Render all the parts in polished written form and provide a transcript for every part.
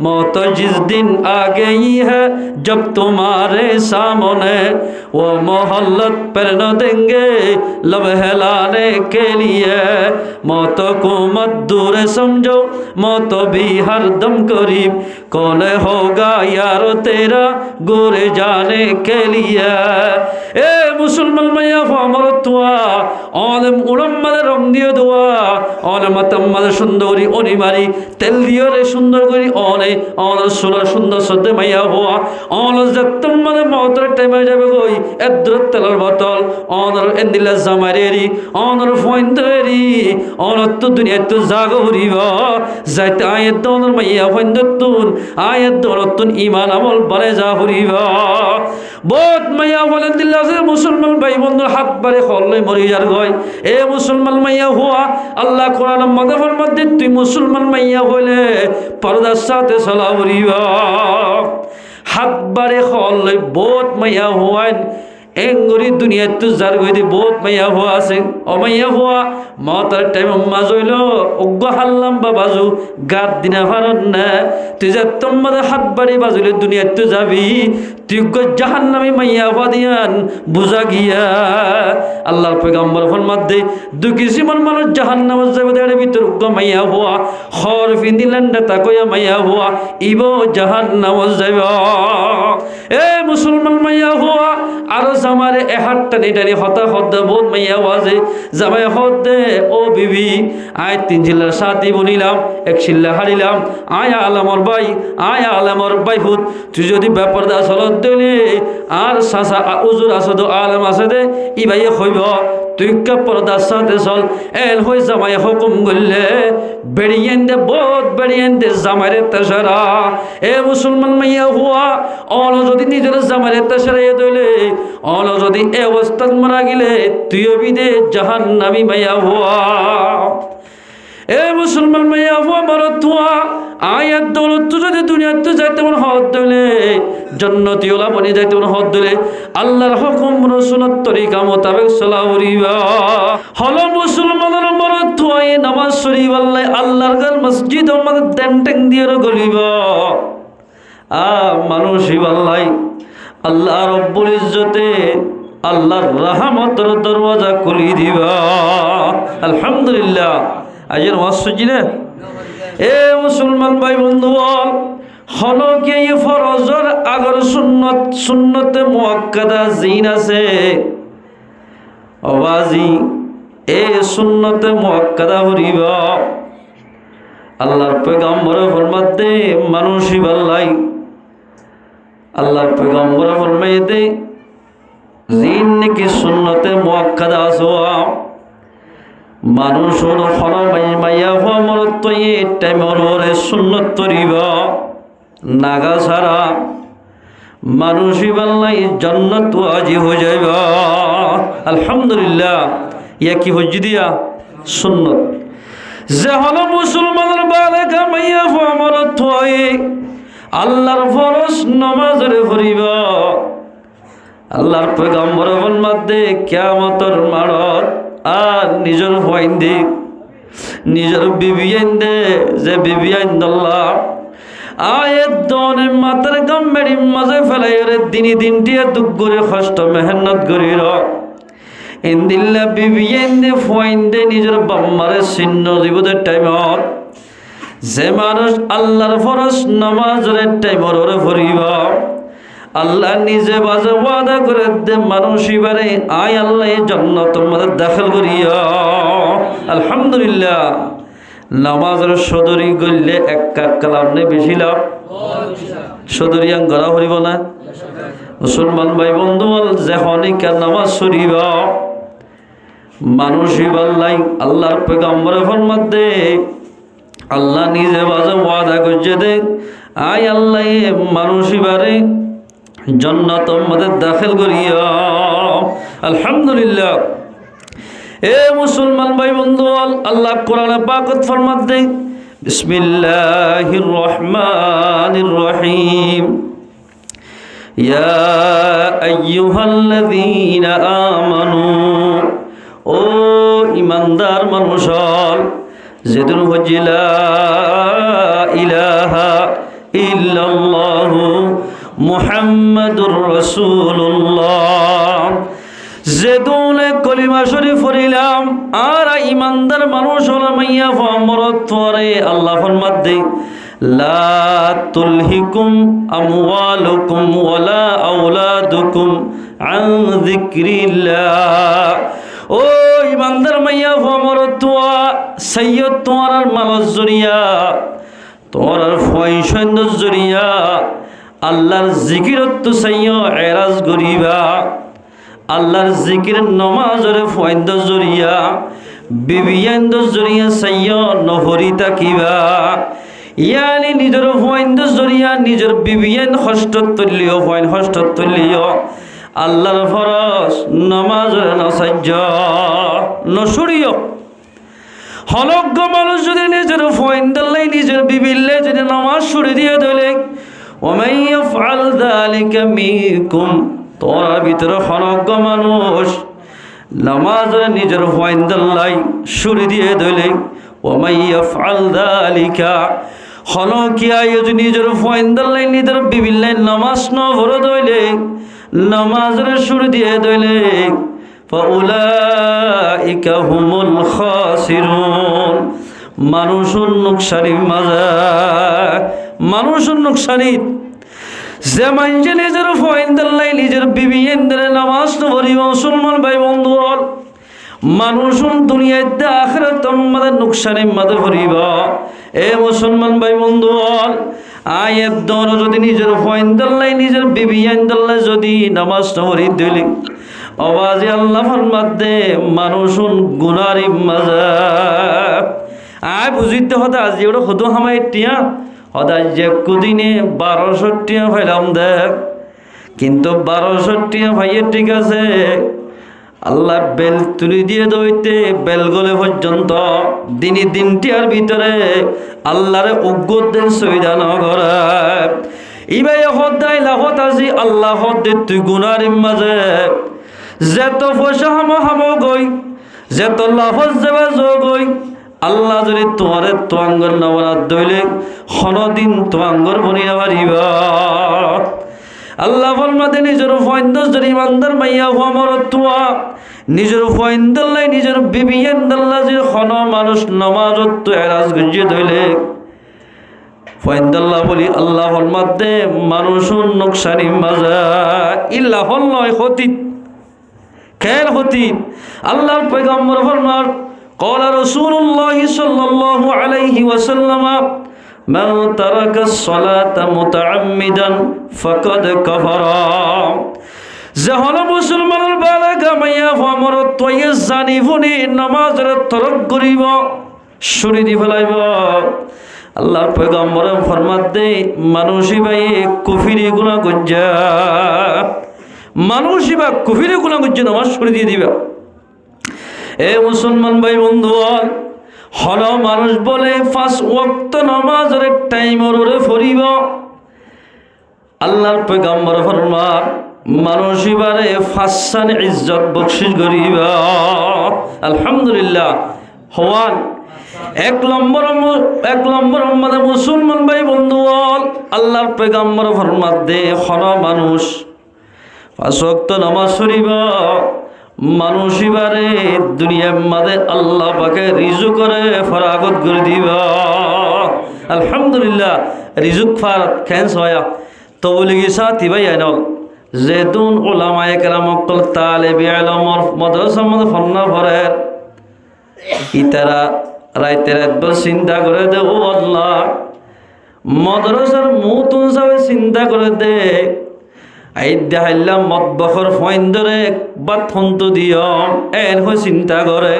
मौत जिस दिन आ गई है जब तुम्हारे सामने वो मोहल्लत पर न देंगे लब हिलाने के लिए मौत को मत दूर समझो मौत भी हर दम करीब कौन होगा यारो तेरा गोरे जाने के लिए ए मुसलमान मैया फामर तुआ ओलम उड़म मदर रंग दियो दुआ ओलम मतम मदर सुंदरी ओनिमारी तेल दियो रे सुंदर करी ओने ओन सुरा सुंदर सदे मैया हुआ ओन जत्तम मदर मौतर टाइम जाबे गई एद्रत तेलर बोतल ओन एंदिला जामारेरी ओन फइंदरी ओन तो दुनिया तो जागो हरिबा जाते आयत दोन मैया फइंदतुन आयत दोनतुन ईमान আমল বলে যা হরিবা বহুত মাইয়া বলেন দিল্লা যে মুসলমান ভাই বন্ধু হাত বাড়ে হল্লে মরি যার গয় এ মুসলমান মাইয়া হুয়া আল্লাহ কোরআনের মধ্যে ফরমাতে তুই মুসলমান মাইয়া হইলে পর্দার সাথে চলা হরিবা হাত বাড়ে হল্লে বহুত মাইয়া হুয়ান এঙ্গুরি দুনিয়া তো যার গইতে বহুত মাইয়া হুয়া আছে ও মাইয়া হুয়া মতার টাইম মাজইল অজ্ঞ হাল্লাম বা বাজু গাত দিনা ফারন না তুই যা তোমাদের হাত বাড়ি বাজুলে দুনিয়া তো যাবি তুই জাহান্নামী মাইয়া হুয়া দিয়ান বুঝা গিয়া আল্লাহর পয়গম্বর ফরমাতে দুই কিসিমন মানুষ জাহান্নামে যাবে তার ভিতর অজ্ঞ মাইয়া হুয়া খর ফিন্দিলেন না তাকয়া মাইয়া হুয়া ইবো জাহান্নামে যাবে এ মুসলমান মাইয়া হুয়া আর জামারে এ হাতটা নেটানি হতা হদ বোন মাইয়া ওয়াজে জামাই হদে ও বিবি আয় তিন জিল্লার সাথী বনিলাম এক শিল্লা হারিলাম আয় আলামর ভাই হুত তুই যদি ব্যাপার দা চলত দিলে আর সাসা উজুর আসদ আলম আছে দে ই ভাই হইব তুই পর্দার সাথে চল এল হয়ে জামাই হুকুম করলে বেড়িয়েন দে বহুত বেড়িয়েন দে জামাইরে তেসারা এ মুসলমান মাইয়া হুয়া অল যদি নিজের জামাইরে তেসারা দইলে অল যদি এ অবস্থান মারা গেলে তুইও বিদে জাহান্নামী মাইয়া হুয়া এ মুসলমান মাইয়া হুয়া মারত হুয়া আয়াত দৌলত যদি দুনিয়াতে যাইতে মন হদ দিলে জান্নাতি ওলা বনি যাইতে মন হদ দিলে আল্লাহর হুকুম রাসূলের তরিকা মোতাবেক চলা হরিবা হলো মুসলমানের মারত হুয়া এ নামাজ শরীফ আল্লাহর ঘর মসজিদ আমাদের দেনটেং দিয়ে গলিবা মানুষই বাল্লাই আল্লাহ রব্বুল ইজ্জতে আল্লাহর রহমতের দরওয়াজা খুলি দিবা আলহামদুলিল্লাহ আজের ওয়াজ না এ মুসলমান ভাই বন্ধু হলো কি ফরজের আগর সুন্নতে মুআক্কাদা জিন আছে ওয়াজি এ সুন্নতে মুআক্কাদা হরিবা আল্লাহর পয়গম্বর ফরমাতে মানুষই বাল্লাই আল্লাহর পয়গম্বর ফরমাইতে জিন নাকি সুন্নতে মুআক্কাদা আসওয়া মানুষের হরমাই মাইয়া হওয়া মরত এ টাইমর ওরে সুন্নত তরিবা নাগা ছাড়া মানুষই বাল্লাই জান্নাত আজি হয়ে যাইবা আলহামদুলিল্লাহ ইয়া কি হজ্জি দিয়া সুন্নত যে হলো মুসলমানের বালেকা মাইয়া হওয়া মরত হয় আল্লাহর ফরজ নামাজের পড়িবা আল্লাহর পয়গম্বর ফরমাতে কিয়ামতের মাঠত আর নিজের হইন্দে নিজের বিবিয়েন্দে যে বিবিয়েন্দল্লাহ আয়াত দনে মাতার গম্বেরি মাঝে ফেলাই রে দিনই দিনটিয়া দুঃখ করে কষ্ট মেহনত করি র ইন্দিল্লা বিবিয়েন্দে ফইন্দে নিজের বাম্মারে চিহ্ন জীবদের টাইমত যে মানুষ আল্লাহর ফরজ নামাজের টাইমর ওরে পড়িবা আল্লাহ নিজে বাজে ওয়াদা করে দে মানুষ এবারে আয় আল্লাহ এই জান্নাতের মধ্যে দাখিল করিয়া আলহামদুলিল্লাহ নামাজের সদরি গইলে এক কালাম নে বেশি লাভ সদরি আং গড়া হরিব না মুসলমান ভাই বন্ধু যে হনিকা নামাজ সরিবা মানুষ এবাল্লাই আল্লাহর পয়গম্বরে ফরমাতে আল্লাহ নিজে বাজে ওয়াদা করছে দে আয় আল্লাহ মানুষ এবারে জান্নাতের মধ্যে দাখিল করিয়া আলহামদুলিল্লাহ এ মুসলমান ভাই বন্ধু আল্লাহ কোরআনে পাকত ফরমাতে বিসমিল্লাহির রহমানির রহিম ইয়া আইয়ুহাল্লাযীনা আমানু ও ইমানদার মানুষ যেদিন হজিলা ইলাহা ইল্লাল্লাহু মুহাম্মাদুর রাসূলুল্লাহ। যে দৌলে কলিমা শরীফ পড়িলাম আর ইমানদার মানুষ হলো মাইয়া মরত পরে আল্লাহ ফরমাত দে লা তুলহিকুম আমওয়ালুকুম ওয়ালা আওলাদুকুম আন যিকরিল্লাহ। ও ইমানদার মাইয়া মরত তোয়া সৈয়দ তোমার মালজ জরিয়া তোমার ফয়সন্দ জরিয়া আল্লাহর জিকিরত সাইয় এরাজ গরিবা আল্লাহর জিকির নমাজের ফয়ন্দ জরিয়া বিবিয়ান্দ জরিয়া সাইয় নহরি তাকিবা ইয়ানি নিজের ফয়ন্দ জরিয়া নিজের বিবিয়ান হস্ত তুল্য ফয়ন হস্ত তুল্য আল্লাহর ফরজ নমাজের নসাজ্য নসুরিয় হলজ্ঞ মানুষ যদি নিজের ফয়ন্দাল্লাই নিজের বিবিল্লে যদি নামাজ ছুড়ে দিয়ে দিলে ওমান ইয়াফআল যালিকা মিনকুম তোরা ভিতরে হলজ্ঞ মানুষ নামাজ নিজের ফয়ন্দাল্লাই ছুড়ে দিয়ে দিলে ওমান ইয়াফআল যালিকা হলকিয়া যদি নিজের ফয়ন্দাল্লাই নিজের বিবিল্লাই নামাজ ন ভরে দিলে নামাজের ছুড়ে দিয়ে দিলে ফাউলাইকা হুমুল খাসিরুন মানুষুন নুকসানি মাজা মানুষুন নুকসানি যে মানুষে নিজের ফয়ন্দাল্লাই নিজের বিবিয়েন্দ্রে নামাজ পড়ি মুসলমান ভাই বন্ধু মানুষুন দুনিয়াতে আখিরাত আমাদের নুকসানি মাঝে পড়িব। এ মুসলমান ভাই বন্ধু আয়ের দর যদি নিজের ফয়ন্দাল্লাই নিজের বিবিয়েন্দ্রাল্লাই যদি নামাজ পড়ি দিলি আওয়াজে আল্লাহ ফরমাতে মানুষুন গুনারি মাজা আয় বুঝিতে হতে আজি ওটা হতো হামাই টিয়া হদায় যে কুদিনে 1200 টিয়া ফাইলাম দেখ কিন্তু 1200 টিয়া ভাইয়ের ঠিক আছে আল্লাহ বেল তুলি দিয়ে দইতে বেল গলে পর্যন্ত দিনই দিনটিয়ার ভিতরে আল্লাহরে উগ্রদের সইদা নগরা ইবাই হদায় লাহত আজি আল্লাহ হদে তুই গুনারি মাঝে যেত পয়সা হাম গই যেত লাফজ যাবা গই আল্লাহ যদি তোমারে তোয়াঙ্গর নবরাত দইলে হনদিন তোয়াঙ্গর বনি না পারিবা। আল্লাহ ফরমাতে নিজের ফয়ন্দ যদি ইমানদার মাইয়া হওয়া মরত তোয়া নিজের ফয়ন্দাল্লাই নিজের বিবিয়েন্দাল্লা যে হন মানুষ নমাজত তো এরাজ গুজিয়ে দইলে ফয়ন্দাল্লাহ বলি আল্লাহ ফরমাতে মানুষুন নকশানি মাজা ইল্লা হল নয় ক্ষতি খেল হতি আল্লাহর পয়গম্বর ফরমান قال رسول الله صلى الله عليه وسلم من ترك الصلاة متعمدا فقد كفر যে হলো মুসলমানের বালাগা মাইয়া ফমরত তয়ে জানি ফুনি নামাজের তরক করিব শুনি দি ফেলাইব আল্লাহর পয়গম্বর ফরমাত দে মানুষই ভাই কুফরি গুনাহ গজ্জা মানুষই বা কুফরি গুনাহ গজ্জা নামাজ ছুড়ে দিয়ে দিবা। এ মুসলমান ভাই বন্ধু হল মানুষ বলে 5 ওয়াক্ত নামাজের টাইম ওরে ফরিব আল্লাহর পয়গম্বর ফরমান মানুষই বারে ফাসান ইজ্জত বখশিশ করিবা আলহামদুলিল্লাহ হওয়ান এক নম্বর আমাদের মুসলমান ভাই বন্ধু আল্লাহর পয়গম্বর ফরমান দে হল মানুষ 5 ওয়াক্ত নামাজ পড়িবা মানুষই বারে দুনিয়ার মাঝে আল্লাহ পাকে রিজুক করে ফরাগত করে দিবা আলহামদুলিল্লাহ রিজুক ফার খেন্স হয়া তো বলি কি সাথী ভাই আইনল যেতুন ওলামায়ে কেরাম অকল তালেবে ইলমর মাদ্রাসার মধ্যে ফন্না ভরের ইতারা রাইতে রাতভর চিন্তা করে দে ও আল্লাহ মাদ্রাসার মুতুন যাবে চিন্তা করে দে আইদ্যা হাইলাম মতবখর ফয়ন্দরে বাত ফন্ত দিও এন হই চিন্তা করে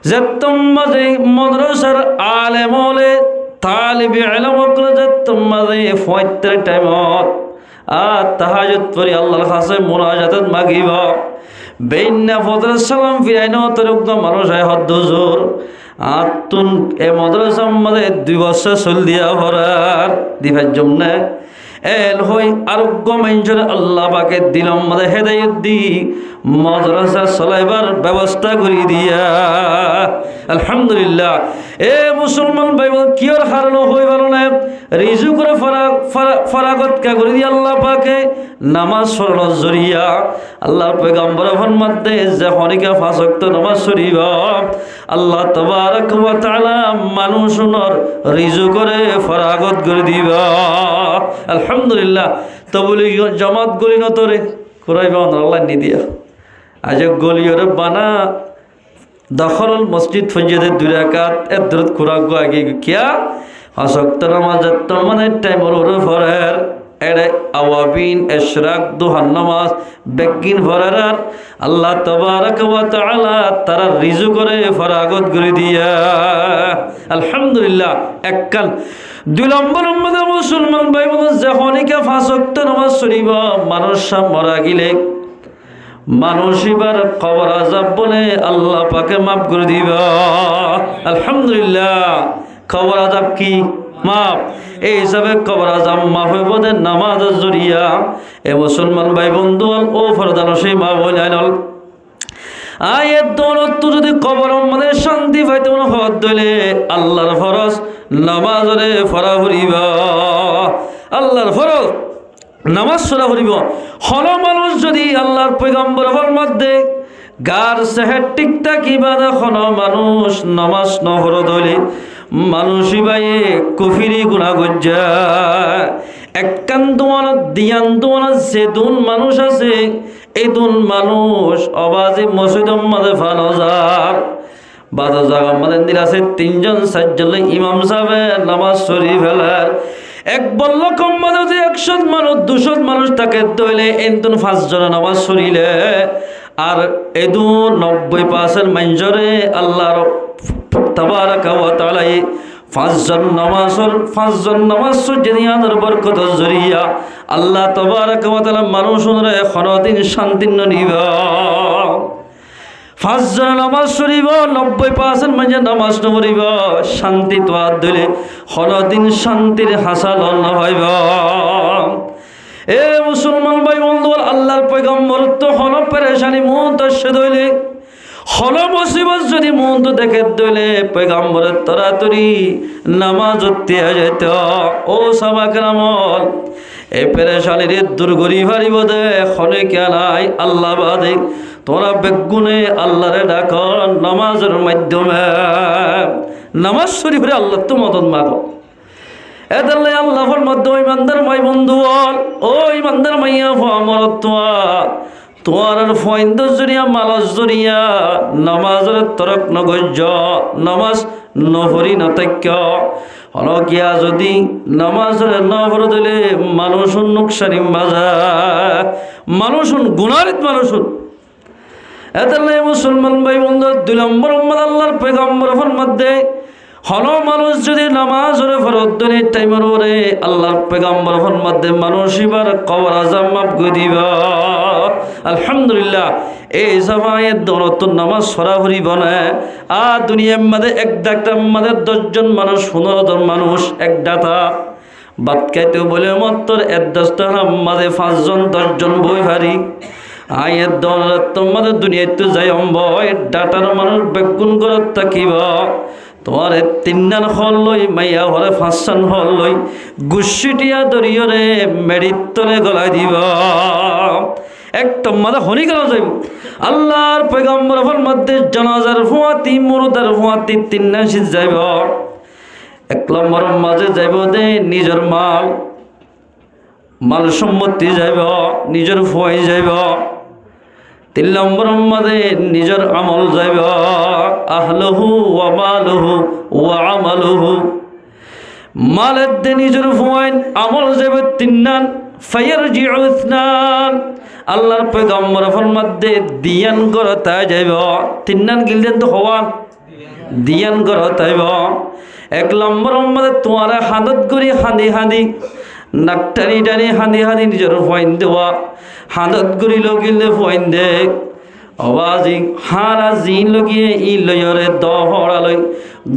যে তোমাজে মাদ্রাসার আলেম হলে তালিবে ইলম করে যে তোমাজে ফয়তের টাইমত আর তাহাজ্জুদ পড়ি আল্লাহর কাছে মুনাজাত মাগিব বেইন্না ফজর সালাম ফিরাইন তরুক মানুষ হয় হদ জোর আতুন এ মাদ্রাসার মধ্যে 2 বছর চল দিয়া ভরার দিবার জন্য এল হই আরোগ্য মানুষের আল্লাহ পাকে দিলাম মাঝে হেদায়ত দি মাদ্রাসা চলাইবার ব্যবস্থা করে দিয়া আলহামদুলিল্লাহ। এ মুসলমান ভাই কিয়র হারানো হই ভালো না রিজু করে ফরাগত কে করে দিয়ে আল্লাহ পাকে নামাজ পড়ানোর জরিয়া আল্লাহর পয়গম্বর ফরমাতে যে হনিকা 5 ওয়াক্ত নামাজ পড়িবা আল্লাহ তাবারক ওয়া তাআলা মানুষের রিজুক করে ফরাগত করে দিবা। আলহামদুলিল্লাহ। তবলিগ জামাত গলি নতরে কুরাইবা আল্লাহ নি দিয়া আজ গলিয়রে বানা দখল মসজিদ ফজিয়তের 2 রাকাত এদরত কুরাগো আগে কিয়া আসক্ত নামাজ তো মানে টাইম ওর ফরের এড়ে আওয়াবিন ইশরাক দুহান নামাজ বেগিন ফরার আল্লাহ তাবারক ওয়া তাআলা তারা রিজু করে ফরাগত করে দিয়া। আলহামদুলিল্লাহ। এককাল 2 নম্বর উম্মতের মুসলমান ভাই বোন যখনইকে 5 ওয়াক্ত নামাজ পড়িবা মানুষ মরা গেলে মানুষ এবার কবর আযাব বলে আল্লাহ পাকে মাফ করে দিবা। আলহামদুলিল্লাহ। কবর আযাব কি মাফ, এই হিসাবে কবর আযাব মাফ হইব দে নামাজের জরিয়া। এ মুসলমান ভাই বন্ধু ও ফরদান সেই মা বলেন আয়ের দৌলত যদি কবর আমাদের শান্তি পাইতে মনে হত দইলে আল্লাহর ফরজ নামাজরে ফরা ভরিবা। আল্লাহর ফরজ নামাজ পড়া ভরিব। হল মানুষ যদি আল্লাহর পয়গম্বরের মধ্যে গার সেহের ঠিক থাকিবা দেখুন মানুষ নামাজ নহর দলে মানুষই বাইয়ে কুফিরি গুণা গজ্জা একখান দোয়ানত দিয়ান দোয়ানত যে দুন মানুষ আছে এই দুন মানুষ অবাজি মসজিদের মাঝে ফানো যার বাদা জায়গা আমাদের দিল আছে 3 জন 4 জন ইমাম সাহেব নামাজ পড়ি ফেলার এক বলল কম মাঝে যে 100 মানুষ 200 মানুষ তাকে তৈলে এনতুন 5 জন নামাজ পড়িলে আর এদু 90% মঞ্জরে আল্লাহর তাবারক ওয়া তাআলা 5 জন নামাজ জেনিয়াদের বরকতের জরিয়া আল্লাহ তাবারক ওয়া তাআলা মানুষরে খরদিন শান্তি নিবা। 5 জন নামাজ পড়িব 90% মানে নামাজ পড়িব শান্তি তো দিলে খরদিন শান্তির হাসাল হইব। এ মুসলমান ভাই বন্ধু আল্লাহর পয়গম্বর তো হল পেরেশানি মুহূর্ত সে দইলে হল মুসিবত যদি মুহূর্ত দেখে দইলে পয়গম্বরের তরাতরি নামাজ দিয়া যেত। ও সাহাবাকরামল এই পেরেশানির দূর করি পারিব দে খনে কেলাই আল্লাহ বাদে তোরা বেগুনে আল্লাহরে ডাক নামাজের মাধ্যমে নামাজ শরীফে আল্লাহ তো মদত মাগো এদাল্লাই আল্লাহর মধ্যে ইমানদার মাই বন্ধু ও ইমানদার মাইয়া আমার তোমার ফয়ন্দ জরিয়া মালাজ জরিয়া নামাজের তরক নগজ্য নামাজ নহরি নতক্য হল গিয়া যদি নামাজের নহর দিলে মানুষ নুকসানি মাজা মানুষ গুণারিত মানুষ এদাল্লাই মুসলমান ভাই বন্ধু 2 নম্বর উম্মত আল্লাহর পয়গম্বরের মধ্যে হল মানুষ যদি নামাজের ফরজ দনে টাইমের ওরে আল্লাহর পয়গম্বরের মধ্যে মানুষ এবার কবর আযাব মাফ করে দিবা। আলহামদুলিল্লাহ। এই সবাইয়ের দৌলত নামাজ সরাসরি বনে আর দুনিয়ার মধ্যে এক ডাক্তার মধ্যে 10 জন মানুষ 15 জন মানুষ এক ডাটা বাদ খাইতে বলে মাত্র 10 মাঝে 5 জন 10 জন বই ভারি আয়ের দৌলত তোমাদের দুনিয়াতে যাই অম্বয় ডাটার মানুষ বেগুন করত থাকিব তোমার 3 হল লই মাইয়া হলে 5 হল লই গুছিটিয়া দরিয়রে মেডিতলে গলাই দিব একদম মাথা হনি গেল যাইব। আল্লাহর পয়গম্বরের মধ্যে জানাজার ফুয়াতি মুরদার ফুয়াতি 3 শীত যাইব। 1 নম্বর মাঝে যাইব দে নিজের মাল সম্পত্তি যাইব নিজের ফুয়াই যাইব। 3 নম্বর মাঝে নিজের আমল যাইব আহলহু ওয়া মালহু ওয়া আমালহু মালের দে নিজের ফুয়াইন আমল যাইব 3 ফায়ারজিউ 2 আল্লাহর পয়গম্বরের মধ্যে দিয়ান করতা যাইব 3 গিলদেন তো হওয়া দিয়ান করতা যাইব। 1 নম্বর মধ্যে তোমার হাদত করি হাঁদি নাকটানি টানি হাঁদি নিজের ফাইন দেওয়া হাদত করি লগিলে ফাইন দে আওয়াজি হারা জিন লগিয়ে ই লয়রে দহড়ালই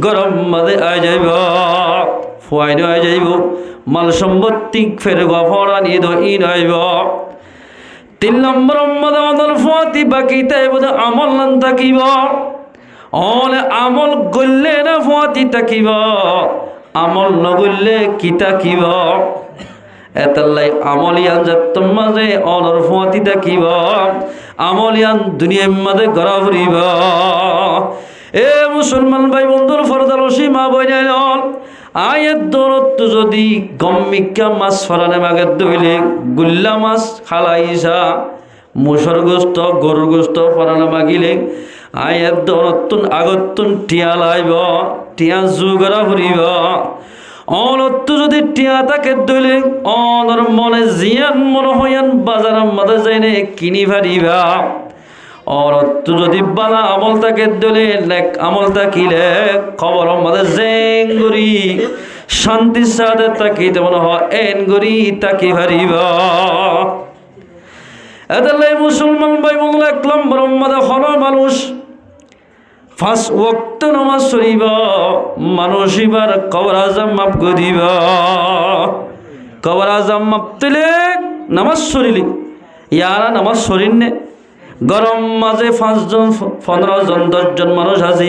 গরম মাঝে আই যাইব ফাইন আই যাইব মাল সম্পত্তি ফের গফড়া নিয়ে দো ই নাইব। 3 নম্বর মধ্যে আমাদের ফাতি বাকি তাই বোধ আমল নান থাকিব অলে আমল গললে না ফাতি থাকিব আমল নগললে কি থাকিব। এতাল্লাই আমলিয়ান যাত্তম মাঝে অনর ফুয়াতি থাকিব আমলিয়ান দুনিয়ার মাঝে গড়া ফুরিব এ মুসলমান ভাই বন্ধুর ফরদালসি মা বইনাইল আয়ের দৌলত যদি গম্মিকা মাছ ফলানে মাগে দইলে গুল্লা মাছ খালাইসা মুসর গোস্ত গরুর গোস্ত ফলানে মাগিলে আয়ের দৌলতুন আগতুন টিয়া লাইব টিয়া জুগরা ফুরিব অনত্ব যদি টিয়া তাকে দইলে অনর মনে জিয়ান মনে হইয়ান বাজারের মধ্যে যাইনে কিনি ফারিবা অনত্ব যদি বালা আমল তাকে দইলে নেক আমল তাকিলে খবরের মধ্যে জেঙ্গুরি শান্তির সাথে তাকিতে মনে হয় এন গরি তাকি ফারিবা এদালাই মুসলমান ভাই বন্ধুরা 1 নম্বর মধ্যে হলো মানুষ 5 ওয়াক্ত নামাজ পড়িব মানুষ এবার কবর আজম মাফ করে দিব কবর আজম মাফ দিলে নামাজ পড়িলি ইয়ারা নামাজ পড়িনে গরম মাঝে 5 জন 15 জন 10 জন মানুষ আছে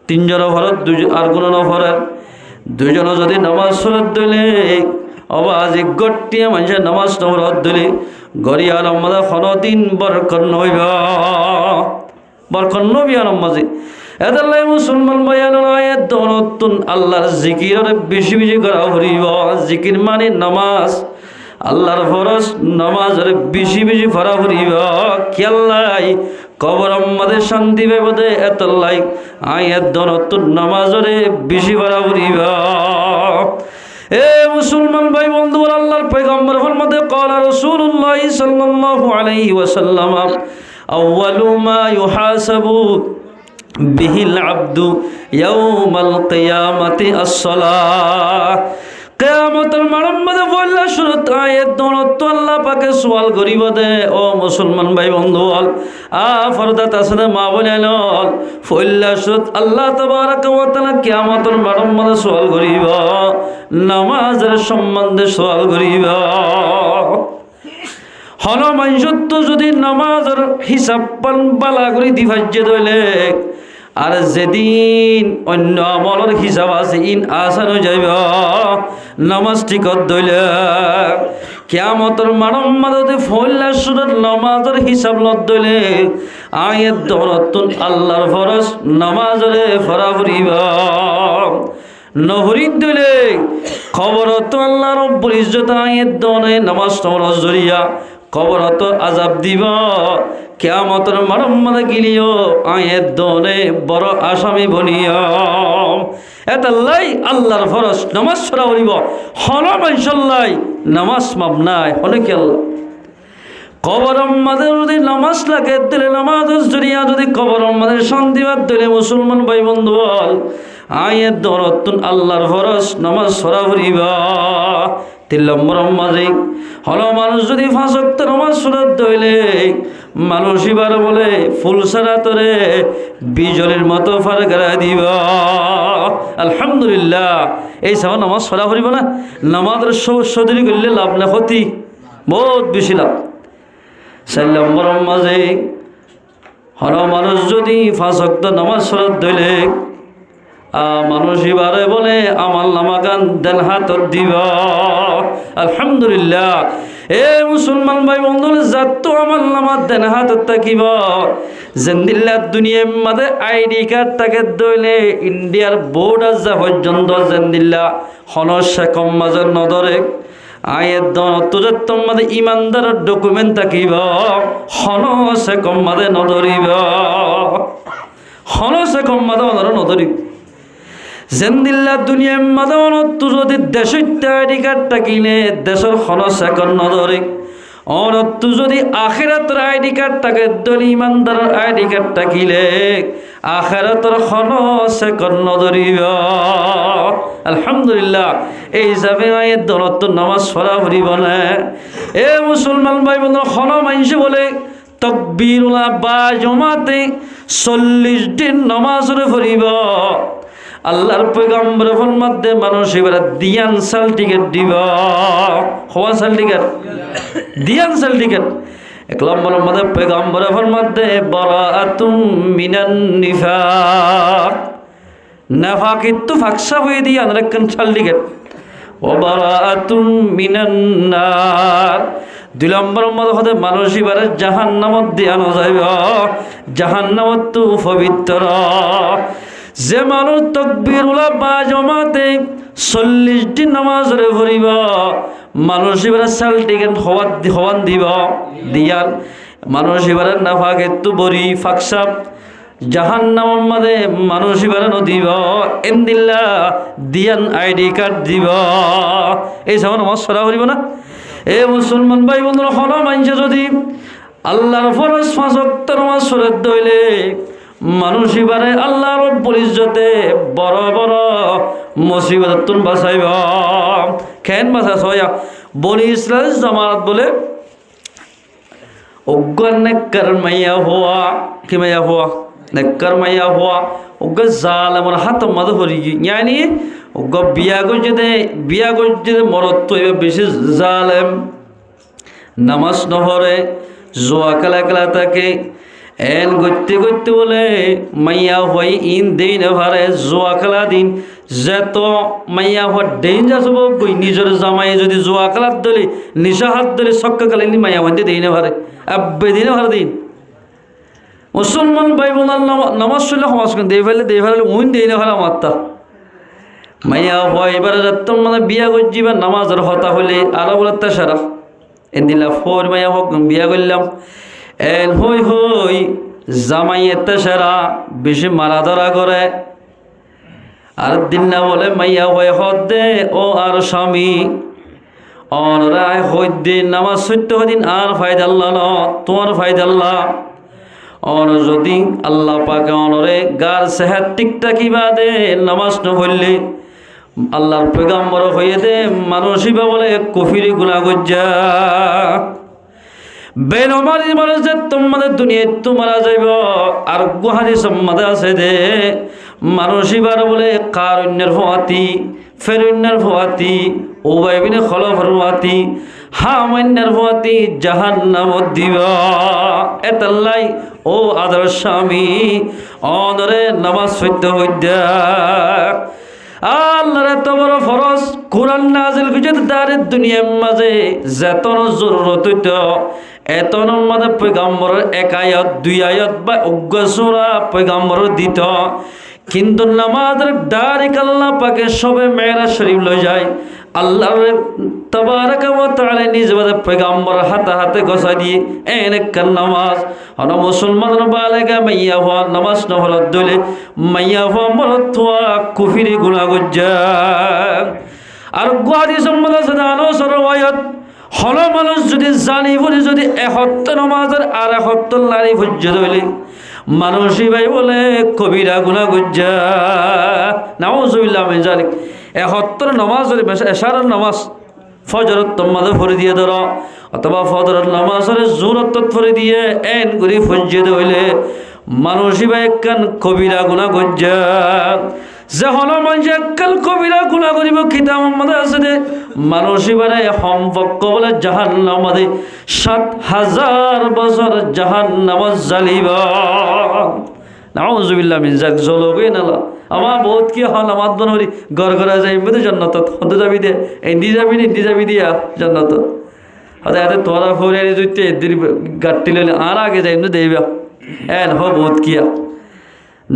3 জন ফরত 2 আর কোন নফরের 2 জন যদি নামাজ পড়ত দিলে আওয়াজ গট্টিয়া মানুষের নামাজ পড়ত দিলে গরিয়ার মাঝে 15 দিন বরকত হইব বরকত নবী আর মাঝে এদাল্লাই মুসলমান ভাইয়ান আয়াত দনতুন আল্লাহর জিকির বেশি বেশি করা হরিব জিকির মানে নামাজ আল্লাহর ফরজ নামাজের বেশি বেশি পড়া হরিব কেল্লাই কবর আমাদের শান্তি পাইবদে এতলাই আয়াত দনতুন নামাজের বেশি পড়া হরিব এ মুসলমান ভাই বন্ধু আল্লাহর পয়গম্বর ফরমাতে ক্বালা রাসূলুল্লাহ সাল্লাল্লাহু আলাইহি ওয়াসাল্লাম আউয়ালু মা ইউহাসাবু বিহিল আব্দু ইয়াউমাল কিয়ামাতি আসসালাহ কিয়ামতের মাঠের মধ্যে বললা শুরুত আয়াত দনত আল্লাহ পাকে সওয়াল করিব দে ও মুসলমান ভাই বন্ধু ফরদাত আসলে মা বলেন ফইল্লা শুরুত আল্লাহ তাবারাক ওয়া তাআলা কিয়ামতের মাঠের মধ্যে সওয়াল করিব নামাজের সম্বন্ধে সওয়াল করিব হলো মানুষত্ব যদি নামাজের হিসাব পান বালা করে দিভাজ্য দইলে আর যেদিন অন্য আমলের হিসাব আছে ইন আসান হয়ে যাইব নামাজ ঠিকত দইলে কিয়ামতের মাঠের মধ্যে ফইল্লা শুরুত নামাজের হিসাব লত দইলে আয়াত দনতুন আল্লাহর ফরজ নামাজের ফরা ফুরিব নহরিদ দইলে খবর তো আল্লাহ রব্বুল ইজ্জত আয়াত দনে নামাজ ফরজ জরিয়া কবরত আজাব দিব কিয়ামতের মাঠের মধ্যে গিলিও আয়াত দনে বড় আসামি বনিয়া এতাল্লাই আল্লাহর ফরজ নামাজ পড়া হইব হল মানসাল্লাই নামাজ মাপ নাই হলে কি আল্লাহ কবরের মধ্যে যদি নামাজ লাগে দিলে নামাজের জরিয়া যদি কবরের মধ্যে শান্তিবাদ দিলে মুসলমান ভাই বন্ধু বল আয়াত দনতুন আল্লাহর ফরজ নামাজ পড়া হইব 3 নম্বর মাঝে হলো মানুষ যদি 5 ওয়াক্ত নামাজ পড়ত দইলে মানুষ এবার বলে ফুল সারা তরে বিজলির মতো ফার করে দিব আলহামদুলিল্লাহ এই সব নামাজ পড়া হইব না নামাজের সদরি করলে লাভ না ক্ষতি বহুত বেশি লাভ 4 নম্বর মাঝে হলো মানুষ যদি 5 ওয়াক্ত নামাজ পড়ত দইলে মানুষ এবারে বলে আমার নামাগান দেন হাতত দিব আলহামদুলিল্লাহ এ মুসলমান ভাই বন্ধু যাত আমার নামাজ দেন হাতত থাকিব জেন্দিল্লা দুনিয়ার মাঝে আইডি কার্ড তাকে দইলে ইন্ডিয়ার বর্ডার যা পর্যন্ত জেন্দিল্লা হনসে কম মাঝে নদরে আয়ের দনত মাঝে ইমানদারের ডকুমেন্ট থাকিব হনসে কম মাঝে নদরিব হনসে কম মাঝে নদরিব জেন্দিল্লা দুনিয়ার মাঝে অনত যদি দেশের আইডি কার্ড থাকিলে দেশের হনসেকন নদরে অনত যদি আখিরাতের আইডি কার্ড থাকে দলি ইমানদারের আইডি কার্ড থাকিলে আখিরাতের হনসেকন নদরিব আলহামদুলিল্লাহ এই হিসাবে আয়ের দনত নামাজ পড়া হইব না এ মুসলমান ভাই বন্ধু হন মানুষ বলে তাকবীরুল্লাহ বা জমাতে 40 দিন নামাজ পড়িব আল্লাহর পয়গম্বর ফরমাতে মানুষ এবারে দিয়ান সার্টিফিকেট দিব হওয়া সার্টিফিকেট দিয়ান সার্টিফিকেট 1 নম্বর মধ্যে পয়গম্বর ফরমাতে বারাআতুম মিনান নিফাক নাফাকিত ফাকসা হয়ে দিয়ান রাখেন সার্টিফিকেট ওয়া বারাআতুম মিনান নার। 2 নম্বর মত হতে মানুষ এবারে জাহান্নামত দিয়ানো যাইব। জাহান্নামত তো পবিত্র। যে মানুষ তাকবীরুল্লাহ বা জমাতে 40 দিন নামাজ রে পড়িব, মানুষ এবারে সালটিকেন হওয়ান দিব দিয়াল মানুষ এবারে নাফাকে তো বরি ফাকসাব জাহান্নামের মধ্যে মানুষ এবারে নদিব এমদিল্লা দিয়ান আইডি কার্ড দিব। এই সময় নামাজ পড়া করিব না। এ মুসলমান ভাই বন্ধুরা, হলো মানছে যদি আল্লাহর ফরজ 5 ওয়াক্ত নামাজ পড়ে দইলে মানুষ এবারে আল্লাহ রব্বুল ইজ্জতে বড় বড় মুসিবত তুন বাঁচাইব। কেন বাঁচা সয়া বনি ইসরাইল জামাত বলে অজ্ঞান নেকর মাইয়া হওয়া, কি মাইয়া হওয়া নেকর মাইয়া হওয়া অজ্ঞ জালেমর হাত মাদ হরি ইয়ানি অজ্ঞ বিয়া গজ্জে মরত তো এবার বেশি জালেম। নামাজ নহরে জোয়া খেলা খেলা থাকে এন গত্যে গত্যে বলে মাইয়া হই ইন দেই না ভারে জোয়া খেলা দিন যেত মাইয়া হওয়ার ডেঞ্জার হব বই নিজের জামাই যদি জোয়া খেলার দলে নিশা হাত দলে সক্কা খেলে মাইয়া হইতে দেই না ভারে আব্বে দিন ভার দিন। মুসলমান ভাই বোনার নামাজ চলে সমাজ দিয়ে ফেলে উইন দেই না ভারে মাত্তা মাইয়া হয় এবারে যাত মানে বিয়া করছি বা নামাজের হতা হলে আরো বলে সারা এদিলা ফোর মাইয়া হোক বিয়া করলাম এন হই হই জামাই এতে সেরা বেশি মারা ধরা করে আর দিন না বলে মাইয়া হয়ে হদ দে ও আর স্বামী অনরায় হইদিন নামাজ সত্য দিন আর ফায়দাল্লা ন তোমার ফায়দাল্লা অন যদি আল্লাহ পাকে অনরে গার সেহাত টিকটাকি বাদে নামাজ ন হইলে আল্লাহর পয়গম্বর হয়ে দে মানুষই বা বলে কফিরি গুনাহ গজ্জা বেনমারি মানুষ যে তোমাদের দুনিয়ায় তো মারা যাইব। আর গুহাদি সম্মাদে আছে দে মানুষই বার বলে কারণ্যের ফোয়াতি ফেরণ্যের ফোয়াতি ও বাইবিনে খলফের ফোয়াতি হামান্যের ফোয়াতি জাহান্নামত দিব। এতাল্লাই ও আদর স্বামী অনরে নামাজ সত্য হইদ্যা আল্লাহর এত বড় ফরজ কোরআন নাজিল করেছে তারে দুনিয়ার মাঝে যেতন জরুরত হইত এতন মাঝে পয়গম্বরের 1 আয়াত 2 আয়াত বা অজ্ঞ সূরা পয়গম্বরের দিত। কিন্তু নামাজের ডাইরেক্ট আল্লাহ পাকে সবে মেরাজ শরীফ লই যায় আল্লাহর তাবারক ওয়া তাআলা নিজ বাদে পয়গম্বর হাতে হাতে গসা দিয়ে এনেক নামাজ হন মুসলমানের বালেগা মাইয়া হওয়া নামাজ না হল দলে মাইয়া হওয়া মরত হওয়া কুফিরি গুনাহ গজ্জা। আর গুয়াদি সম্বন্ধে সাথে আলোচনার রওয়ায়াত হল মানুষ যদি জানি বলে যদি 71 নামাজের আর 71 নারী ভজ্জ দইলে মানুষই ভাই বলে কবিরা গুনাহ গজ্জা নাউজুবিল্লাহ মিন যালিক। 71 নামাজের এশারের নামাজ ফজরত তোমাদের ভরে দিয়ে ধরো অথবা ফজরের নামাজের জোরত ভরে দিয়ে এন করে ফজ্জে হইলে মানুষই বা একখান কবিরা গুনাহ গজ্জা। যে হলো মানুষ একখান কবিরা গুনাহ করিব কিতাব মধ্যে আছে দে মানুষই বারে সম্পর্ক বলে জাহান্নামে 7000 বছর জাহান্নামত জ্বালিব। নাউজুবিল্লাহ মিন যাক জলবে নালা আমার বহুত কি হল আমার বনরি গড় গড়া যাই মধ্যে জান্নাত হতে যাবি দে এই দি যাবি দিয়া জান্নাত হতে এত তোরা ফোরে জুইতে এদির গাট্টি লইলে আর আগে যাই না দেইবা এন হ বহুত কিয়া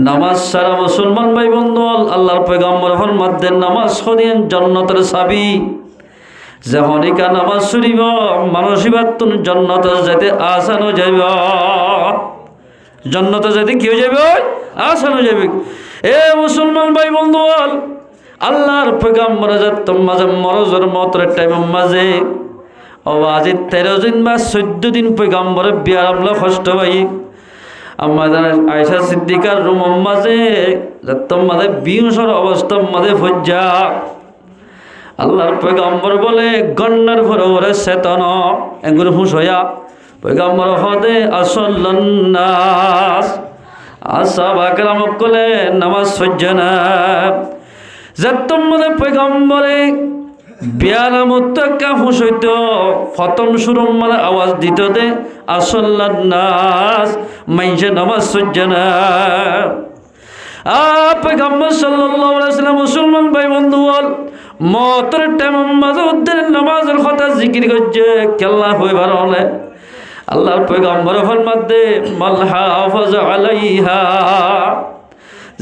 নামাজ সারা মুসলমান ভাই বন্ধু আল্লাহর পয়গম্বর ফরমাতেন নামাজ হলেন জান্নাতের চাবি। যে হনিকা নামাজ শুনিব মানুষই বাতুন জান্নাতে যেতে আসান হয়ে যাইব জান্নাতে যেতে কি হয়ে যাবে আসান হয়ে যাবে। এ মুসলমান ভাই বন্ধু আল্লাহর পয়গম্বর যত মাঝে মরজের মতর টাইমের মাঝে আজি 13 দিন বা 14 দিন পয়গম্বরের বিয়ার আমলা কষ্ট ভাই আমাদের আয়েশা সিদ্দিকার রুমের মাঝে যত মাঝে বিংশর অবস্থার মাঝে ফজ্জা আল্লাহর পয়গম্বর বলে গন্নার ভরে চেতন এগুলো হুঁশ হইয়া পয়গম্বর হদে আসল্লান নাস আসাবাকরাম কলে নামাজ সজ্জনা যত মধ্যে পয়গম্বরে বিয়ারামত কা হুঁশ হইত প্রথম সুরম মানে আওয়াজ দিত দে আসল্লান নাস মাইজে নামাজ সজ্জনা পয়গম্বর সাল্লাল্লাহু আলাইহি ওয়াসাল্লাম মুসলমান ভাই বন্ধু বল মতের টাইম মাঝে নামাজের কথা জিকির করছে কেল্লা হইবার হলে আল্লাহর পয়গম্বর ফরমাতে মাল হাফাজ আলাইহা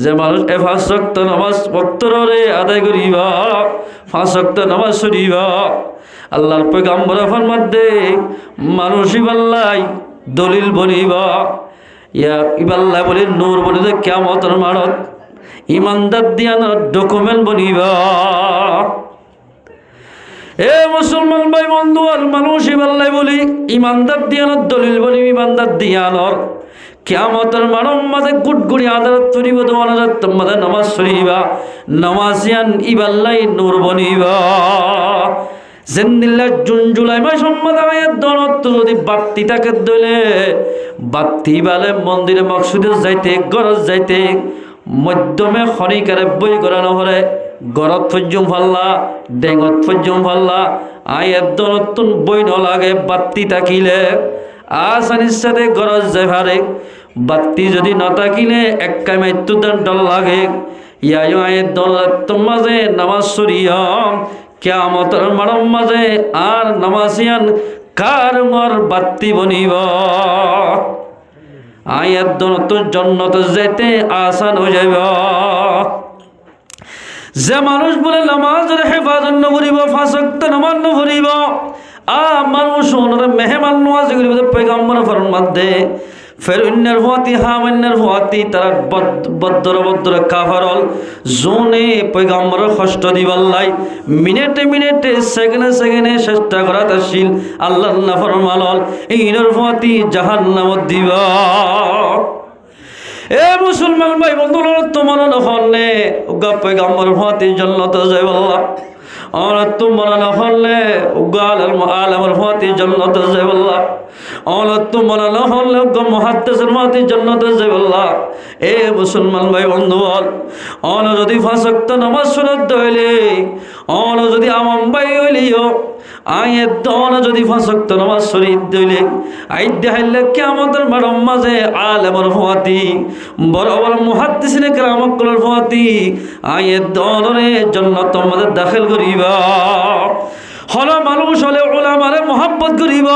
যে মানুষ 5 ওয়াক্ত নামাজ ওয়াক্তরে আদায় করিবা 5 ওয়াক্ত নামাজ পড়িবা আল্লাহর পয়গম্বর ফরমাতে মানুষ ইবাল্লাই দলিল বনিবা ইয়া ইবাল্লাই বলে নূর বনিতে কিয়ামতের মাঠত ইমানদার দিয়ানোর ডকুমেন্ট বনিবা এ মুসলমান ভাই বন্ধু আর মানুষ ইবাল্লাই বলি ইমানদার দিয়ানোর দলিল বনি ইমানদার দিয়ানোর কিয়ামতের মাঠের মাঝে গুটগুড়ি আদালত করিব তোমার মাঝে নামাজ পড়িবা নামাজিয়ান ইবাল্লাই নূর বনিবা জেন্দিল্লা জুন জুলাই মাস সম্মাদায়ের দনত যদি বাপ্তি তাকে দলে বাপ্তি বালে মন্দিরে মকসুদে যাইতে গরজ যাইতে মধ্যমে খনিকারে বই করানো হলে গরত ফজ্জুম ফাল্লা ডেঙত ফজ্জুম ফাল্লা আয়ের দনতুন বই নলাগে বাপ্তি তাকিলে আসানির সাথে গরজ যায় ভারে বাপ্তি যদি না তাকিলে এক কামে তুদণ্ড লাগে ইয়াই আয়ের দনত মাঝে নামাজ সরিয়াম কিয়ামতের মাঠের মাঝে আর নামাজিয়ান কার মর বাত্তি বনিব আয়াত দনত জান্নাত যেতে আসান হয়ে যাইব যে মানুষ বলে নামাজের হেফাজত নকরিব 5 ওয়াক্ত নামাজ নপড়িব মানুষ ওনারা মেহমান নওয়াজি করিব পয়গম্বর ফরমান দে ফেরুন্নার ফাতি হামান্নার ফাতি তারা বদ্দর কাফারল জোনে পয়গম্বর কষ্ট দিবাল্লাই মিনিটে সেকেন্ডে চেষ্টা করাত আসিল আল্লাহ নাফরমানল ইনর ফাতি জাহান্নামত দিবা এ মুসলমান ভাই বন্ধু তোমার নহলে উগা পয়গম্বর ফাতি জান্নাত যাইবাল্লাহ और तुम मौलाना होले उगाल आलम फाती जन्नत जाइबल्ला और तुम मौलाना होले उग मुहद्दिस फाती जन्नत जाइबल्ला ए मुसलमान भाई बंधु और যদি 5 ওয়াক্ত নামাজ পড়তে হইলে और যদি আমম ভাই হইলিও আয়ে দন যদি 5 ওয়াক্ত নামাজ পড়তে হইলে আই দেখাইলে কিয়ামতের মাঠের মাঝে আলেমর ফাতি বড় বড় মুহাদ্দিসিনে কেরামকল ফাতি আয়ে দনরে জান্নাতের মধ্যে দাখিল করিবা হলো মানুষ হলে উলামারে মোহাব্বত করিব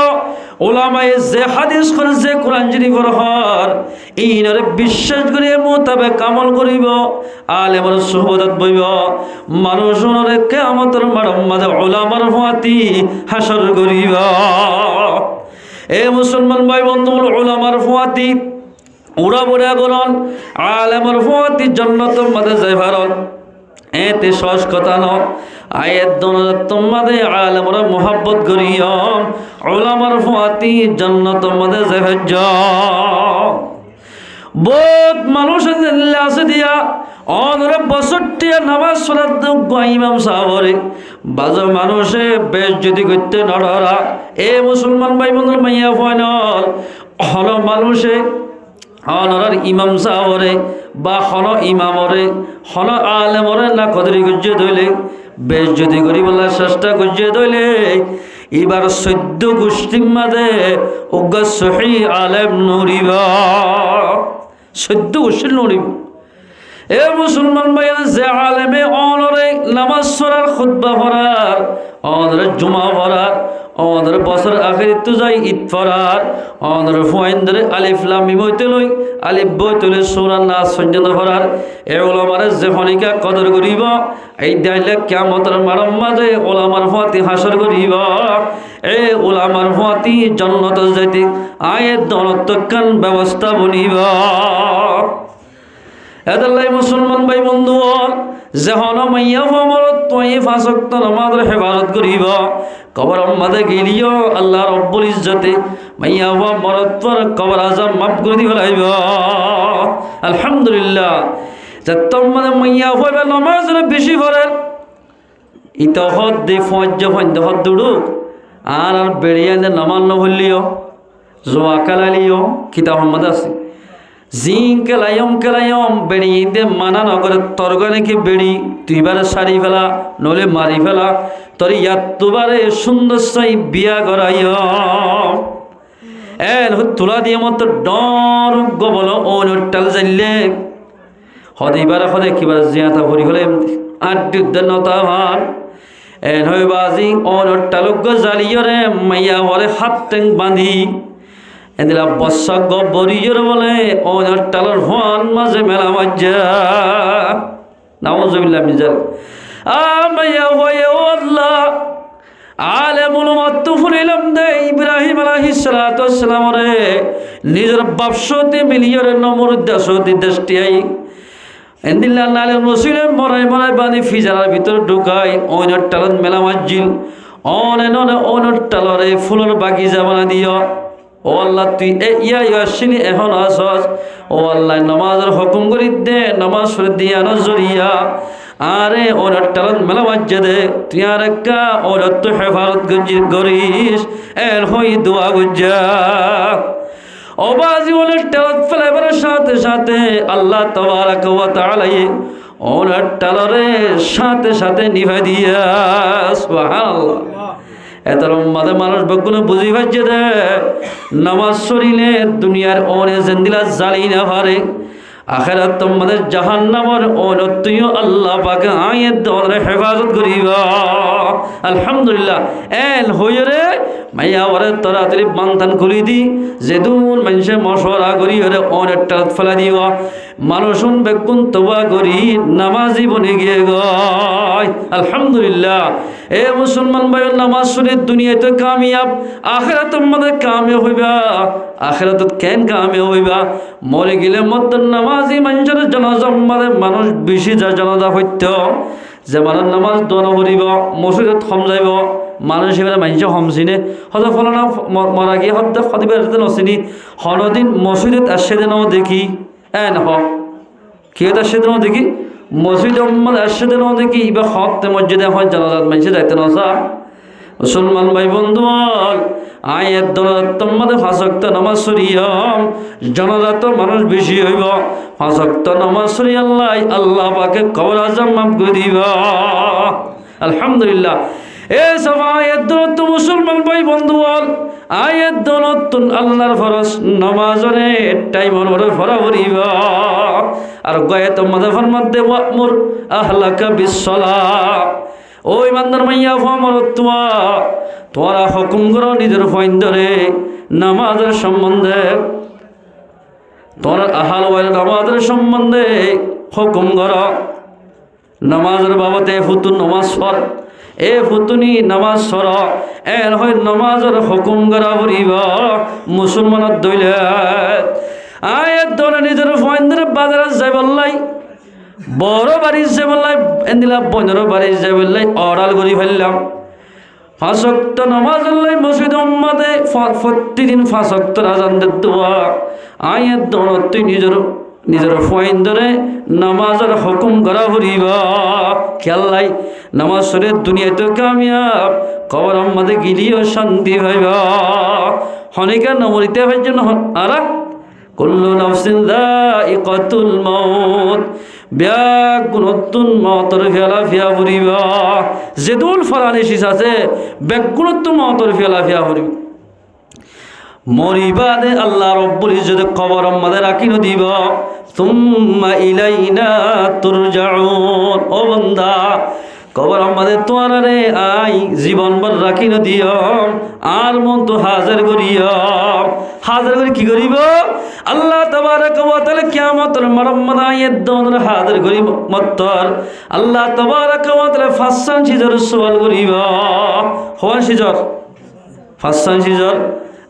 উলামায়ে যে হাদিস করে যে কোরআন শরীফের হর ইনরে বিশ্বাস করে মোতাবেক আমল করিব আলেমর সুহবত বইব মানুষ ওনরে কিয়ামতের মাঠের মাঝে উলামার ফাতি হাসর করিব এ মুসলমান ভাই বন্ধু উলামার ফাতি উড়া বুড়া গরন আলেমর ফাতি জান্নাতের মধ্যে যাইবারন এতে সহজ কথা ন আয়াত দনত তোমাদের আলেমরা মোহাব্বত করিয়ম উলামার ফাতি জান্নাতের মধ্যে যাইবাজ বহুত মানুষ আছে দিয়া অনরে বছরটিয়া নামাজ পড়ার ইমাম সাহাবরে বাজা মানুষে বেশ যদি করতে নড়রা এ মুসলমান ভাই বন্ধুর মাইয়া ফাইনাল হল মানুষে অনরার ইমাম সাহাবরে বা হল ইমামরে হল আলেমরে না কদরি গুজ্জে ধইলে বেশ যদি করি বলা চেষ্টা গুজ্জে ধইলে এবার 14 গোষ্ঠীর মাঝে উগ্র সহি আলেম নড়িবা 14 গোষ্ঠীর নড়িব এ মুসলমান ভাইয়া যে আলেমে অনরে নামাজ পড়ার খুতবা পড়ার অনরে জুমা পড়ার অনরে বছর আখের তো যাই ঈদ পড়ার অনরে ফুয়াইন্দরে আলিফ লাম মিম হইতে লই আলিফ বইতে লই সূরা নাস পর্যন্ত পড়ার এ ওলামারে যে ফনিকা কদর করিব এই দাইলে কিয়ামতের মাঠের মাঝে ওলামার ফাতি হাসর করিব এ ওলামার ফাতি জান্নাত যাইতে আয়ে দনত কান ব্যবস্থা বনিব এদাল্লাই মুসলমান ভাই বন্ধু যে হন মাইয়া মরত তুই 5 ওয়াক্ত নামাজের হেফাজত করিব কবর মাঝে গেলিও আল্লাহ রব্বুল ইজ্জতে মাইয়া মরত পর কবর আযাব মাফ করে দি ফেলাইব আলহামদুলিল্লাহ যে তোমার মাইয়া হইবে নামাজের বেশি পড়ে ইতো হদ দে ফজ্জ ফন্দ হদ দুড়ু আর বেড়িয়া নামাজ ন হলিও জোয়া কালালিও কিতাব মধ্যে আছে জিং কেলায়ম বেড়ি দে মানা নগরে তর্গনে কি বেড়ি তুইবারে সারি ফেলা নলে মারি ফেলা তোর ইয়াত তুবারে সুন্দর সাই বিয়া করাইও এল তুলা দিয়ে মতো ডর গবল ও টাল জানলে হদিবার হদে কিবার জিয়াতা ভরি হলে আড্ডি উদ্যান নতাহান এন হয়ে বাজি অনর টালুক জালিয়রে মাইয়া হরে হাত টেং বাঁধি এদিলা বর্ষা গরিয়র বলে অনর টালর হন মাঝে মেলা মজ্জা নাউজুবিল্লাহ মিজাল মাইয়া হয়ে ও আল্লাহ আলেমুল মত ফুলিলাম দে ইব্রাহিম আলাইহিস সালাতু ওয়াস সালাম রে নিজের বাপসতে মিলিয়রে নমরুদ দাসতি দৃষ্টিয়াই এন্দিল্লা নালে রসুলের মরাই মরাই বানি ফিজারার ভিতর ঢুকাই অনর টালন মেলা মাজিল অনে ননে অনর টালরে ফুলের বাগিচা বানা দিও ও আল্লাহ তুই ইয়াসিনি এখন আসস ও আল্লাহ নামাজের হুকুম করি দে নামাজ পড়ে দিয়া নজরিয়া আরে অনর টালন মেলা মাজ্জে দে তুই আর একটা অনর তো হেফাজত করিস এর হই দোয়া গুজ্জা ওবাজি ওনার টালত ফেলাবার সাথে সাথে আল্লাহ তাবারাক ওয়া তাআলা ওনার টালরের সাথে সাথে নিভাই দিয়া সুবহানাল্লাহ এত লম্বাতে মানুষ বগুলো বুঝি পাচ্ছে দে নামাজ শরীলে দুনিয়ার অনে জেন্দিলা জালি না পারে আখেরাত তোমাদের জাহান্নামের অনতুয় আল্লাহ পাক আয়াত দরে হেফাজত করিবা আলহামদুলিল্লাহ এল হইরে মাইয়া ওরে তরাতরি বান্ধান খুলি দি যেদুন মানুষে মশওয়ারা করি ওরে অনেক টাত ফেলা দিও মানুষুন বেগুন তওবা করি নামাজি বনে গিয়ে গয় আলহামদুলিল্লাহ এ মুসলমান ভাই নামাজ শুনে দুনিয়াতে কামিয়াব আখিরাত তোমাদের কামিয়াব হইবা আখিরাত কেন কামিয়াব হইবা মরে গেলে মত নামাজি মানুষের জানাজা মানুষ বেশি যা জানাজা হইত যে মানুষ নামাজ দোয়া করিব মসজিদত হম যাইব মানুষ এবারে মানুষে হমচিনে হয়তো ফলানা মরা গিয়ে হদ্দ সদিবার নচিনি হনদিন মসজিদত আসছে দেন দেখি নহ কি আসছে দেন দেখি মসজিদ আসছে দেন দেখি এবার হতে মসজিদে হয় জানাজাত মানুষে যাইতে নসা মুসলমান ভাই বন্ধু আয়ের দলাত তোমাদের ফাঁসক্ত নামাজ সরিয়াম জানাজাত মানুষ বেশি হইব ফাঁসক্ত নামাজ সরি আল্লাহ আল্লাহ পাকে কবর আজম মাফ করে দিবা আলহামদুলিল্লাহ এ সব আয়ের দলত মুসলমান ভাই বন্ধু আয়ের দলত আল্লাহর ফরজ নামাজরে টাইমর ওরে ফরা করিবা আর গয়ে তোমাদের ফরমাতে ওয়ামুর আহলাকা বিসসালাহ ওই বান্দার মাইয়া ফমরতুয়া তোরা হুকুম করো নিজের ফাইন্দরে নামাজের সম্বন্ধে তোরা আহাল ওয়াল নামাজের সম্বন্ধে হুকুম করো নামাজের বাবতে ফুতুন নামাজ পড় এ ফুতুনি নামাজ সর এর হয় নামাজের হুকুম করা বলিব মুসলমানের দইলে আয়ের দলে নিজের ফাইন্দরে বাজারে যাই বললাই বড় বাড়ি যে বললাই এদিলা 15 বাড়ি যে বললাই অর্ডার করে ফেললাম 5 ওয়াক্ত নামাজ আল্লাহ মসজিদ উম্মতে প্রতিদিন 5 ওয়াক্ত আযান দোয়া আয়াত দোয়া তুই নিজের ফাইন ধরে নামাজের হুকুম করা হরিবা খেয়াল্লাই নামাজ পড়ে দুনিয়াতে কামিয়াব কবর উম্মতে গিলিও শান্তি হইবা হনিকা নমরিতে হইজন আরা কুল্লু নাফসিন যায়িকাতুল মাউত ব্যাগুণত্তুন মতর ফেলা ফিয়া ফুরিবা যেদুল ফলানি শিস আছে ব্যাগুণত্তুন মতর ফেলা ফিয়া ফুরিব মরিবাদে আল্লাহ রব্বুল ইজ্জত কবর আমাদের রাখিনো দিব সুম্মা ইলাইনা তুরজাউন ও বান্দা কবর আমাদের তোয়ারে আই জীবনভর রাখিনো দিও আর মন তো হাজার করিও হাজার করে কি করিব আল্লাহ তাবারক ওয়া তাআলা কিয়ামতের মারম্মত আয়াত দনর হাজার করিব মত্তর আল্লাহ তাবারক ওয়া তাআলা ফাসান সিজর সওয়াল করিব হওয়া সিজর ফাসান সিজর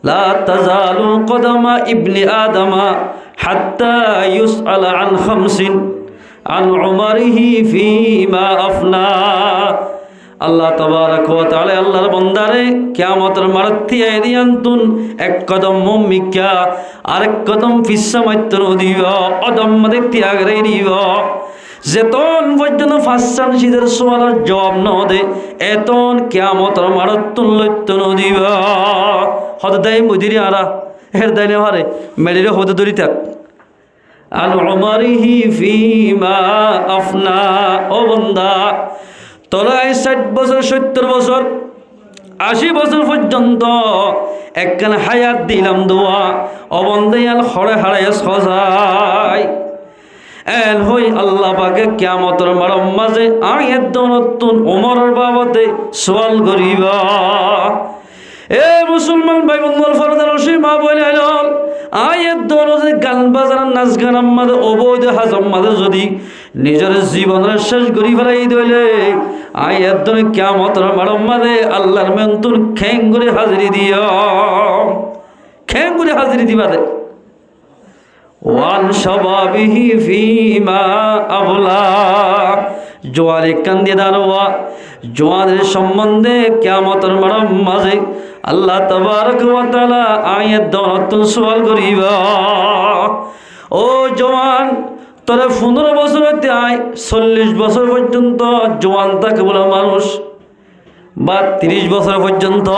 লা তাজালু কদমা ইবনি আদমা হাত্তা ইউসআল আন খামসিন আন উমারিহি ফিমা আফনা আল্লাহ তাবারক ওয়া তাআলা আল্লাহর বান্দারে কিয়ামতের মারতি আইদিয়ান্তুন এক কদম মুমিকা আরেক কদম ফিসামাইত্র দিব অদম মদে ত্যাগরে দিব যেতন পর্যন্ত ফাসান সিদের সওয়ালের জবাব ন দে এতন কিয়ামতের মারতুন লইতন দিব হদ দাই মুদিরি আরা হের দাইনে হারে মেডিরে হদ দরি থাক আন উমারিহি ফিমা আফনা ও বান্দা তোরা 60 বছর 70 বছর 80 বছর পর্যন্ত একখান হায়াত দিলাম দোয়া অবন্দায়াল হরে হারায় সজাই এন হই আল্লাহ পাকে কিয়ামতের মারম মাঝে আয়াত নতুন ওমরের বাবদে সওয়াল করিবা। এ মুসলমান ভাই বন্ধুর ফরদার রশি মা বলে আইল আয়াত দরজে গান বাজার নাচ গান আমাদের অবৈধ হাজম মাঝে যদি নিজের জীবনের শেষ করি ফেলাই দইলে আয়াত ধরে কিয়ামতের মারম মাঝে আল্লাহর মেন্তুর খ্যাং করে হাজিরি দিও, খ্যাং করে হাজিরি দিবা দে। ওয়ান শাবাবিহি ফিমা আবলা, জোয়ারে কান্দি দাঁড়োয়া জোয়ারের সম্বন্ধে কিয়ামতের মারম মাঝে আল্লাহ তাবারক ওয়া তাআলা আয়াত দরতুন সওয়াল করিবা। ও জওয়ান, তোরে 15 বছর হইতে 40 বছর পর্যন্ত জওয়ান থাকে বলে মানুষ, বা 30 বছর পর্যন্ত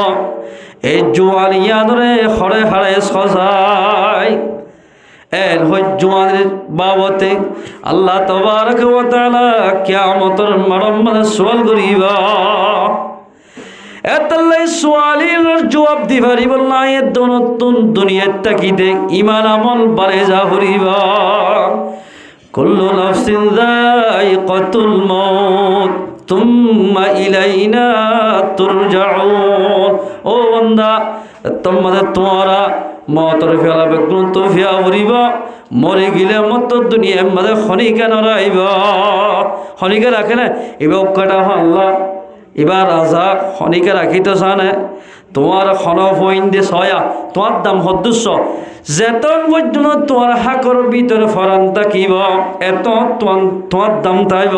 এই জোয়ান ইয়াদরে হরে হারে সজায়। এর হই জোয়ানের বাবতে আল্লাহ তাবারক ওয়া তাআলা কিয়ামতের মারম মাঝে সওয়াল করিবা। এতাল্লাই সোয়ালির জবাব দিবারি বললা এ নতুন দুনিয়ার তাকিতে ইমান আমল বাড়ে যা হরিবা। কুল্লু নাফসিন যায়িকাতুল মাউত তুম্মা ইলাইনা তুরজাউন। ও বান্দা, তোমাদের তোমরা মতর ফেলা বেগুন তো ফিয়া হরিবা, মরে গেলে মত দুনিয়ার মাঝে খনিকা নরাইবা। খনিকা রাখে না এবার অক্কাটা আল্লাহ এবার রাজা খনিকে রাখিতে চানে তোমার খনফইন দে ছয়া তোমার দাম সদস্য যেতন পর্যন্ত তোমার হাকর ভিতরে ফরান থাকিব এত তোমার দাম থাকব।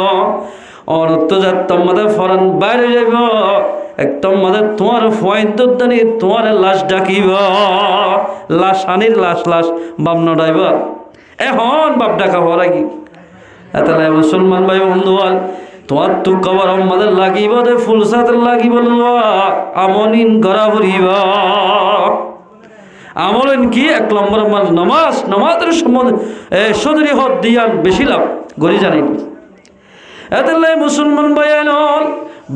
অনত্য যে তোমাদের ফরান বাইরে যাইব একদম মাঝে তোমার ফয়দানি তোমার লাশ ডাকিব, লাশ আনির লাশ লাশ বাপ নড়াইব। এখন বাপ ডাকা হওয়ার আগে এত মুসলমান ভাই বন্ধু তোমার তো কবর আমাদের লাগিব দে ফুল সাথে লাগিব আমনিন গড়া ভরিবা। আমলেন কি 1 নম্বর নামাজ, নামাজের সম্বন্ধে সদরি হদ দিয়ান বেশি লাভ গড়ি জানি এত মুসলমান ভাইয়ান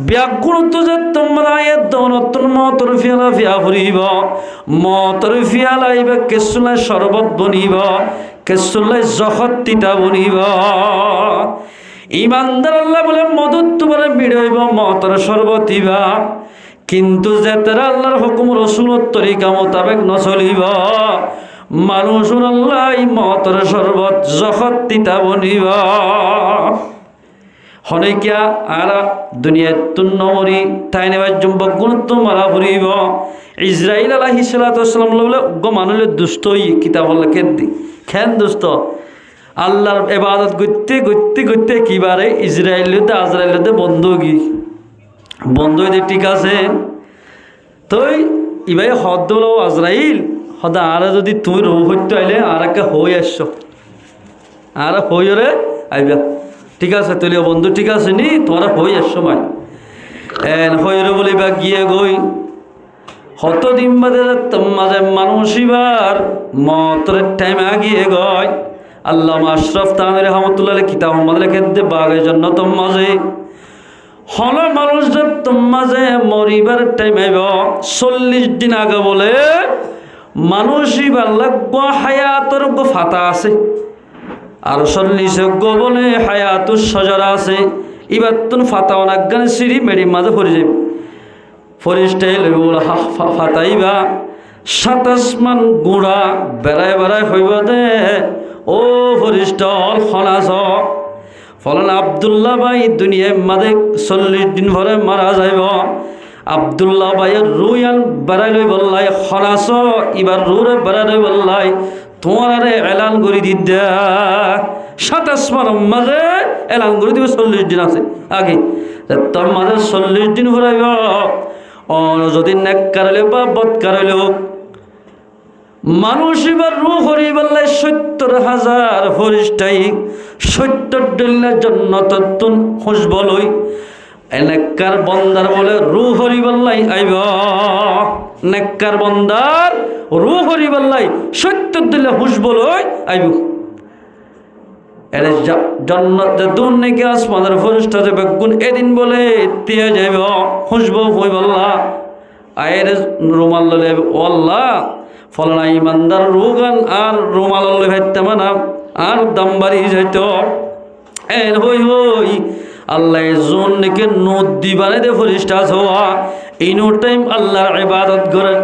ব্যাগুণত যে তোমার আয়ের দনতন মতর ফিয়ালা ফিয়া ভরিব, মতর ফিয়ালাইবা কেসুলাই শরবত বনিব, কেসুলাই জখত তিতা বনিব। ইমানদার আল্লাহ বলে মদত তোমার বিড়াইব মতর শরবতিবা, কিন্তু যেতারা আল্লাহর হুকুম রসুলের তরিকা মোতাবেক নচলিব মানুষ আল্লাহ মতর শরবত জখত তিতা বনিব। হনেকিয়া আর দুনিয়ার তুন্নমরি তাই নেবার জুম্বক গুণত্ব মারা ভরিব। ইসরাইল আলাইহিস সালাতু ওয়াস সালাম বলে মানুষের দুষ্ট কিতাব খেন দুষ্ট আল্লাহর ইবাদত করতে করতে করতে কিবারে ইসরায়েলতে আজরাইলতে বন্ধু ঠিক আছে তুই ইবাই হদ দৌলাও আজরাইল হদা আর যদি তুমি রৌ হইতে আইলে আর একটা হই আসছো আর হইরে আইবা ঠিক আছে তুই বন্ধু ঠিক আছে নি তোমরা হই আসছো ভাই এন হইরে বলিবা গিয়ে গই হত দিন বাদে মাঝে মানুষ ইবার মতরের টাইম আগিয়ে গয়। আল্লামা আশরাফ তানভী রহমাতুল্লাহ কিতাব আমাদের ক্ষেত্রে বাগের জন্য তোর মাঝে হল মানুষ তোর মাঝে মরিবার টাইম আইব 40 দিন আগে বলে মানুষই ভাল লাগবো হায়াতর ফাতা আছে আর 40 বলে হায়াতুর সজরা আছে। এবার তুন ফাতা অনেক গানে সিঁড়ি মেড়ি মাঝে পড়ে যাবে ফরিস্টাই লইব ফাতাইবা 27 মান গুড়া বেড়ায় বেড়ায় হইব দে ও ফরিস্টল খনাস ফলন আবদুল্লাহ ভাই দুনিয়ার মাঝে 40 দিন ভরে মারা যাইব। আবদুল্লাহ ভাইয়ের রুয়ান বেড়াই লই বললাই খনাস এবার রুরে বেড়াই লই বললাই তোমার এলান করে দি দে 27 মান মাঝে এলান করে দিব 40 দিন আছে আগে তোর মাঝে 40 দিন ভরাইব। যদি নেক কারলে বা বদ কারলে হোক মানুষ এবার রু হরি বললাই 70,000 ফরিস্তাই 70 দিনের জন্য তত্তুন খুশ বলই নেককার বন্দার বলে রু হরি বললাই আইব নেককার বন্দার রু হরি বললাই 70 দিলে খুশ বলই আইব। এর জন্নত দুন নাকি আসমানের ফরিস্তা যে বেগুন এদিন বলে তিয়া যাইব খুশব হই বললা আয়ের রুমাল ললে ও আল্লাহ ফলনা ইমানদার রুগান আর রুমাল লই ভাইতে মানা আর দাম বাড়ি যাইত। এন হই হই আল্লাহ জনকে নদী বানাই দে ফরিস্তা হওয়া ইনো টাইম আল্লাহর ইবাদত করেন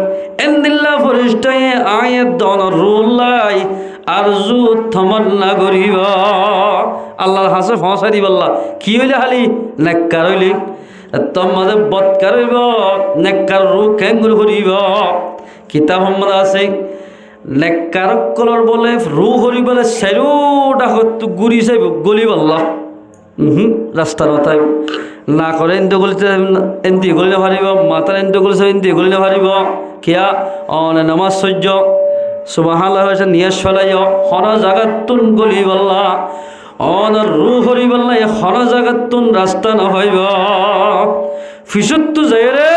এন্দিল্লা ফরিস্তায় আয়াত দন রুল্লাই আরজু তমান্না করিব আল্লাহর হাসে ফসা দিব। আল্লাহ কি হইলে খালি নেককার হইলি তোমাদে বৎকার হইব নেককার রু কেঙ্গুর হরিব। কিতাব সম্মত আছে নেককার কলর বলে রু হরি বলে সেরুটা হতো গুড়ি চাইব গলিব আল্লাহ রাস্তার মাথায় না করে এনতে গলিতে এনতি গলিলে পারিব মাথার এনতে গলিছে এনতি গলিলে পারিব। কিয়া অনে নামাজ সহ্য সুবহানাল্লাহ হয়েছে নিয়াজ ফেলাইও হন জাগাতুন গলিব আল্লাহ অনার রু হরিব আল্লাহ হন জাগাতুন রাস্তা না হইব ফিসুত্তু যায় রে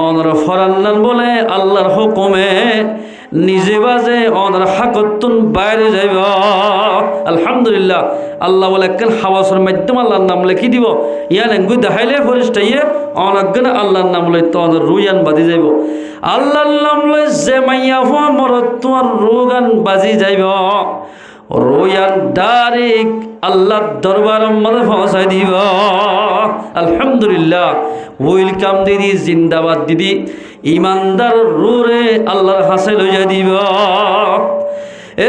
অনর ফরান্নান বলে আল্লাহর হুকুমে নিজে বাজে অনর হাকতুন বাইরে যাইব। আলহামদুলিল্লাহ আল্লাহ বলে একখান হাওয়াসের মাধ্যমে আল্লাহর নাম লিখি দিব ইয়ান এঙ্গু দেখাইলে ফরিস্তাইয়ে অনজ্ঞান আল্লাহর নাম লই তো অনর রুয়ান বাজি যাইব। আল্লাহর নাম লই যে মাইয়া হওয়া মরত তোমার রুগান বাজি যাইব রুয়ান ডাইরেক্ট আল্লাহর দরবারের মধ্যে পৌঁছাই দিব। আলহামদুলিল্লাহ ওয়েলকাম দিদি জিন্দাবাদ দিদি ইমানদার রুরে আল্লাহর হাসে লইয়া দিব।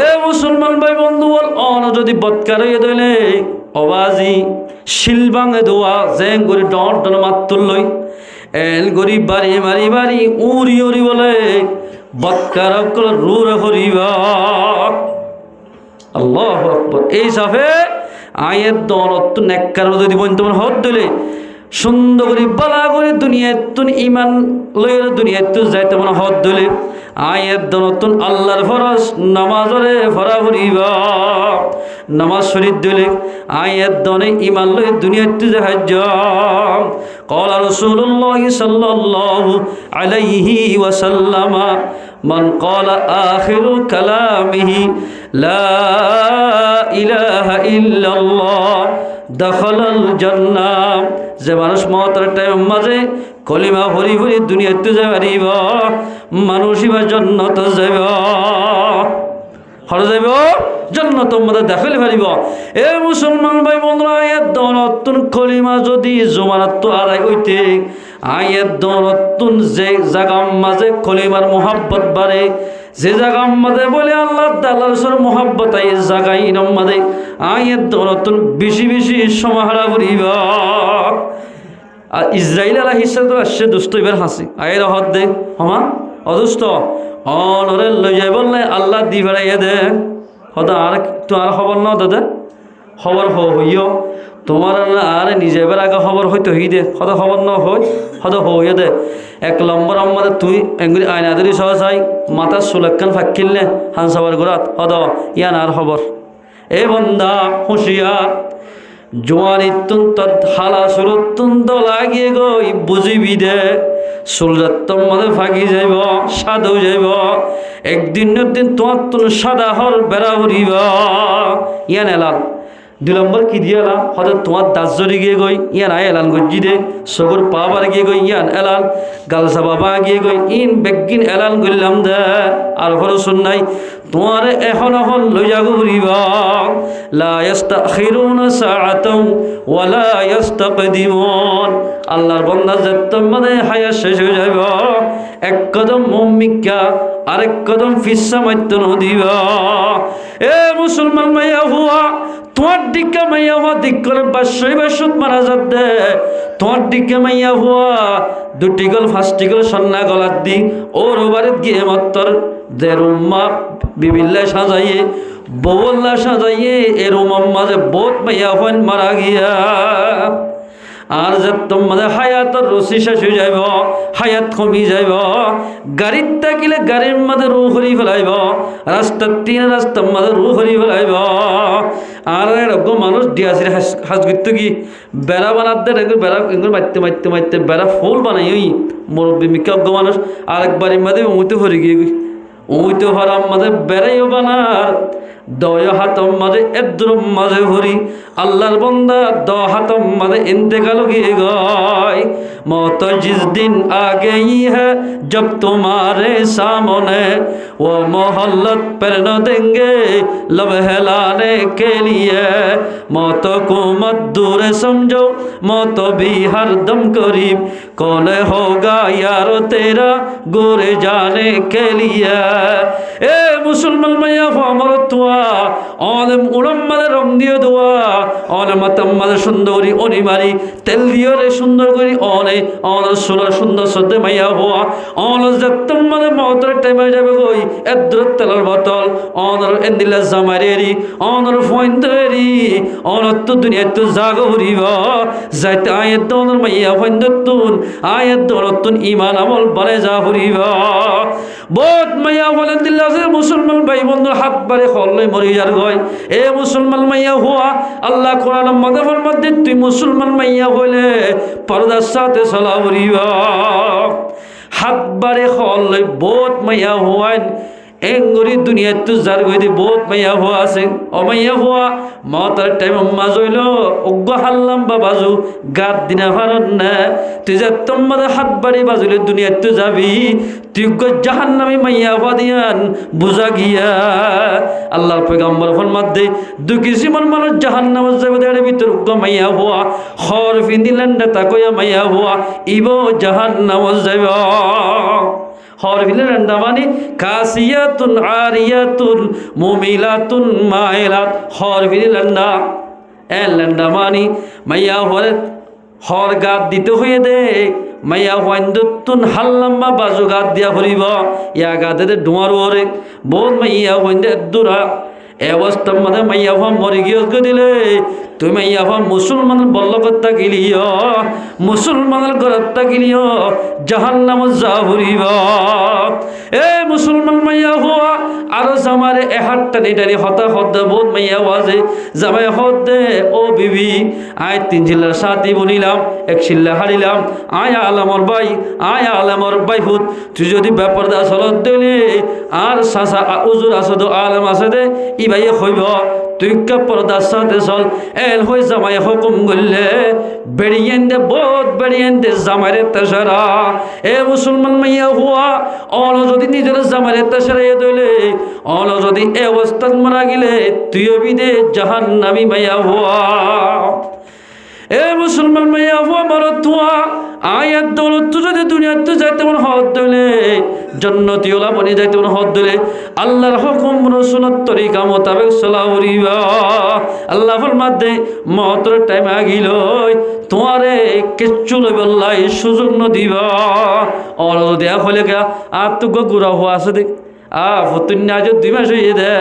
এ মুসলমান ভাই বন্ধু বল অন যদি বৎকার হইয়া দইলে অবাজি শিলবাঙে দোয়া জেং গরি ডর ডর মাত্তুল লই এল গরি বাড়ি মারি বাড়ি উড়ি উড়ি বলে বৎকার রুরে হরিব। আল্লাহু আকবার। এই সাফে আয়ের দনত নেককার যদি বইন তোমার হদ দিলে সুন্দর করে বালা করে দুনিয়ায় তুন ইমান লইলে দুনিয়ায় তো যাইতে মনে হদ দিলে আয়ের দনতুন আল্লাহর ফরজ নামাজরে ফরা করিব নামাজ শরীফ দিলে আয়ের দনে ইমান লই দুনিয়ায় তো যাইজ। قال رسول الله صلى الله عليه وسلم من قال آخر كلامه لا إله إلا الله دخل الجنة যে মানুষ মওতের টাইম মাঝে কলিমা ভরি ভরি দুনিয়াতে যাইব পারিব মানুষই বা জান্নাত যাইব হরে যাইব জান্নাত মধ্যে দেখাইলে পারিব। এ মুসলমান ভাই বন্ধুরা আয়াত দনতুন কলিমা যদি জমানাত আদায় হইতে আয়াত দনতুন যে জাগাম মাঝে কলিমার মোহাব্বত বাড়ে যে জাগাম মাঝে বলে আল্লাহ তাআলার মোহাব্বত এই জাগাই নাম মাঝে আয়াত দনতুন বেশি বেশি সমাহারা করিব। আর ইসরাইল আলাইহিস সালাতু আসছে দুষ্ট এবার হাসি আয়ের হদ দে হমা অদুষ্ট অনরে লই যাই বললে আল্লাহ দি বেড়াইয়া দে হদা আর তো আর খবর নাও দাদা খবর হইও তোমার আর নিজে এবার আগে খবর হইতো হই দে হদা খবর নাও হই হদা হইয়া দে এক নম্বর আমাদের তুই এঙ্গুলি আয়নাদারি সহ চাই মাথার সুলেখান ফাঁকিললে হানসাবার গোড়াত হদ ইয়ান আর খবর। এ বন্দা হুঁশিয়ার জোয়ানিতুন তদ হালা সুরতুন লাগিয়ে গই বুঝিবি দে সুলরাত্তম মধ্যে ফাঁকি যাইব সাদা যাইব একদিন দিন তোমার তুন সাদা হর বেড়া উড়িব ইয়ান এলাল। 2 নম্বর কি দিয়ে এলাম হয়তো তোমার দাসজরি গিয়ে গই ইয়ান আয় এলান গজ্জি দে সগর পাবার গিয়ে গই ইয়ান এলান গালসা বাবা গিয়ে গই ইন বেগিন এলান গইলাম দে আর হর শুন নাই তোমার এখন এখন লইয়া ঘুরিব লা ইস্তাখিরুনা সাআতাও ওয়ালা ইস্তাকদিমুন আল্লাহর বান্দা যতম মানে হায়াত শেষ হয়ে যাইব এক কদম মুমিকা আরেক কদম ফিসা মাইত নদিব। এ মুসলমান মাইয়া হুয়া তোমার দিকে মাইয়া হুয়া দিক করে বাসই বাসুত মারা যাত দে তোমার দিকে মাইয়া হুয়া 2টি গল 5টি গল সন্না গলার দি ওর বাড়িত গিয়ে মাত্র দেরুম্মা বিবিল্লা সাজাইয়ে বউল্লা সাজাইয়ে এরম মাঝে বহুত মাইয়া হন মারা গিয়া আর যে তোমাদের হায়াতর রসি শেষ হয়ে যাইব হায়াত কমি যাইব গাড়ির থাকিলে গাড়ির মাঝে রু হরি ফেলাইব রাস্তার তিন রাস্তার মাঝে রু হরি ফেলাইব। আর এরকম মানুষ দিয়াছিল হাজ করতে কি বেড়া বানাতে বেড়া মারতে মারতে মারতে বেড়া ফুল বানাই ওই মুরব্বী মিজ্ঞ মানুষ আরেকবারের মাঝে উমুতে ভরে গিয়ে ওই তো হরাম মাঝে বেড়াইও বানার দয় হাতম মাঝে এদ্রম মাঝে ভরি আল্লাহর বন্দা দ হাতম মাঝে ইন্তেকাল গিয়ে গয় মত জিস দিন আগে হ্যাঁ জব তোমারে সামনে वो मोहल्लत पर न देंगे लब हिलाने के लिए मौतों को मत दूर समझो मौत भी हर दम करीब कौन होगा यारो तेरा गोरे जाने के लिए ए मुसलमान मैया फामर तुआ ओलम उड़म्मद रंग दियो दुआ ओलम मतम्मद सुंदरी ओनिमारी तेल दियो रे सुंदर करी ओने ओनर सुला सुंदर सद्दे मैया हुआ ओनर जत्तम्मद मौतर टाइम जाबे गई এদ্রত তেলের বোতল অনর এন্দিলা জামারেরি অনর ফয়েন্দেরি অনর তো দুনিয়া তো জাগরিব যাইতে আয়াত দনর মাইয়া ফয়েন্দতুন আয়াত দনতুন ঈমান আমল বারে জাহরিব বহুত মাইয়া বলেন দিল্লা যে মুসলমান ভাই বন্ধু হাত বারে হললে মরি যার গয় এ মুসলমান মাইয়া হুয়া আল্লাহ কোরআন মাদাফর মধ্যে তুই মুসলমান মাইয়া হইলে পর্দার সাথে চলাবরিব হাত বারে হললে বহুত মাইয়া হুয়ান এঙ্গরি দুনিয়া তো যার গইতে বহুত মাইয়া হুয়া আছে অমাইয়া হুয়া মতার টাইম মাজইল অজ্ঞ হাল্লাম বা বাজু গাত দিনা ভারত না তুই যে তোমাদের হাত বাড়ি বাজুলে দুনিয়া তো যাবি তুই জাহান্নামী মাইয়া হুয়া দিয়ান বুঝা গিয়া আল্লাহর পয়গম্বর ফরমাতে দুই কিসিমর মানুষ জাহান্নামে যাবে এর ভিতর অজ্ঞ মাইয়া হুয়া খর ফিন্দিলেন্ডা তাকয়া মাইয়া হুয়া ইবো জাহান্নামে যাবে হর ভিলে রন্দামানি কাসিয়াতুন আরিয়াতুন মুমিলাতুন মাইলাত হর ভিলে লন্ডা এ লন্ডামানি মাইয়া হর গাত দিতে হয়ে দে মাইয়া হইন্দুতুন হাল্লাম্মা বাজু গাত দিয়া হরিব ইয়া গাতে দে ডুয়ার ওরে বহুত মাইয়া হইন্দে দুরা এ অবস্থার মধ্যে মাইয়া হওয়া মরে গিয়ে দিলে তুমি মাইয়া হওয়া মুসলমানের বল্লকত্তা গিলিও মুসলমানের গরত্তা গিলিও জাহান্নাম যা হরিব এ মুসলমান মাইয়া হওয়া আরো জামারে এ হাতটা নিটানি হতা হদ বোধ মাইয়া ওয়াজে জামাই হদ দে ও বিবি আয় 3 জিল্লার সাথী বলিলাম 1 শিল্লা হারিলাম আয় আলামর ভাই আয় আলামর ভাই হুদ তুই যদি ব্যাপার দা চলত দিলে আর সাসা উজুর আসদ আলম আছে দে ই ভাই হইব তুই পর্দার সাথে চল এল হয়ে জামাই হুকুম করলে বেড়িয়েন দে বহুত বেড়িয়েন দে জামাইরে তেসারা এ মুসলমান মাইয়া হুয়া অল যদি নিজের জামাইরে তেসারা এ দইলে অল যদি এ অবস্থান মারা গেলে তুইও বিদে জাহান্নামী মাইয়া হুয়া এ মুসলমান মাইয়া হুয়া মারত হুয়া আয়াত দৌলত যদি দুনিয়াতে যাইতে মন হদ দিলে জন্নতি ওলা বনি যাইতে মন হদ দিলে আল্লাহর হুকুম রাসূলের তরিকা মোতাবেক চলাউরিবা আল্লাহ ফরমাতে মওতের টাইম আগিল তোমারে কিচ্ছু লইবল্লাই সুযোগ ন দিবা আর দেয়া হলে গা আর তো গুড়া হওয়া আছে দেখ ফতুন আজ 2 মাস হয়ে দে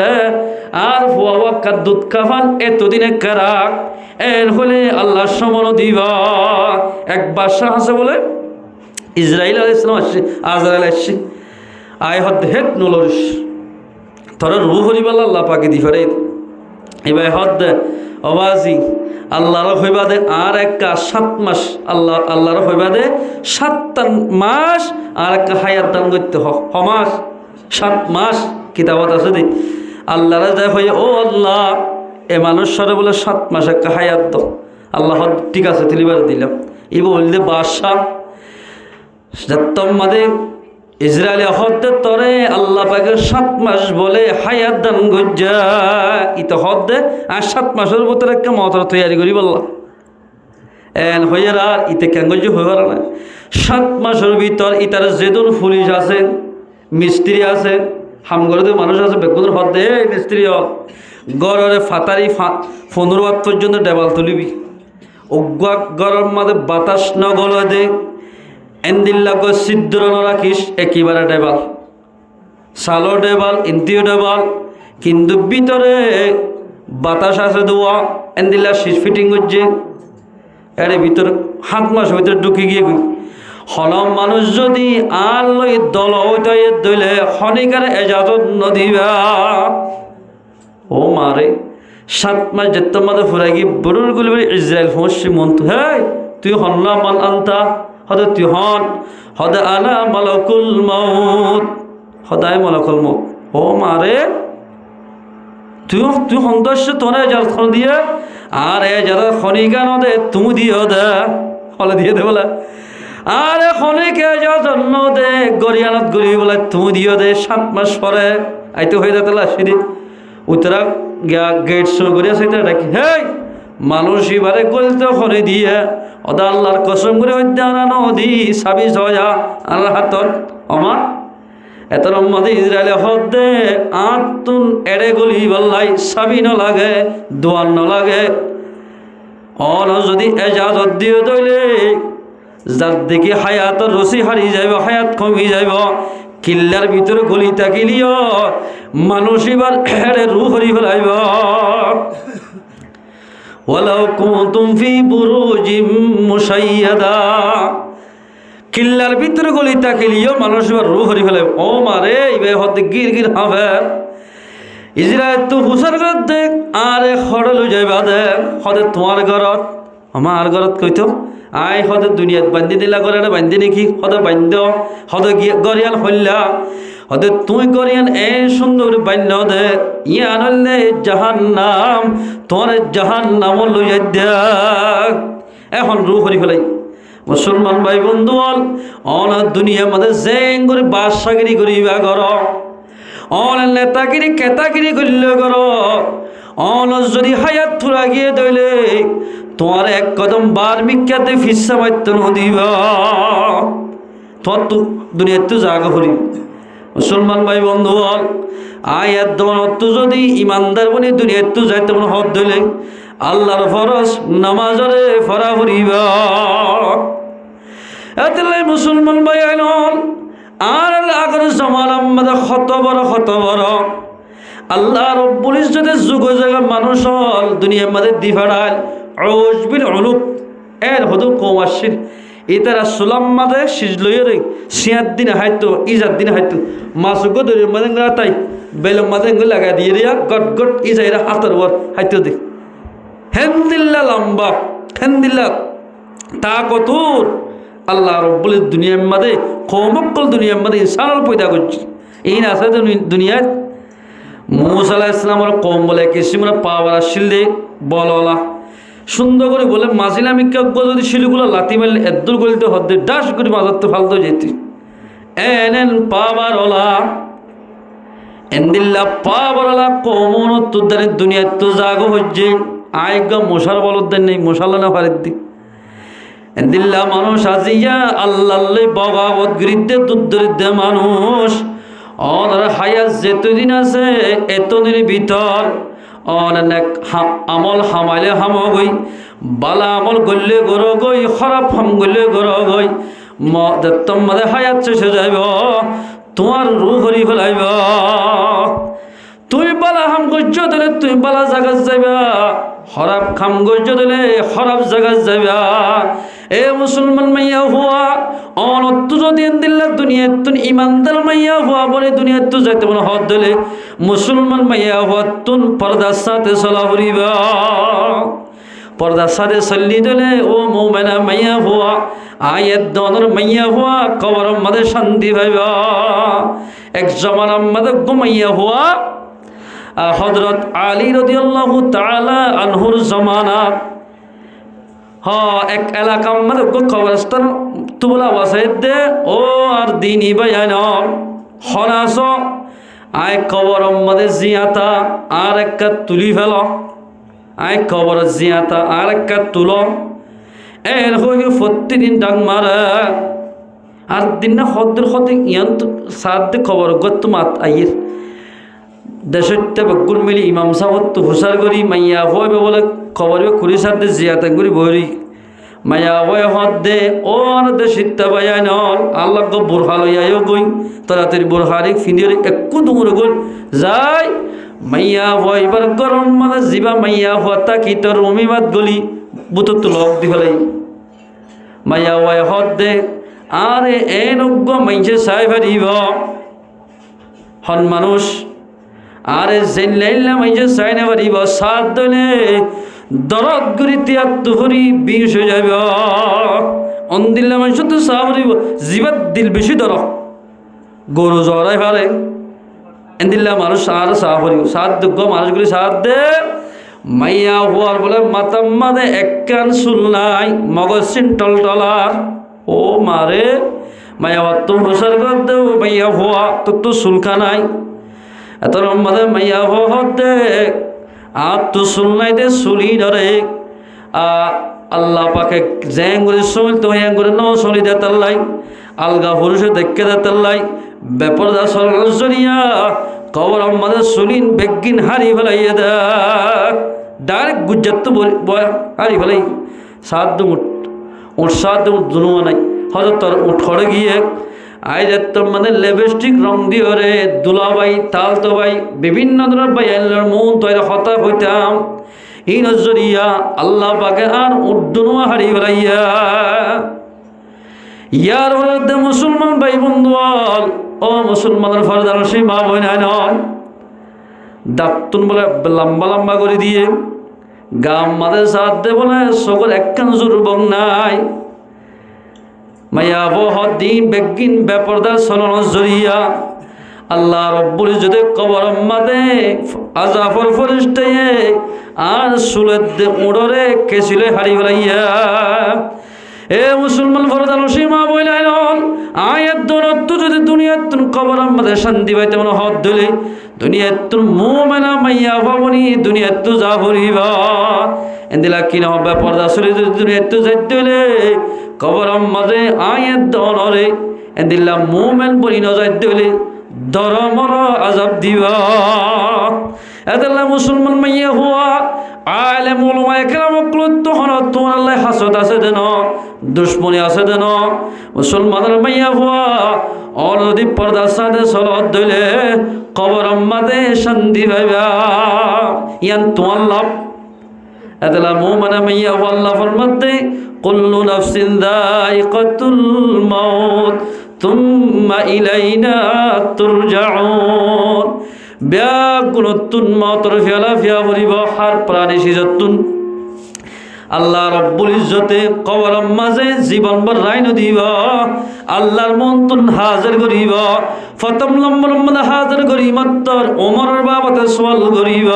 আর ফুয়া কা দুধ খাফান এতদিনে কারাক এর হলে আল্লাহ সমন দিবা এক বাদশাহ আছে বলে ইসরাইল আলাইহিস সালাম আসছে আজরাইল আসছে আয় হদ হেত নলরিস তোর রূহ হরিবাল্লাহ আল্লাহ পাকে দিফারে এবাই হদ আওয়াজি আল্লাহর হইবাদে আর একটা 7 মাস আল্লাহর হইবাদে 7 মাস আর একটা হায়াত দান করতে মাস 7 মাস কিতাবত আছে দি আল্লাহর যায় হয়ে ও আল্লাহ এ মানুষরে বলে 7 মাস একটা হায়াত দাও আল্লাহ ঠিক আছে তিলিবার দিলাম এই বললে বাদশা যত্তমাদে ইসরায়েল হদ্দে তরে আল্লাহ পাকের 7 মাস বলে হায়াত দান গজ্জা ইতো হদ্দে আর 7 মাসের ভিতরে একটা মতর তৈরি করি বললা এন হইয়ার আর ইতে কেঙ্গজ হইবার না 7 মাসের ভিতর ইতার যেদুন পুলিশ আছে মিস্ত্রি আছে হামগরদের মানুষ আছে বেগুনের হদ্দে মিস্ত্রি গড়রে ফাতারি 15 ওয়াট পর্যন্ত ডেবাল তুলিবি অজ্ঞা গরম মাঝে বাতাস নগল দে এন্দিল্লাগ সিদ্ধ রাখিস একেবারে ডেবাল সালো ডেবাল ইন্দিও ডেবাল কিন্তু ভিতরে বাতাস আছে দোয়া এন্দিল্লা শীষ ফিটিং করছে এর ভিতরে 7 মাস ভিতরে ঢুকে গিয়ে হলম মানুষ যদি আর লই দল হইতে দইলে খনিকার এজাজত নদিবা ও মারে 7 মাস যেত মাদে ফুরাই গিয়ে বড়ুর গুলি ইসরায়েল ফসি মন তো হে তুই হল্লা মান আনতা হদ তুই হন হদ আনা মালাকুল মউত হদায় মালাকুল মউত ও মারে তুই সন্তোষ তোরে যার দিয়ে আর এ যারা খনিকা দে তুমি দিও দে হলে দিয়ে দে বলে আর খনিকে যা জন্ম দে গরিয়ানত গরি বলে তুমি দিও দে 7 মাস পরে আইতে হয়ে যেতে লাসিদি উত্তরা গেট শুরু করিয়া সেটা ডাকি হেই মানুষ এবারে গলিতে খনি দিয়ে ওদা আল্লাহর কসম করে হত্যা নদী সাবিস হয়া আল্লাহ হাতত আমার এত মধ্যে ইসরায়েলে হদ্দে আতুন এড়ে গলি বল্লাই সাবি লাগে দোয়ান লাগে অন যদি এজাজত দিয়ে দইলে যার দিকে হায়াতর রসি হারি যাইব হায়াত কমি যাইব কিল্লার ভিতরে গলি তাকিলিও মানুষ এবার এড়ে রু হরি ফেলাইব ওয়ালাউ কুনতুম ফি বুরুজিম মুশাইয়াদা কিল্লার ভিতরে গলি তাকিলিও মানুষ এবার রু হরি ফেলে ও মারে ইবে হতে গির গির হবে ইসরায়েল তো হুসার ঘরত দেখ আরে খড়ল যাইবা দেখ হতে তোমার ঘরত আমার ঘরত কইতো আই হতে দুনিয়াত বান্ধি দিলা করে বান্ধি নাকি হতে বান্ধ হতে গরিয়াল হইলা হতে তুই গরিয়ান এ সুন্দর বান্য দে ইয়ান হইলে জাহান্নাম তোমার জাহান্নাম লইয়া দেখ এখন রু হরি ফেলাই মুসলমান ভাই বন্ধু হল অন দুনিয়ার মধ্যে জেং করে বাদশাগিরি করিবা কর অন নেতাগিরি কেতাগিরি করলে কর অন যদি হায়াত থুরা গিয়ে দইলে তোমার এক কদম বার মিক্কাতে ফিসা মাত্র দিবা তোমার তো দুনিয়ার তো জাগা করি মুসলমান ভাই বন্ধু হল আয়াত দমনত যদি ইমানদার বনি দুনিয়ার তো যাইতে মনে হদ দইলে আল্লাহর ফরজ নামাজরে ফরা করিবা এতলাই মুসলমান ভাই আইন আর আগের জমান আমাদের কত বড় আল্লাহ রব্বুল ইজ্জতের যুগ জায়গা মানুষ হল দুনিয়ার মধ্যে দিফাড়াল উজবিল উলুক এর হদু কম আসছিল ইতারা সুলাম মাদে সিজলইয়ে রে সিয়াদ দিন হাইতো ইজাদ দিন হাইতো মাসুক ধরে মাদে রাতাই বেলম মাদে লাগা দিয়ে রিয়া গট গট ইজাইরা হাতের ওর হাইতো দে হেন্দিল্লা লম্বা হেন্দিল্লা তা কতুর আল্লাহ রব্বুল দুনিয়ার মধ্যে কমকল দুনিয়ার মধ্যে ইনসানল পয়দা করছে এই না আছে দুনিয়ায় মুসা আলাইহিস সালামের কম বলে কিসিমরা পাওয়ার আসিল দে বললা সুন্দর করে বলে মাঝিলা মিক্কা যদি শিলগুলো লাতি মারলে এদ্দুর গলিতে হদ্দে ডাস করে মাজারতে ফালতো যেতি এন পাওয়ার ওলা এন্দিল্লা পাওয়ার ওলা কমন তোদের দুনিয়ার তো জাগো হচ্ছে আয়গা মশার বলদের নেই মশালা না পারের দিক দিল্লা মানুষ আজিয়া আল্লাহ বগাবত গৃদ্ধে দুধ মানুষ অনার হায়াত যেতদিন আছে এতদিনের ভিতর অনেক আমল হামাইলে হাম গই বালা আমল গললে গর গই খারাপ হাম গললে গর গই তোমাদের হায়াত শেষ হয়ে যাইব তোমার রু হরি ফেলাইব তুমি বালা হাম গজ্য দিলে তুমি বালা জায়গা যাইবা খারাপ খাম গজ্য দিলে খারাপ জায়গা যাইবা এ মুসলমান মাইয়া হুয়া অনত্তু যদি দিল্লা দুনিয়াত তুন ইমানদার মাইয়া হুয়া বলে দুনিয়াত তো যাইতে মনে হদ দিলে মুসলমান মাইয়া হুয়া তুন পর্দার সাথে চলা হরিবা পর্দার সাথে চল্লি দিলে ও মোমেনা মাইয়া হুয়া আয়াত দনের মাইয়া হুয়া কবর মধ্যে শান্তি পাইবা এক জমানার মধ্যে ঘুমাইয়া হুয়া হযরত আলী রাদিয়াল্লাহু তাআলা আনহুর জামানা এক এলাকার মধ্যে কবরস্থান তুবলা বসাই দে ও আর দিনই বায়ান হনাস আয় কবর মধ্যে জিয়াতা আর একটা তুলি ফেল আয় কবর জিয়াতা আর একটা তুলো এর হয়ে প্রতিদিন ডাক মারে আর দিন না হদ্দুর হতে ইয়ান সাদ খবর গত মাত আইয়ের দেশতে বকুল মিলি ইমাম সাহেব তো হুসার করি মাইয়া হয় বলে খবর কুড়ি সাথে জিয়াতা করি বরি মায়া হয় হদ দে ওর দেশিতা বায়ান আল্লাহ গো বুরহা লইয়াও গই তাড়াতাড়ি বুরহারি ফিনির একটু দূর গল যাই মাইয়া হয় এবার গরম মানে জিবা মাইয়া হতা কি তোর রমিবাদ গলি বুতত লক দি ফেলাই মায়া হয় হদ দে আরে এনজ্ঞ মাইছে চাই ফারিব হন মানুষ আরে জেল্লাইল্লা মাইছে চাই না ফারিব সাত দলে দরদ গুরি তিয়াত্তু হরি বিষ হয়ে যাবে অন্দিল্লা মানুষ তো চা ফুরিব জিবাত দিল বেশি দর গরু জড়াই ফারে এদিল্লা মানুষ আর সাহারি সাত দুঃখ মানুষগুলি সাথ দে মাইয়া হওয়ার বলে মাতাম মাদে এক কান চুল নাই মগজ চিন্টল টলার ও মারে মাইয়া হওয়ার তো প্রসার কর দেও মাইয়া হওয়া তোর তো চুলখা নাই এত মাদে মাইয়া হওয়া দে আর তো চুল নাই দে চুলি ধরে আল্লাহ পাকে জ্যাং করে চল তো হ্যাং করে ন চলি দে তাল্লাই আলগা পুরুষে দেখে দে তাল্লাই বেপরদা সরল জরিয়া কবর আমাদের চুলিন বেগিন হারি ফেলাইয়া দে ডাইরেক্ট গুজ্জাত তো হারি ফেলাই সাত দু উঠ সাত দু দুনুয়া নাই হয়তো তোর উঠড়ে গিয়ে আইরে তোর মানে লিপস্টিক রং দিয়ে রে দুলাবাই তাল তো ভাই বিভিন্ন ধরনের ভাই আল্লাহর মন তৈরি হতা হইতাম এই নজরিয়া আল্লাহ পাকে আর উদ্দুনুয়া হারি ফেলাইয়া ইয়ার মধ্যে মুসলমান ভাই বন্ধু ও মুসলমানের ফরদার সেই মা বই নাই নয় দাঁতুন বলে লম্বা লম্বা করে দিয়ে গাম মাদের সাথ দে বলে সকল একখান জুরবং নাই মাইয়া বহত দিন বেগিন বেপরদার সলন জরিয়া আল্লাহ রব্বুল যদি কবর মাদে আজাফর ফরিস্তে আর সুলেদ দে উড়রে কেসিলে হারি ফেলাইয়া এ মুসলমান ফরদার সীমা বইলাই নন আয়াত দরত যদি দুনিয়াত তুন কবর আমাদের শান্তি পাইতে মনে হদ দিলে দুনিয়াত তুন মুমেনা মাইয়া ভাবনি দুনিয়াত তু যা ভরিবা এন্দিলা কি না হবে পর্দা সরে যদি দুনিয়াত তু যাইতে দিলে কবর আমাদের আয়াত দনরে এন্দিলা মুমেন বনি না যাইতে দিলে ধরমর আজাব দিবা এদাল্লা মুসলমান মাইয়া হুয়া আলেম উলামা একরাম কুলত হন তো আল্লাহ হাসদ আছে দেন দুশমনী আছে দেন মুসলমানের মাইয়া হুয়া অলদি পর্দা সাদে সলত দইলে কবর আম্মাদে শান্তি পাইবা ইয়ান তো আল্লাহ এদাল্লা মুমিনা মাইয়া হুয়া আল্লাহ ফরমাতে কুল্লু নাফসিন যায়িকাতুল মাউত তুম্মা ইলাইনা তুরজাউন ব্যাগুণতুন মতর ফেলা ফিয়া বলিব হার প্রাণী সিজতুন আল্লাহ রব্বুল ইজ্জতে কবর মাঝে জীবন ভর রাইন দিব আল্লাহর মন তুন হাজির করিব ফতম নম্বর মধ্যে হাজির করি মাত্র ওমরের বাবতে সওয়াল করিব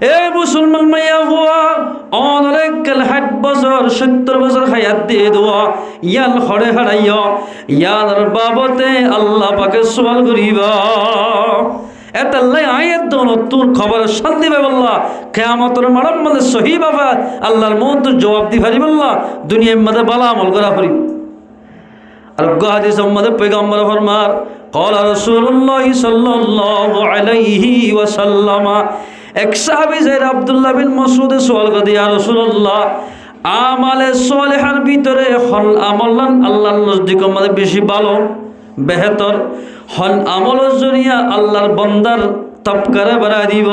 এ মুসলমান মাইয়া হুয়া অনেক কাল 60 বছর 70 বছর হায়াত দিয়ে দেওয়া ইয়াল হড়ে হারাইয়া ইয়ার বাবতে আল্লাহ পাকে সওয়াল করিব এতাল্লাই আয়াত দন তোর খবর শান্তি পাই বললা কিয়ামতের মারাম মানে সহি বাবা আল্লাহর মন তো জবাব দি পারি বললা দুনিয়ার মধ্যে বালা আমল করা পারি আর হাদিস মধ্যে পয়গম্বর ফরমার قال رسول الله صلى الله عليه وسلم এক সাহাবী যারা আব্দুল্লাহ বিন মাসউদ সওয়াল করে ইয়া রাসূলুল্লাহ আমালে সালেহার ভিতরে হল আমলান আল্লাহর নজদিক মধ্যে বেশি ভালো বেহতর হল আমলের জরিয়া আল্লাহর বান্দার তবকারে বাড়াই দিব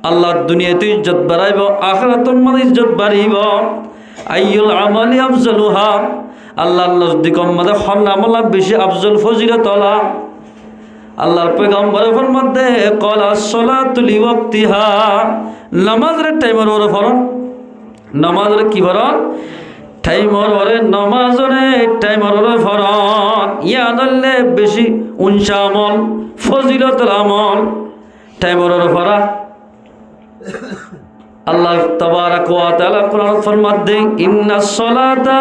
আল্লাহর দুনিয়াতে ইজ্জত বাড়াইব আখিরাতের মধ্যে ইজ্জত বাড়াইব আইয়ুল আমালি আফজালুহা আল্লাহর নজদিক মধ্যে হল আমল বেশি আফজল ফজিলত আলা আল্লাহর পয়গম্বর ফরমাতে ক্বালা সালাতু লিওয়াক্তিহা নামাজের টাইমের ওরে ফরন নামাজের কি ফরন টাইমর ওরে নামাজরে টাইমর ওরে ফরন ইয়াদলে বেশি উনসা আমল ফজিলতুল আমল টাইমর ওরে ফরা আল্লাহ তাবারাক ওয়া তাআলা কোরআন ফরমাতে ইন্নাস সালাতা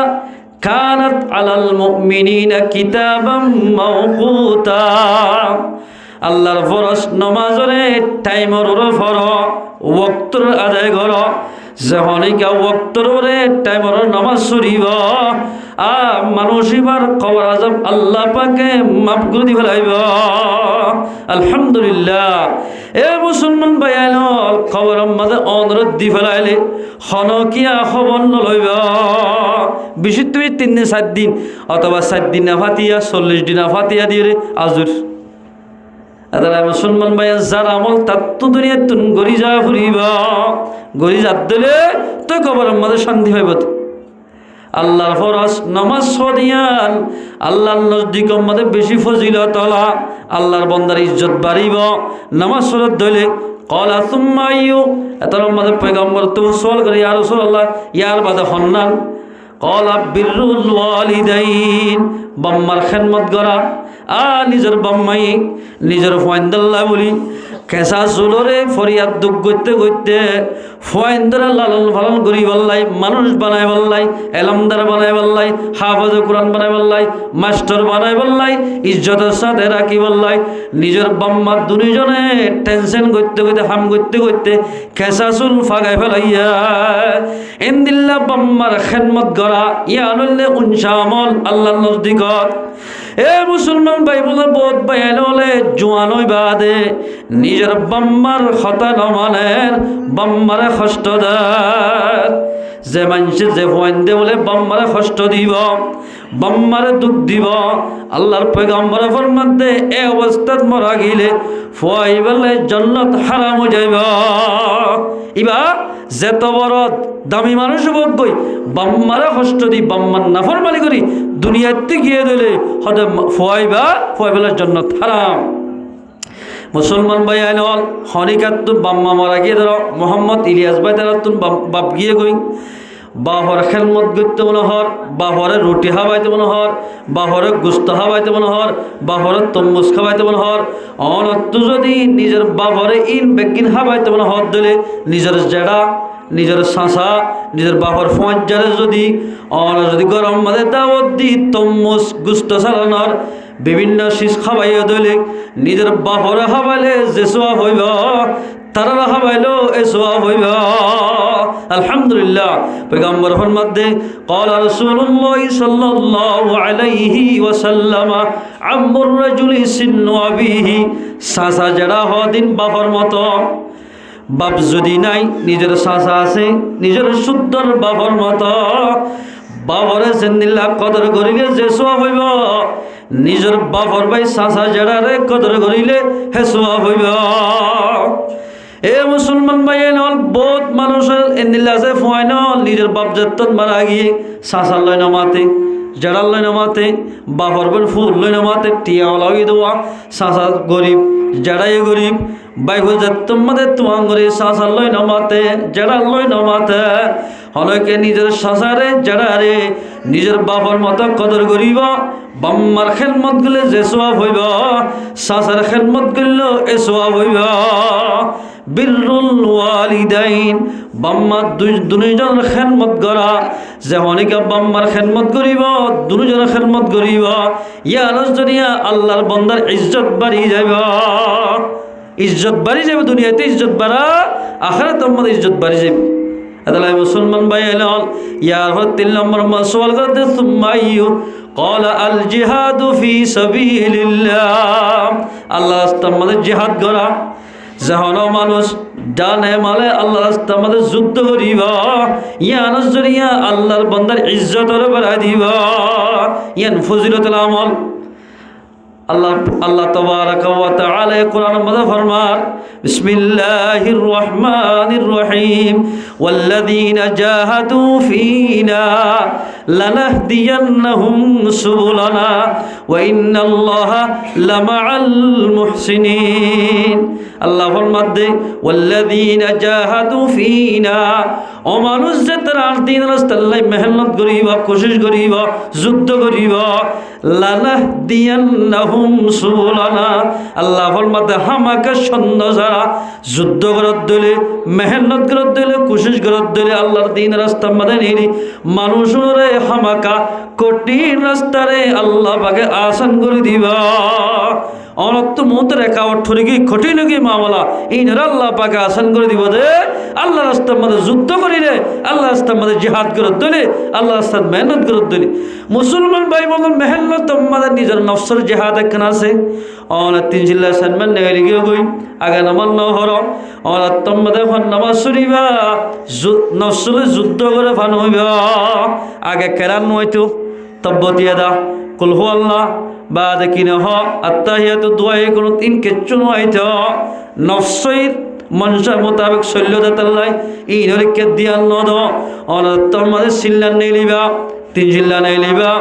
কানাত আলাল মুমিনিনা কিতাবাম মাওকুতা আল্লাহর ফরজ নামাজরে টাইমর ওরে ফর ওয়াক্তর আদায় কর যখনইকা ওয়াক্তর ওরে টাইমর নামাজ পড়িব মানুষ এবার কবর আযাব আল্লাহ পাকে মাফ করে দি ফেলাইব আলহামদুলিল্লাহ এ মুসলমান ভাইয়াল কবর মাঝে অনুরোধ দি ফেলাইলে খনকিয়া খবর নলইব বেশি তুমি 3 দিন 7 দিন অথবা 7 দিন ফাতিয়া 40 দিন ফাতিয়া দিয়ে আজুর আদালা মুসলমান ভাইয়া যার আমল তার তো দুনিয়া তুন গড়ি যা ফুরিব গড়ি যাত দিলে তো কবরের মধ্যে শান্তি পাইব আল্লাহর ফরজ নামাজ পড়িয়ান আল্লাহর নজদিকের মধ্যে বেশি ফজিলত আলা আল্লাহর বান্দার ইজ্জত বাড়িব নামাজ পড়ত দইলে ক্বালা সুম্মা আইয়ু এতার মধ্যে পয়গম্বর তো সওয়াল করে ইয়া রাসূলুল্লাহ ইয়ার বাদে হন্নান কলা বিরুল ওয়ালিদাইন, বাম্মার খেদমত করা। আর নিজের বাম্মাই নিজের ফয়েন্দাল্লাহ বলি কেঁচা চুলরে ফরিয়াদ দুঃখ করতে করতে ফয়েন্দরা লালন পালন করি বললাই, মানুষ বানাই বললাই, এলামদার বানাই বললাই, হাফাজ কোরআন বানাই বললাই, মাস্টার বানাই বললাই, ইজ্জতের সাথে রাখি বললাই। নিজের বাম্মার দুজনে টেনশন করতে করতে হাম করতে করতে কেঁচা চুল ফাগাই ফেলাইয়া এন্দিল্লা বাম্মার খেদমত করা ইয়া নইলে উনসা আমল আল্লাহর নজদিকত। এ মুসলমান ভাই বলে বোধ বাইল হলে জোয়ান বাদে নিজের বাম্মার হতা নমানের বাম্মারে কষ্ট দেয়। যে মানুষে যে ফয়েন্দে বলে বাম্মারে কষ্ট দিব, বাম্মারে দুঃখ দিব, আল্লাহর পয়গম্বর ফরমান দে এ অবস্থাত মরা গেলে ফয় বলে জান্নাত হারাম হয়ে যাইব। ইবা যেত বড় দামি মানুষ বই বাম্মারে কষ্ট দি বাম্মার নাফরমানি করি দুনিয়াতে গিয়ে দিলে হয়তো ফয় বলে জান্নাত হারাম। মুসলমান ভাই আইনল হনিকাত তুন বাম্মা মারা গিয়ে ধরো মোহাম্মদ ইলিয়াস ভাই তারা তুন বাপ গিয়ে গই বাহর খেলমত করতে মনে হর, বাহরে রুটি খাওয়াইতে মনে হর, বাহরে গুস্ত খাওয়াইতে মনে হর, বাহরে তম্মুজ খাওয়াইতে মনে হর। অনত্য যদি নিজের বাহরে ইন বেগিন খাওয়াইতে মনে হর দিলে নিজের জেড়া নিজের শাঁসা নিজের বাহর ফঞ্জারে যদি যদি গরম মাঝে দাওয়াত দি তম্মুজ গুস্ত চালানোর বিভিন্ন শীষ খাওয়াইয়া দিলে নিজের বাহরে খাওয়াইলে যে সোয়াব হইব তারা খাওয়াইলো এ সোয়াব হইব। আলহামদুলিল্লাহ পয়গম্বর ফরমাতে ক্বালা রাসূলুল্লাহ সাল্লাল্লাহু আলাইহি ওয়াসাল্লাম আম্মুর রাজুলি সিন্নু আবিহি, শাঁসা জেড়া হদিন বাহর মতো। বাপ যদি নাই নিজের শাঁসা আছে নিজের শুদ্ধর বাপর মতো। বাবরে সেন্দিল্লা কদর করিলে যে সোয়াব হইব, নিজের বাপর ভাই শাঁসা জেড়ারে কদর করিলে হে সোয়াব হইব। এ মুসলমান ভাই নল বহুত মানুষের এন্দিল্লা আছে ফয় নল নিজের বাপ যেত মারা গিয়ে শাঁসার লয় নামাতে, জেড়ার লয় নামাতে, বাপর বের ফুল লয় নামাতে, টিয়া লাগিয়ে দেওয়া। শাঁসা গরিব জেড়াই গরিব বাইক তোমাদের তোমার করে শাঁসার লয় নামাতে, জেড়ার লয় নামাতে। হলকে নিজের শাঁসারে জেড়ারে নিজের বাপর মতো কদর করিব। বাম্মার খেদমত গেলে যে সোয়াব হইব, শাঁসার খেদমত করলেও এ সোয়াব হইব। বিরুল ওয়ালিদাইন, বাম্মার দুজনের খেদমত করা। যে অনেকে বাম্মার খেদমত করিব দুজনের খেদমত করিব ইয়ার জরিয়া আল্লাহর বান্দার ইজ্জত বাড়ি যাব, ইজ্জত বাড়ি যাবে। দুনিয়াতে ইজ্জত বাড়া, আখিরাতে তোমাদের ইজ্জত বাড়ি যাবে। আদালাই মুসলমান ভাই এলাল ইয়ার হর 3 নম্বর সওয়াল করতে সুম্মাইয়ু ক্বালা আল জিহাদু ফি সাবিলিল্লাহ, আল্লাহ রাস্তায় আমাদের জিহাদ করা। যখন মানুষ ডানে মালে আল্লাহ রাস্তায় আমাদের যুদ্ধ করিব ইয়ান জরিয়া আল্লাহর বান্দার ইজ্জতের বাড়াই দিব। ইয়ান ফজিলতুল আমল। আল্লাহ তাবারাকা ওয়া তাআলা কোরআনের মধ্যে ফরমান বিসমিল্লাহির রহমানির রহিম ওয়াল্লাযীনা জাহাদু ফীনা লানাহদিয়ান্নাহুম সুবুলানা ওয়া ইন্নাল্লাহা লামাআল মুহসিনিন। আল্লাহ ফরমাতে ওয়াল্লাযীনা জাহাদু ফীনা, ও মানুষ যে তারা দিন রাস্তায় মেহনত করিব, কোশিশ করিব, যুদ্ধ করিব, লানাহদিয়ান্নাহুম সুবুলানা, আল্লাহ ফরমাতে হামাকা সন্দ যারা যুদ্ধ করত দিলে, মেহনত করত দিলে, কোশিশ করত দিলে আল্লাহর দিন রাস্তার মধ্যে নিয়ে মানুষরে হামাকা কঠিন রাস্তারে আল্লাহ পাকে আসান করে দিবা। অনক্ত মতের একাওয়ার ঠরিকি কঠিন কি মামলা এই আল্লাহ পাকে আসান করে দিব দে। আল্লাহ রাস্তার মধ্যে যুদ্ধ করিলে, আল্লাহ রাস্তার মধ্যে জিহাদ করত দিলে, আল্লাহ রাস্তার মেহনত করত দিলে। মুসলমান ভাই বলুন মেহনত আমাদের নিজের নফসের জিহাদ একখান আছে। অনেক 3 জিল্লা সানমান নেগে গিয়ে গই আগে নামাজ নহর অনেক তোমাদের ফান নামাজ শুনিবা নফসলে যুদ্ধ করে ফান হইবা। আগে কেরান নয়তো তব্বতিয়া দা কুল হু আল্লাহ বা দেখি নহ আত্মাহিয়াত দোয়াই কোনো 3 কেচ্ছু নয়ত নফসের মনসার মোতাবেক শৈল্যদাতাল্লাই এই নরিকে দিয়া নদ অনত্তর মাঝে সিল্লান নেই লিবা 3 জিল্লা নেই লিবা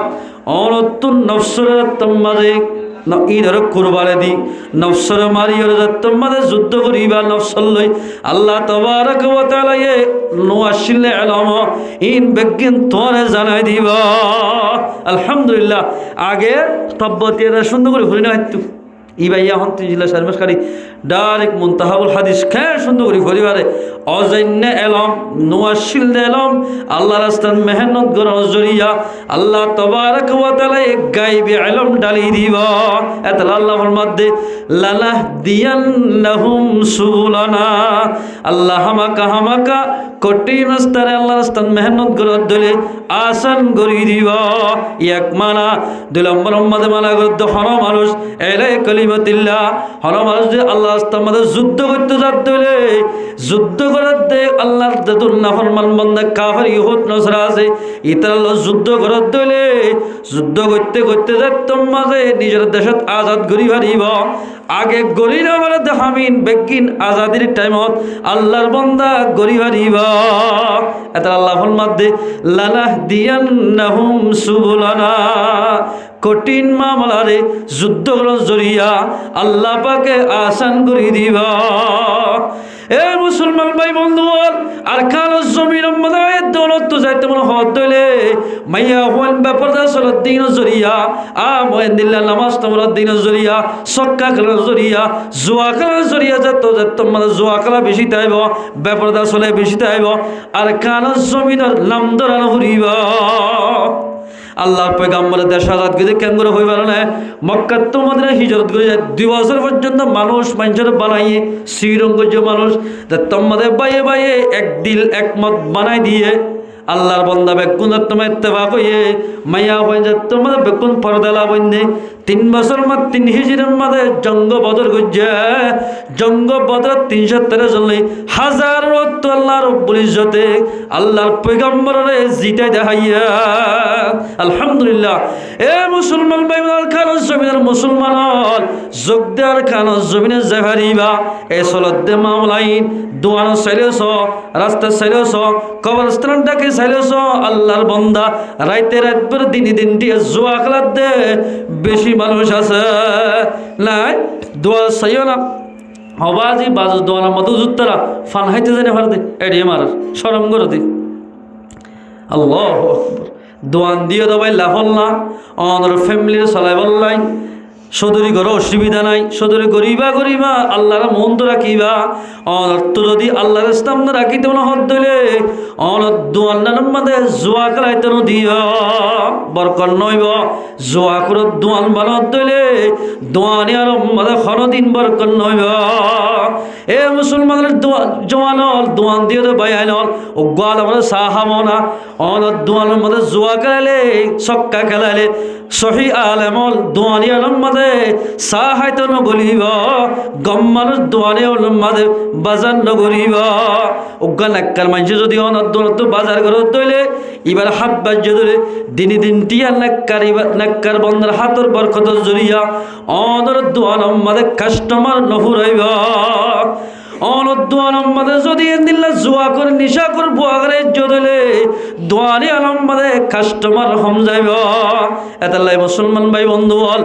অনত্তর নফসের মাঝে ইনর কুরবানে দি নফসর মারিয়র তোমাদের যুদ্ধ করিবা নফসল লই আল্লাহ তাবারক ওয়া তাআলা এ নোয়াশিল ইলম ইন বেগিন তোরে জানাই দিবা আলহামদুলিল্লাহ আগে তব্বতিয়ারা সুন্দর করে ভরে না হইতো ইবাইয়া হন জিলা সারমাসকারী ডাইরেক্ট মুনতাহাবুল হাদিস খেয়ে সুন্দর করে পরিবারে অজন্য এলম নোয়াশিল এলম আল্লাহ রাস্তার মেহনত করার জরিয়া আল্লাহ তাবারক ওয়া তাআলা এক গায়বী ইলম ডালি দিবা এত আল্লাহর মধ্যে লালাহ দিয়ান্নাহুম সুবুলানা আল্লাহ হামাকা কঠিন রাস্তায় আল্লাহ রাস্তার মেহনত করার দলে আসান করি দিবা এক মানা দুই নম্বর মধ্যে মানা করতে হর মানুষ এলাই কলিমাতিল্লাহ হর মানুষ যে আল্লাহ রাস্তার মধ্যে যুদ্ধ করতে যাতে হলে যুদ্ধ করার দে আল্লাহর দেতুল নাফরমান বান্দা কাফের ইহুদ নসরা আছে ইতার আল্লাহ যুদ্ধ করার দলে যুদ্ধ করতে করতে যাতে মাঝে নিজের দেশত আজাদ করি পারিব আগে গরি না বলে দেখামিন বেগিন আজাদির টাইমত আল্লাহর বান্দা গরি পারিব এত আল্লাহর মধ্যে লালাহ দিয়ান্নাহুম সুবুলানা কঠিন মামলারে যুদ্ধ জরিয়া আল্লাহ পাকে আসান করে দিবা এ মুসলমান ভাই বন্ধু আর কালো জমির মধ্যে দৌলত তো যাইতে মনে হতলে মাইয়া হন ব্যাপারদা সলাত দিন জরিয়া মোয়েন দিল্লা নামাজ তোমার দিন জরিয়া সক্কা খেলার জরিয়া জুয়া খেলার জরিয়া যত মানে জুয়া খেলা বেশি তাইব ব্যাপারদা চলে বেশি তাইব আর কালো জমিনের নাম ধরানো হরিবা আল্লাহর পয়গম্বরের দেশ আজাদ করে কেন করে হইবার না মক্কা তো মদিনা হিজরত করে 2 বছর পর্যন্ত মানুষ মানুষের বানাইয়ে শ্রীরঙ্গ যে মানুষ তোমাদের বাইয়ে বাইয়ে এক দিল একমত বানাই দিয়ে আল্লাহর বন্দা বেকুন তোমার ইত্তেফাক হইয়ে মাইয়া হয়ে যায় তোমাদের বেকুন পরদালা বন্যে 3 বছর মত 3 হিজরির মধ্যে জঙ্গ বদর গজ্জে জঙ্গ বদর 313 জন হাজার রত আল্লাহ রব্বুল ইজ্জতে আল্লাহর পয়গম্বরে জিতাই দেখাইয়া আলহামদুলিল্লাহ এ মুসলমান ভাই খানো জমিনের মুসলমান যোগদার খানো জমিনের জাহারিবা এ সলদ্দে মামলাইন দোয়ানো সাইলেছ রাস্তা সাইলেছ কবরস্থানটাকে সাইলেছ আল্লাহর বন্দা রাইতে রাতভর দিনে দিনটি জোয়া খেলার দে বেশি মানুষ আছে নাই দোয়া সাইও না হবাজি বাজ দোয়ানা মতো জুত্তরা ফান হাইতে জানে ফার দে এড়িয়ে মার সরম করে দি আল্লাহ দোয়ান দিয়ে দবাই লাভল না অনর ফ্যামিলির চলাই বললাই সদরি ঘর অসুবিধা নাই সদরি গরিবা আল্লাহর মন তো রাখিবা অনর্থ যদি আল্লাহর ইসলাম না রাখিতে না হত দিলে অনত দোয়ান্নার মধ্যে জোয়া খেলাইতে দিও বরকর নইব জোয়া করে দোয়ান বানত দিলে দোয়ানি আর মধ্যে খনদিন বরকর নইব এ মুসলমানের জোয়ানল দোয়ান দিয়ে তো বাইনল ও গোয়াল আমাদের সাহামনা অনত দোয়ানের মধ্যে জোয়া খেলাইলে ছক্কা খেলাইলে সহি আলেমল দোয়ানি আলম মাদে সাহায়ত নগলিব গম মানুষ দোয়ানি আলম মাদে বাজার নগরিব উজ্ঞা নাক্কার মানুষ যদি অনদ্দনত বাজার ঘরত দইলে এবার হাত বাজ্য ধরে দিনে দিনটি আর নাক্কার বন্ধের হাতর বরকতর জরিয়া অনর দোয়ানম মাদে কাস্টমার নহুরাইব অনদ্দোয়ান আমাদের যদি দিল্লা জুয়া করে নিশা করে বুয়া করে জদলে দোয়ানি আলম্মাদে কাস্টমার হম যাইব এতাল্লাই মুসলমান ভাই বন্ধু বল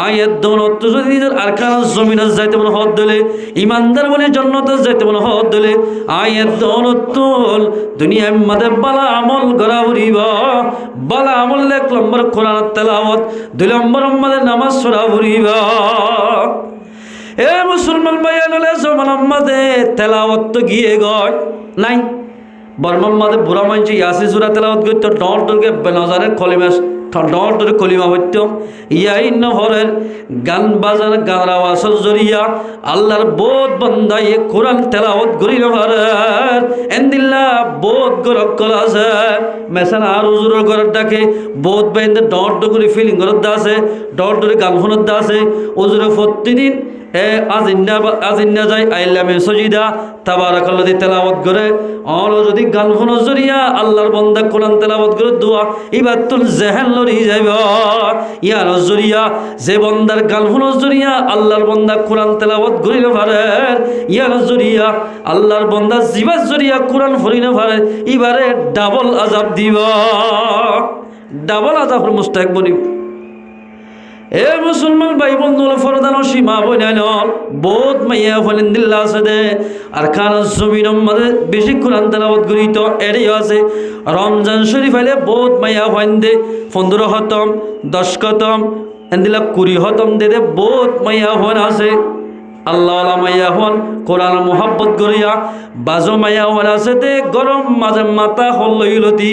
আয়ের দৌলত যদি নিজের আরকান জমিনে যাইতে মনে হত দিলে ইমানদার বলে জন্নতে যাইতে মনে হত দিলে আয়ের দৌলত দুনিয়ার মধ্যে বালা আমল করা উড়িব বালা আমল 1 নম্বর কোরআন তেলাওয়াত 2 নম্বর আমাদের নামাজ পড়া উড়িব এ মুসলমান ভাইয়া নলে জমানাম্মাদে তেলাওয়াত তো গিয়ে গয় নাই বর্মাম্মাদে বুড়া মানছি ইয়াসি সুরা তেলাওয়াত করতো ডর ডরকে বেনজারে কলিমাস ডর ডরে কলিমা হইতো ইয়াই নহরের গান বাজার গান আওয়াজের জরিয়া আল্লাহর বোধ বন্দাই কোরআন তেলাওয়াত করি নহরের এন্দিল্লা বোধ গরক করা আছে মেসান আর হুজুরের ঘরের ডাকে বোধ বাইন্দে ডর ডর করে ফিলিং ঘরের দা আছে ডর ডরে গান ফোনের দা আছে হুজুরে প্রতিদিন আজিন্না যাই আইলামে সজিদা তাবারাকাল্লাযী তেলাওয়াত করে আর যদি গান ফোনের জরিয়া আল্লাহর বান্দা কোরআন তেলাওয়াত করে দোয়া ইবাদতুল জাহান লরি যাইব ইয়ার জরিয়া যে বান্দার গান ফোনের জরিয়া আল্লাহর বান্দা কোরআন তেলাওয়াত করিতে পারে ইয়ার জরিয়া আল্লাহর বান্দা জিবার জরিয়া কোরআন পড়িতে পারে এবারে ডাবল আযাব দিব ডাবল আযাবের মুস্তাহিক বনিব এ মুসলমান ভাই বন্ধু ফরদানো সীমা বইনাইল বহুত মাইয়া ফলেন দিল্লা আছে দে আর খান জমিন মধ্যে বেশি কোরআন তেলাওয়াত করি তো এরই আছে রমজান শরীফ আইলে বহুত মাইয়া হইন দে 15 খতম 10 খতম এন্দিলা 20 খতম দে দে বহুত মাইয়া হন আছে আল্লাহ আলা মাইয়া হন কোরআন মোহাব্বত করিয়া বাজো মাইয়া হন আছে দে গরম মাঝে মাথা হলইলতি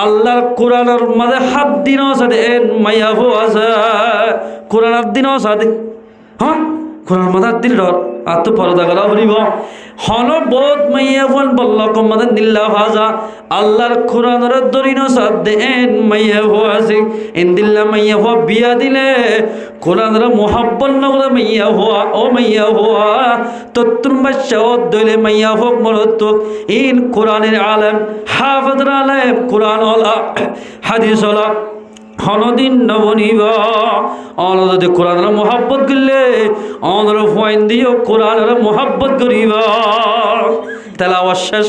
আল্লাহর কোরআনের মাঝে হাত দিন আছে দে এন মাইয়া হো আছে কোরআনের দিন আছে হ্যাঁ কোরআন মাথা দিল আত্ম পর্দা করা হরিব হন বহুত মাইয়া হন বল্লক মাঝে দিল্লা ভাজা আল্লাহর কোরআনের দরিন সাদ দে এন মাইয়া হো আছে এন দিল্লা মাইয়া হো বিয়া দিলে কোরআনের মোহাব্বত নগরে মাইয়া হওয়া ও মাইয়া হওয়া তত্তুর বাচ্চাও দইলে মাইয়া হোক মরত ইন কোরআনের আলেম হাফেজের আলেম কোরআন ওলা হাদিস ওলা হনদিন নবনিব অনদি কোরআনের মোহাব্বত করলে অনর ফাইন দিও কোরআনের মোহাব্বত করিব তেলাওয়াত শেষ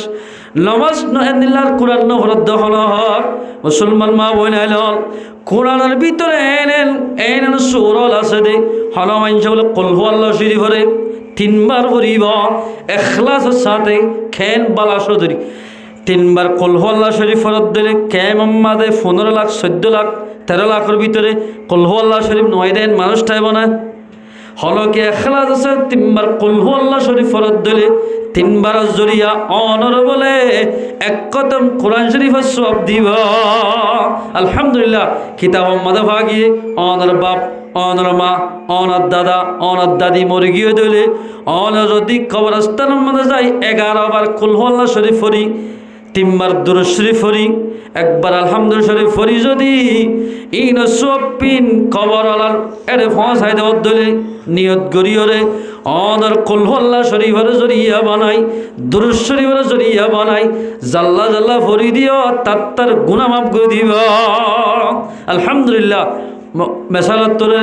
নমাজ নহিল্লার কোরআন নহরদ্দ হল মুসলমান মা বইনাইল কোরআনের ভিতরে এন সুরল আছে দে হল মাইনস বলে কলহু আল্লাহ শরীফরে 3 বার পড়িব ইখলাসের সাথে খেন বালা সদরি 3 বার কলহু আল্লাহ শরীফ ফরদ দিলে কেম মাদে 15 লাখ 14 লাখ 13 লাখের ভিতরে কলহু আল্লাহ শরীফ নয় দেন মানুষ টাইব না হলকে ইখলাস আছে 3 বার কলহু আল্লাহ শরীফ ফরদ দিলে 3 বার জরিয়া অনর বলে এক কদম কোরআন শরীফের সওয়াব দিব আলহামদুলিল্লাহ কিতাব মাদে ভাগি অনর বাপ অনর মা অনর দাদা অনর দাদি মরে গিয়ে দিলে অনর যদি কবরস্থানের মধ্যে যাই 11 বার কলহু আল্লাহ শরীফ পড়ি 3 বার দুরূদ শরীফ পড়ি একবার আলহামদুলিল্লাহ শরীফ পড়ি যদি ইন সপিন কবর আলার এরে ফসাই দেওয়া দলে নিয়ত গরিয়রে অনর কলহু আল্লাহ শরীফের জরিয়া বানাই দুরূদ শরীফের জরিয়া বানাই জাল্লা জাল্লা পড়ি দিও তার গুনাহ মাফ করে দিব আলহামদুলিল্লাহ মেসালত তোরে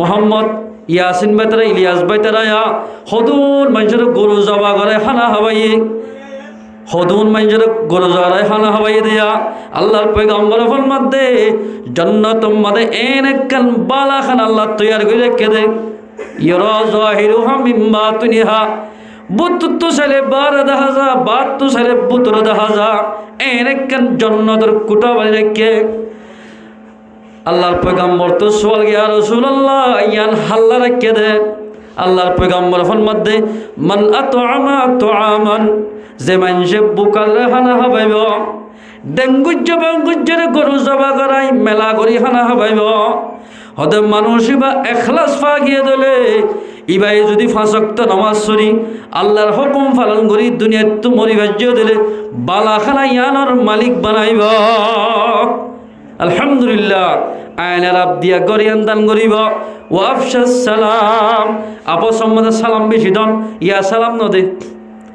মোহাম্মদ ইয়াসিন বেতারা ইলিয়াস বেতারা হদুন মানুষের গরু জবা করে খানা হাবাইয়ে হদুন মানুষের গরু জবাই খানা হাবাইয়ে দেয়া আল্লাহর পয়গম্বর ফরমাতে জান্নাত মাদে এনেকান বালা খান আল্লাহ তৈয়ার করে রেখে দে ইরা জাহিরুহা মিম্মা তুনিহা বুত সালে 12 হাজা বাত সালে 17 হাজা এনেকান জান্নাতের কুটা বাড়ি রেখে আল্লাহর পয়গম্বর তো সওয়াল ইয়া রাসূলুল্লাহ ইয়ান হাল্লা রেখে দে আল্লাহর পয়গম্বর ফরমাতে মান আতআমা তুআমান যে মানুষে বুকাল খানা হাবাইব ডেঙ্গুজ্জরে গরু জবা করাই মেলা করি খানা হাবাইব হতে মানুষ বা এখলাস ফাগিয়ে দিলে ইবাই যদি 5 ওয়াক্ত নামাজ পড়ি আল্লাহর হুকুম পালন করি দুনিয়াত তো মরিবাজ্য দিলে বালা খানা ইয়ানোর মালিক বানাইব আলহামদুলিল্লাহ আয়নার আব দিয়া গরিয়ান দান করিব ওয়াফশাস সালাম আপস সম্বন্ধে সালাম বেশি দন ইয়া সালাম নদে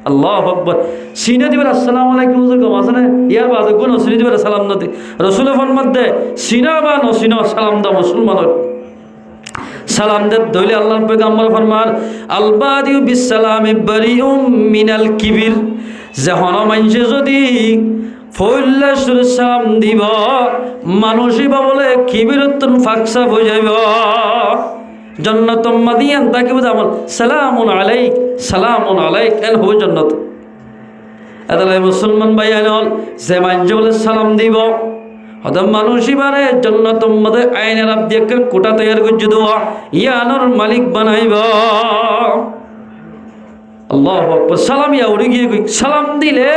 আল্লাহু আকবার সিনে দিবেন আসসালামু আলাইকুম হুজুর কম আছে না ইয়ার বাজে গুণ সিনে দিবেন সালাম নদে রাসূল ফরমাতে সিনা বা নসিনা সালাম দাও মুসলমানের সালাম দে দইলে আল্লাহর পয়গম্বর ফরমান আল বাদিউ বিস সালামি বারিউম মিনাল কিবির যখন মানুষ যদি ফৌল্লাসুর সালাম দিব মানুষই বা বলে কিবিরতুন ফাকসা হয়ে যাইব জান্নাতুম মাদিয়ান তাকে বুঝামল সালামুন আলাইক এন হবে জান্নাত এদালে মুসলমান ভাই আইনল যে মানুষ বলে সালাম দিব হয়তো মানুষই বারে জান্নাতুম মাদে আইনের আব্দিয়াকে কোটা তৈরি করে দেওয়া ইয়ানোর মালিক বানাইব আল্লাহু আকবার সালাম ইয়া উড়ে গিয়ে সালাম দিলে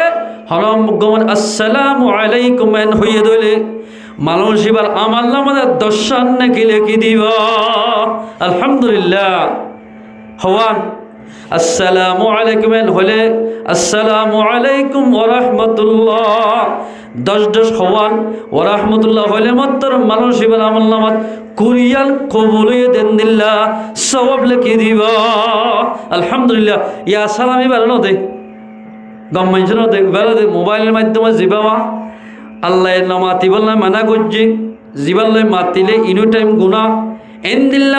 হরম গমন আসসালামু আলাইকুম এন হইয়ে দইলে মানুষ এবার আমার আমাদের 10 নাকি লিখে দিব আলহামদুলিল্লাহ হওয়ান আসসালামু আলাইকুম এন হলে আসসালামু আলাইকুম ওয়া রাহমাতুল্লাহ 10 হওয়ান ওয়া রাহমাতুল্লাহ হলে মাত্র মানুষ এবার আমার নামাজ কুরিয়াল কবুল দেন দিল্লাহ সওয়াব লিখে দিব আলহামদুলিল্লাহ ইয়া সালাম এবার নদে গম্মাইজন দেখবার মোবাইলের মাধ্যমে জিবাওয়া আল্লাহ নামাতি বললে মানা করছে জিবাল্লাই মাতিলে ইনু টাইম গুণা এন দিল্লা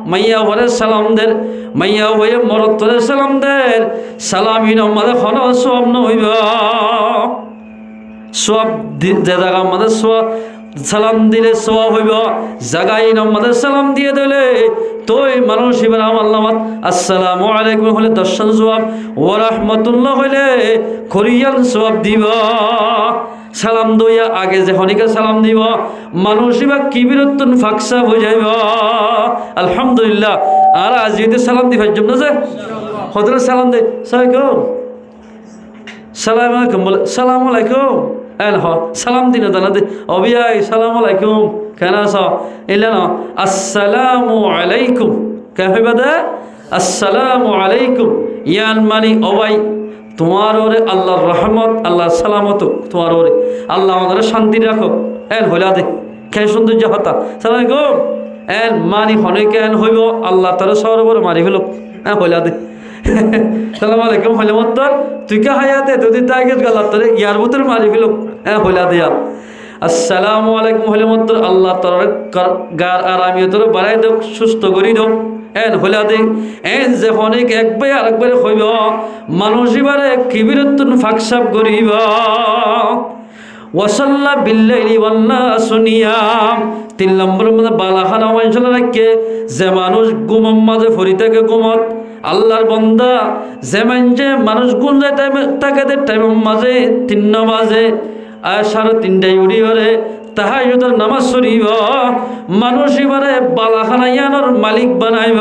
মাইয়া হরে সালাম দের মাইয়া হয়ে মরতরে সালাম দের সালামিন আমাদের খন সব নহইব সব যে জায়গা আমাদের সব সালাম দিলে সওয়াব হইব জাগাই নামাজে সালাম দিয়ে দিলে তোই মানুষ এবার আমার নামাজ আসসালামু আলাইকুম হলে দর্শন সওয়াব ওয়া রাহমাতুল্লাহ হইলে খরিয়ান সওয়াব দিব সালাম দইয়া আগে যে হনিকে সালাম দিব মানুষ এবার কিবিরতুন ফাকসা হয়ে যাইব আলহামদুলিল্লাহ আর আজ যদি সালাম দিবার জন্য যে হযরত সালাম দে সালাম আলাইকুম বলে সালাম আলাইকুম এল হ সালাম দিন দানা দে অবিয়াই সালাম আলাইকুম কেন আস এলে না আসসালামু আলাইকুম কে হইবা দে আসসালামু আলাইকুম ইয়ান মানি অবাই তোমার ওরে আল্লাহর রহমত আল্লাহর সালামত তোমার ওরে আল্লাহ আমাদের শান্তি রাখো এল হইলা দে কে সৌন্দর্য হতা সালাম আলাইকুম এল মানি হনকে এন হইব আল্লাহ তার সরবর মারি ফেল হ্যাঁ হইলা দে সালাম আলাইকুম হইলে মতর তুই কে হায়াতে তুই তাইকে গেল তোর ইয়ার ভিতর মারি ফেল হ্যাঁ হইলা দে আর আসসালামু আলাইকুম হইলে মতর আল্লাহ তোর গার আরামি তোর বাড়াই দাও সুস্থ করি দাও এন হইলা দে এন যে হনিক একবার আরেকবারে হইব মানুষ এবারে কিবিরতুন ফাকসাব করিব ওয়াসাল্লা বিল্লাইলি ওয়ান নাসু নিয়াম 3 নম্বর মধ্যে বালাখানা ওয়াইশালা রাখে যে মানুষ গুমম মাঝে ফরি থাকে গুমত আল্লাহর বান্দা যেমন যে মানুষ গুণ যায় টাইমে তাকে টাইমের মাঝে 3 বাজে আর 3:30 উড়ি হরে তাহাজ্জুদের নামাজ পড়িব মানুষ এবারে বালাখানা ইয়ানোর মালিক বানাইব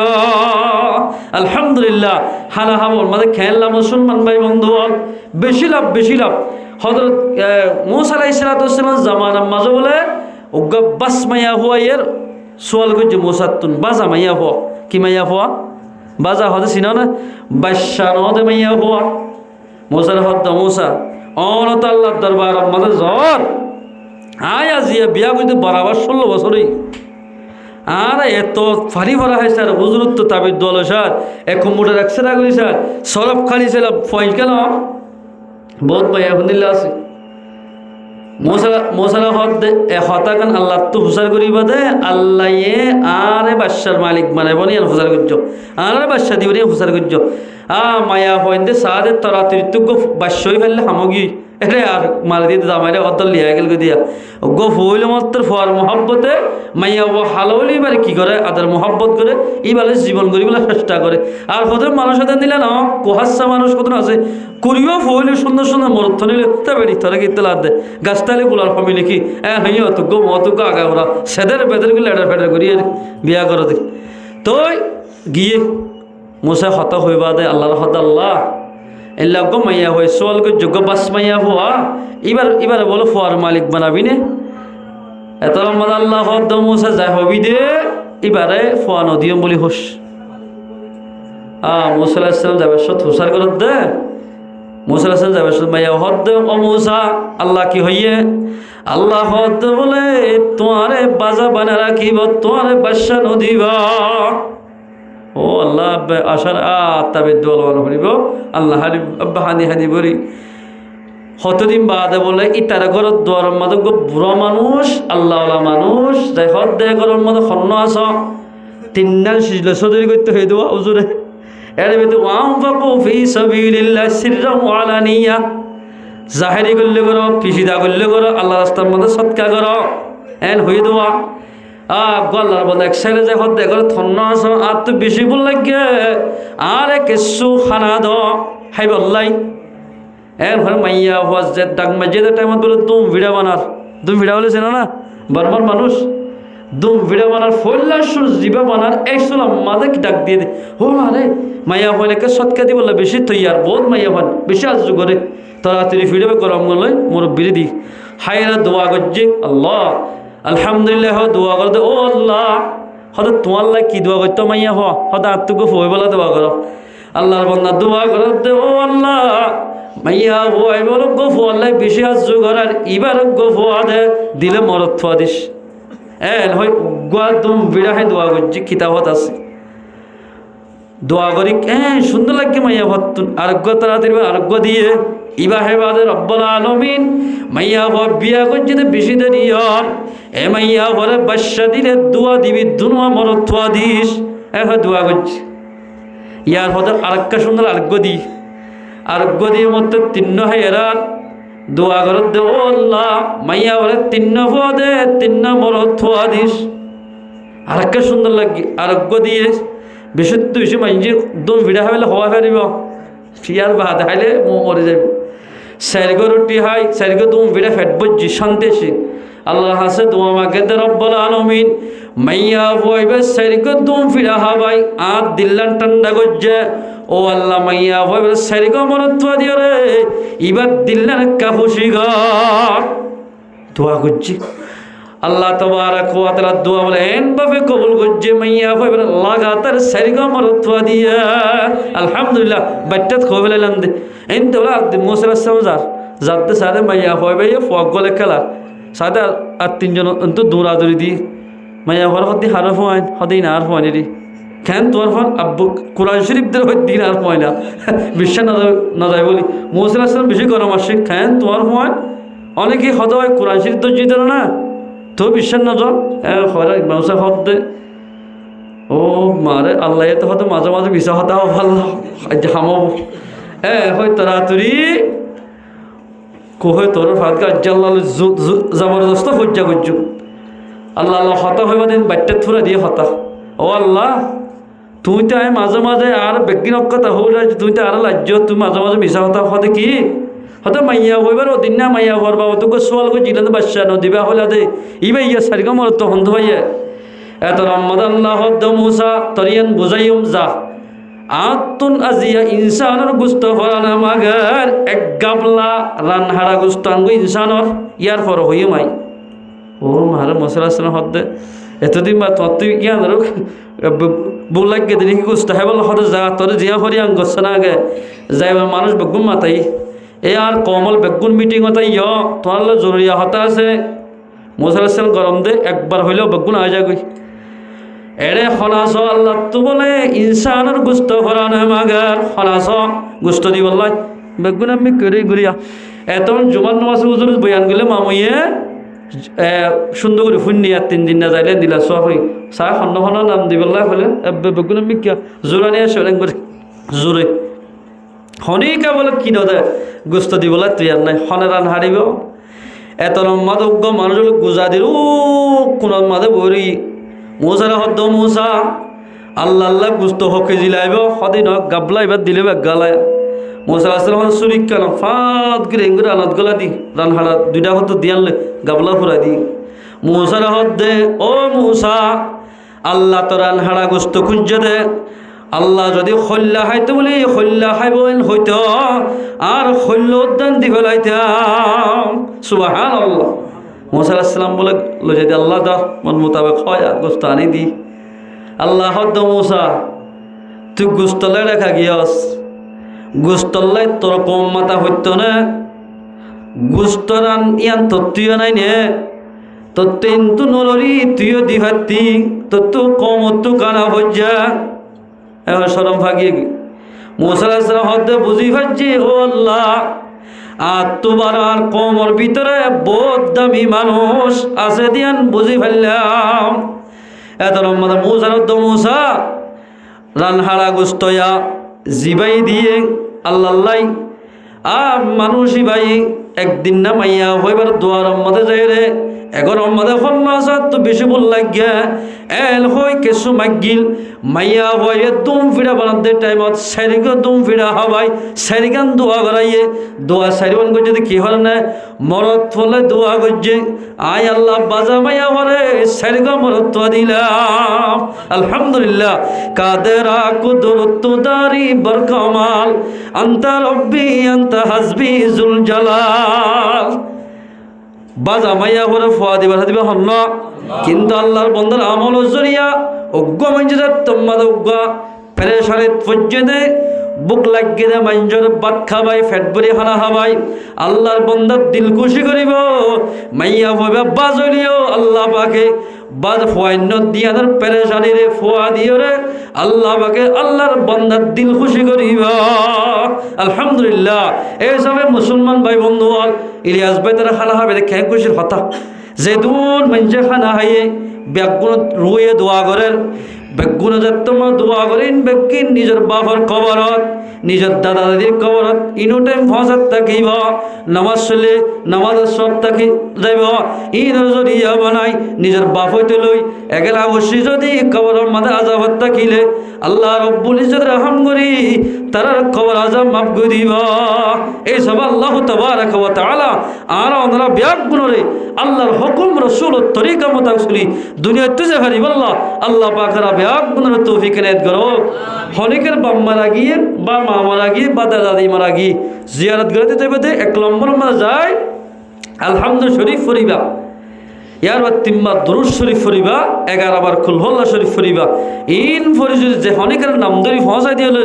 আলহামদুলিল্লাহ হালা হামর মাঝে খেললাম মুসলমান ভাই বন্ধু বেশি লাভ হযরত মূসা আলাইহিস সালাম জামানার মাঝে বলে ওগা বাস মাইয়া হুয়া এর সোয়াল করছে মূসা তুন বাজা মাইয়া হুয়া কি মাইয়া হুয়া বাজা হদে চিনা না বাদশা নদে মাইয়া হুয়া মূসার হদ মূসা অনত আল্লাহর দরবার মাঝে জ্বর আয় আজিয়া বিয়া করতে বরাবর 16 বছরই আর এত ফারি ভরা হয় স্যার হুজুরত তো তাবির দল স্যার এক কম্পিউটার এক্সরা করি স্যার সরব খালি ছিল পয়েন্ট কেন বহুত ভাই আলহামদুলিল্লাহ আছে মশালা হতাকান আল্লাহ তো হুসার করিবা দে আল্লাহ আরে বাদশার মালিক বানাইব নি আর হুসার করছ আর বাদশা দিব নি হুসার করছ মায়া হইন্দে সাদে তরাতরিত বাদশাই ফেললে সামগ্রী এরে আর মারা দিয়ে জামাইরে অতল লিয়া গেল দিয়া গো ফুল মাত্র ফর মহব্বতে মাইয়া ও হাললি এবারে কি করে আদার মহব্বত করে এইবারে জীবন করিবলে চেষ্টা করে আর হতে মানুষ হাতে নিলে না কোহাসা মানুষ কত আছে করিও ফুল সুন্দর সুন্দর মরথ নিলে তবে তোরা কি তেলার দে গাছতালে গুলার হবি নাকি হই অতুক মতুক আগা ওরা সেদের বেদের গুলো এডার ফেডার করি বিয়া করে দেখি তো গিয়ে মোসা হত হইবা দে আল্লাহর হদ আল্লাহ এল্লা গো মাইয়া হয়ে সোয়াল করে যোগ্য বাস মাইয়া হওয়া এবার বলো ফোয়ার মালিক বানাবি নে এত রহমান আল্লাহ হদ মোসা যাই হবি দে এবারে ফোয়া নদীয় বলি হোস মোসা আলাইহিস সালাম যাবে সত হুসার করত দে মোসা আলাইহিস সালাম যাবে সত মাইয়া হদ ও মোসা আল্লাহ কি হইয়ে আল্লাহ হদ বলে তোমারে বাজা বানা রাখিব তোমারে বাদশা নদীবা ও আল্লাহ আশার তবে দোয়াল হরিব আল্লাহ হারি আব্বা হানি বলি হতদিন বাদে বলে ইতারা ঘরের দোয়ার মধ্যে বুড়ো মানুষ আল্লাহওয়ালা মানুষ যাই হত দে ঘরের মধ্যে খন্ন আস 3 দিন সিজলে সদরি করতে হয়ে দেওয়া হুজুরে এর ভিতরে ওয়ানফাকু ফি সাবিলিল্লাহ সিররাম ওয়া আলানিয়া জাহেরি করলে করো পিছিদা করলে করো আল্লাহ রাস্তার মধ্যে সৎকা করো এন হয়ে দেওয়া গলার বলে এক সাইডে যে হতে করে থন্ন আস আর তো বেশি বল লাগে আর কিছু খানা দ হাই বললাই এর ঘরে মাইয়া হওয়াজ যে ডাক মাঝে টাইমত বলে তুম ভিড়া বলেছে না বারবার মানুষ দুম ভিড়া বানার ফল্লা সুর জিবা বানার একশো মাঝে ডাক দিয়ে দে ও আরে মাইয়া হইলেকে সৎকা দি বললে বেশি তৈয়ার বহুত মাইয়া বান বেশি আজ করে তাড়াতাড়ি ফিরে গরম গলে মোর বিরোধী হাইরা দোয়া করছে আল্লাহ আলহামদুলিল্লাহ দোয়া করে দে ও আল্লাহ হয়তো তোমার লাই কি দোয়া করতো মাইয়া হয়তো আত্মকে হয়ে বলা দোয়া করো আল্লাহর বন্দা দোয়া করে দে ও আল্লাহ মাইয়া হই বলো গো আল্লাহ বেশি আজ করার এবার গো দে দিলে মরত থোয়া দিস হয় গোয়া তুম বিড়াহে দোয়া করছি কিতাবত আছে দোয়া করি সুন্দর লাগে মাইয়া ভত আরোগ্য তাড়াতাড়ি আরোগ্য দিয়ে ইবা হেবাদে রব্বুল আলামিন মাইয়া হওয়া বিয়া করছে বেশি দেরি এ মাইয়া হরে বাদশা দিলে দোয়া দিবি দুনুয়া মরত থোয়া দিস হয় দোয়া করছি ইয়ার হতে আরেকটা সুন্দর আরোগ্য দিয়ে মধ্যে 3 হয় এরার দোয়া করত দে ও আল্লাহ মাইয়া বলে 3 পদে 3 মরদ থোয়া দিস। আরেকটা সুন্দর লাগে আরোগ্য দিয়ে বিশুদ্ধ বেশি মাইজি দম ভিড়া হইলে হওয়া ফেরিব ফিয়ার ভাত খাইলে মরে যাবে। সারিগো রুটি হাই সারিগো দম ভিড়া ফেট বজি শান্তি আল্লাহ হাসে দোয়া মাকে দে রব্বুল আলামিন মাইয়া হইবে সারিগো দম ভিড়া হাবাই আর দিল্লান ঠান্ডা গজ্জে ও আল্লাহ মাইয়া হইবে সারিগো মরত্ব দিও রে ইবার দিল্লান কাফুসি গর দোয়া করছি। আল্লাহ তাবারাক ওয়া তাআলা দোয়া বলে এন ভাবে কবুল করছে মাইয়া হইবে লাগাতার সারিগো মরত্ব দিয়া আলহামদুলিল্লাহ বাচ্চাত খোবেলাম দে এন তোলা মুসরা সাউজার যাতে সারে মাইয়া হইবে ফক গলে খেলা সাদা আর 3 জন তো দৌড়াদৌড়ি দি মাইয়া হর হদি হারফ হইন হদি না আর হইনি রে কেন তোর ফোন আব্বু কোরআন শরীফ দের দিন আর হয় না বিশ্বাস না যায় বলি মুসরা সালাম বেশি গরম আসে কেন তোর ফোন অনেকে হদ হয় কোরআন শরীফ তো জিতে না তো বিশ্বাস না যাও হরা মানুষের হদ দে ও মারে আল্লাহ তো হয়তো মাঝে মাঝে বিষা হতা ভালো হামাবো হয় তাড়াতাড়ি কোহে তোর ফাঁদ আজ্জাল্লাহ জবরদস্ত হজ্জা গজ্জু আল্লাহ আল্লাহ হতা হইবা দিন বাচ্চা থুরা দিয়ে হতা ও আল্লাহ তুই তো আমি মাঝে মাঝে আর বেগিন অক্ষতা হল তুই তো আর লাজ্য তুই মাঝে মাঝে মিশা হতা হতে কি হয়তো মাইয়া হইবার ওদিন না মাইয়া হওয়ার বাবা তোকে সোয়াল করে জিলেন বাচ্চা নদিবা হলে দে ইবা ইয়া সারিগা মর তো হন্ধ হইয়া এত রহমদ আল্লাহ মুসা তরিয়ান বুঝাইম যা আতুন আজিয়া ইনসানের গুস্ত ফরানা মাগার এক গাবলা রানহারা গুস্ত আনগো ইনসানর ইয়ার পর হইও মাই ও মারে মশলা আসলে হদ্দে এতদিন বা তোর তুই কি আনর বুক লাগে দিন কি গুস্ত হ্যাঁ বল হতে যা তোর জিয়া হরি আঙ্গ না আগে যাইবার মানুষ বেগুন মাতাই এ আর কমল বেগুন মিটিং হতাই তোমার জরুরি হতা আছে মশলা আসলে গরম দে একবার হইলেও বেগুন আয় যাগই এরে হনাস আল্লাহ তো বলে ইনসানের গুস্ত ফরানো মাগার হনাস গুস্ত দি বললাই বেগুন আমি করে ঘুরিয়া এত জুমার নামাজ হুজুর বয়ান গেলে মামুইয়ে সুন্দর করে ফুন্নি আর 3 দিন না যাইলে দিলা সব হই চা খন্ড খন্ড নাম দি বললাই বলে বেগুন আমি কিয়া জোরা নিয়ে আসে একবার জোরে হনিকা বলে কি নদে গুস্ত দি বলে তুই আর নাই হনে রান হারিব এত লম্বা যোগ্য মানুষ গুজা দিল কোন মাঝে বরি মুসারা হদ্দ মুসা আল্লাহ আল্লাহ গুস্ত হকে জিলাইব সদিন গাবলা এবার দিলে গালায় মুসা আসলে চুরি কেন ফাঁদ করে এঙ্গুরে আনাত গলা দি রানহারা 2টা হত দিয়ে আনলে গাবলা ফুরাই দি মুসারা হদ্দে ও মুসা আল্লাহ তো রানহারা গুস্ত খুঁজে দে আল্লাহ যদি খল্লা খাইতে বলি খল্লা খাইব হইত আর খল্য উদ্যান দি ফেলাইতাম সুবহানাল্লাহ মুসা আলাইহিসসালাম বলে যদি আল্লাহ দা মন মোতাবেক হয় আর গোস্ত আনি দি আল্লাহ হদ্দ মুসা তুই গোস্তলে রেখা গিয়স গোস্তলাই তোর কম মাথা হইত না গোস্ত রান ইয়ান তুইও নাই নে তোর কিন্তু নলরি তুইও দি ভাতি তোর তো কম তো কানা হজ্জা এখন সরম ফাঁকিয়ে মুসা আলাইহিসসালাম হদ্দ বুঝি ভাবছি ও আল্লাহ আর তোমার আর কমর ভিতরে বহুত দামি মানুষ আছে দিয়ান বুঝি ফেললাম এত রহমদ মুসা রানহারা গুস্তয়া জিবাই দিয়ে আল্লাহ মানুষই ভাই একদিন না মাইয়া হইবার দোয়ার মধ্যে যাই রে এখন আমাদের ফন্নাসাত তো বেশি বল লাগিয়া এল হয় কিছু মাগিল মাইয়া হয়ে দুম ফিরা বানাতে টাইমত সারিগো দুম ফিরা হবাই সারিগান দোয়া করাইয়ে দোয়া সারিবান করছে কি হল না মরত ফলে দোয়া করছে আয় আল্লাহ বাজা মাইয়া হরে সারিগো মরত দিলাম আলহামদুলিল্লাহ কাদেরা কুদরত দারি বরকামাল আনতা রব্বি আনতা হাসবি জুল জালাল বাজা মাইয়া করে ফোয়া দিবা হন কিন্তু আল্লাহর বন্দার আমল জরিয়া অজ্ঞ মঞ্জুর তোমাদ অজ্ঞ পেরেশানি পর্যন্ত বুক লাগিয়ে দে মঞ্জুর ভাত খাবাই ফেট ভরি খানা খাবাই আল্লাহর বন্দার দিল খুশি করিব মাইয়া হইবা বাজলিও আল্লাহ পাকে বাজ ফোয়াইন দিয়াদের পেরেশানি রে ফোয়া দিও রে আল্লাহ পাকে আল্লাহর বন্দার দিল খুশি করিব আলহামদুলিল্লাহ এই সবে মুসলমান ভাই বন্ধু ইলিয়াস ভাই তারা খানা খাবে দেখে খুশির কথা যে দূর মঞ্জে খানা খাইয়ে ব্যাগুন রুয়ে দোয়া করেন বেগুনা যাত্তমা দোয়া করেন বেগিন নিজের বাবার কবরত নিজের দাদা দাদির কবরত ইনো টাইম ফসাত থাকিব নামাজ চলে নামাজ সব থাকি যাইব ইনর যদি বানাই নিজের বাপ হইতে লই এগেলা অবশ্যই যদি কবরের মাঝে আযাবত থাকিলে আল্লাহ রব্বুল ইজ্জত রহম করি তারার কবর আযাব মাফ করে দিব এই সব আল্লাহ তাবারক ওয়া তাআলা আর আমরা ব্যাগ গুণরে আল্লাহর হুকুম রাসূলের তরিকা মোতাবেক চলি দুনিয়াতে যে হারি বল্লাহ আল্লাহ পাকরা ব্যাগ গুণরে তৌফিক এনায়েত করো হনিকের বাপ মারা গিয়ে বা মা মারা গিয়ে বা দাদা দাদি মারা গিয়ে জিয়ারত করতে যাবে 1 নম্বর মারা যায় আলহামদু শরীফ ফরিবা ইয়ার বা তিম্মা দুরুদ শরীফ ফরিবা 11 বার কুলহুল্লাহ শরীফ ফরিবা ইন ফরি যদি যে হনিকের নাম ধরি পৌঁছাই দিলে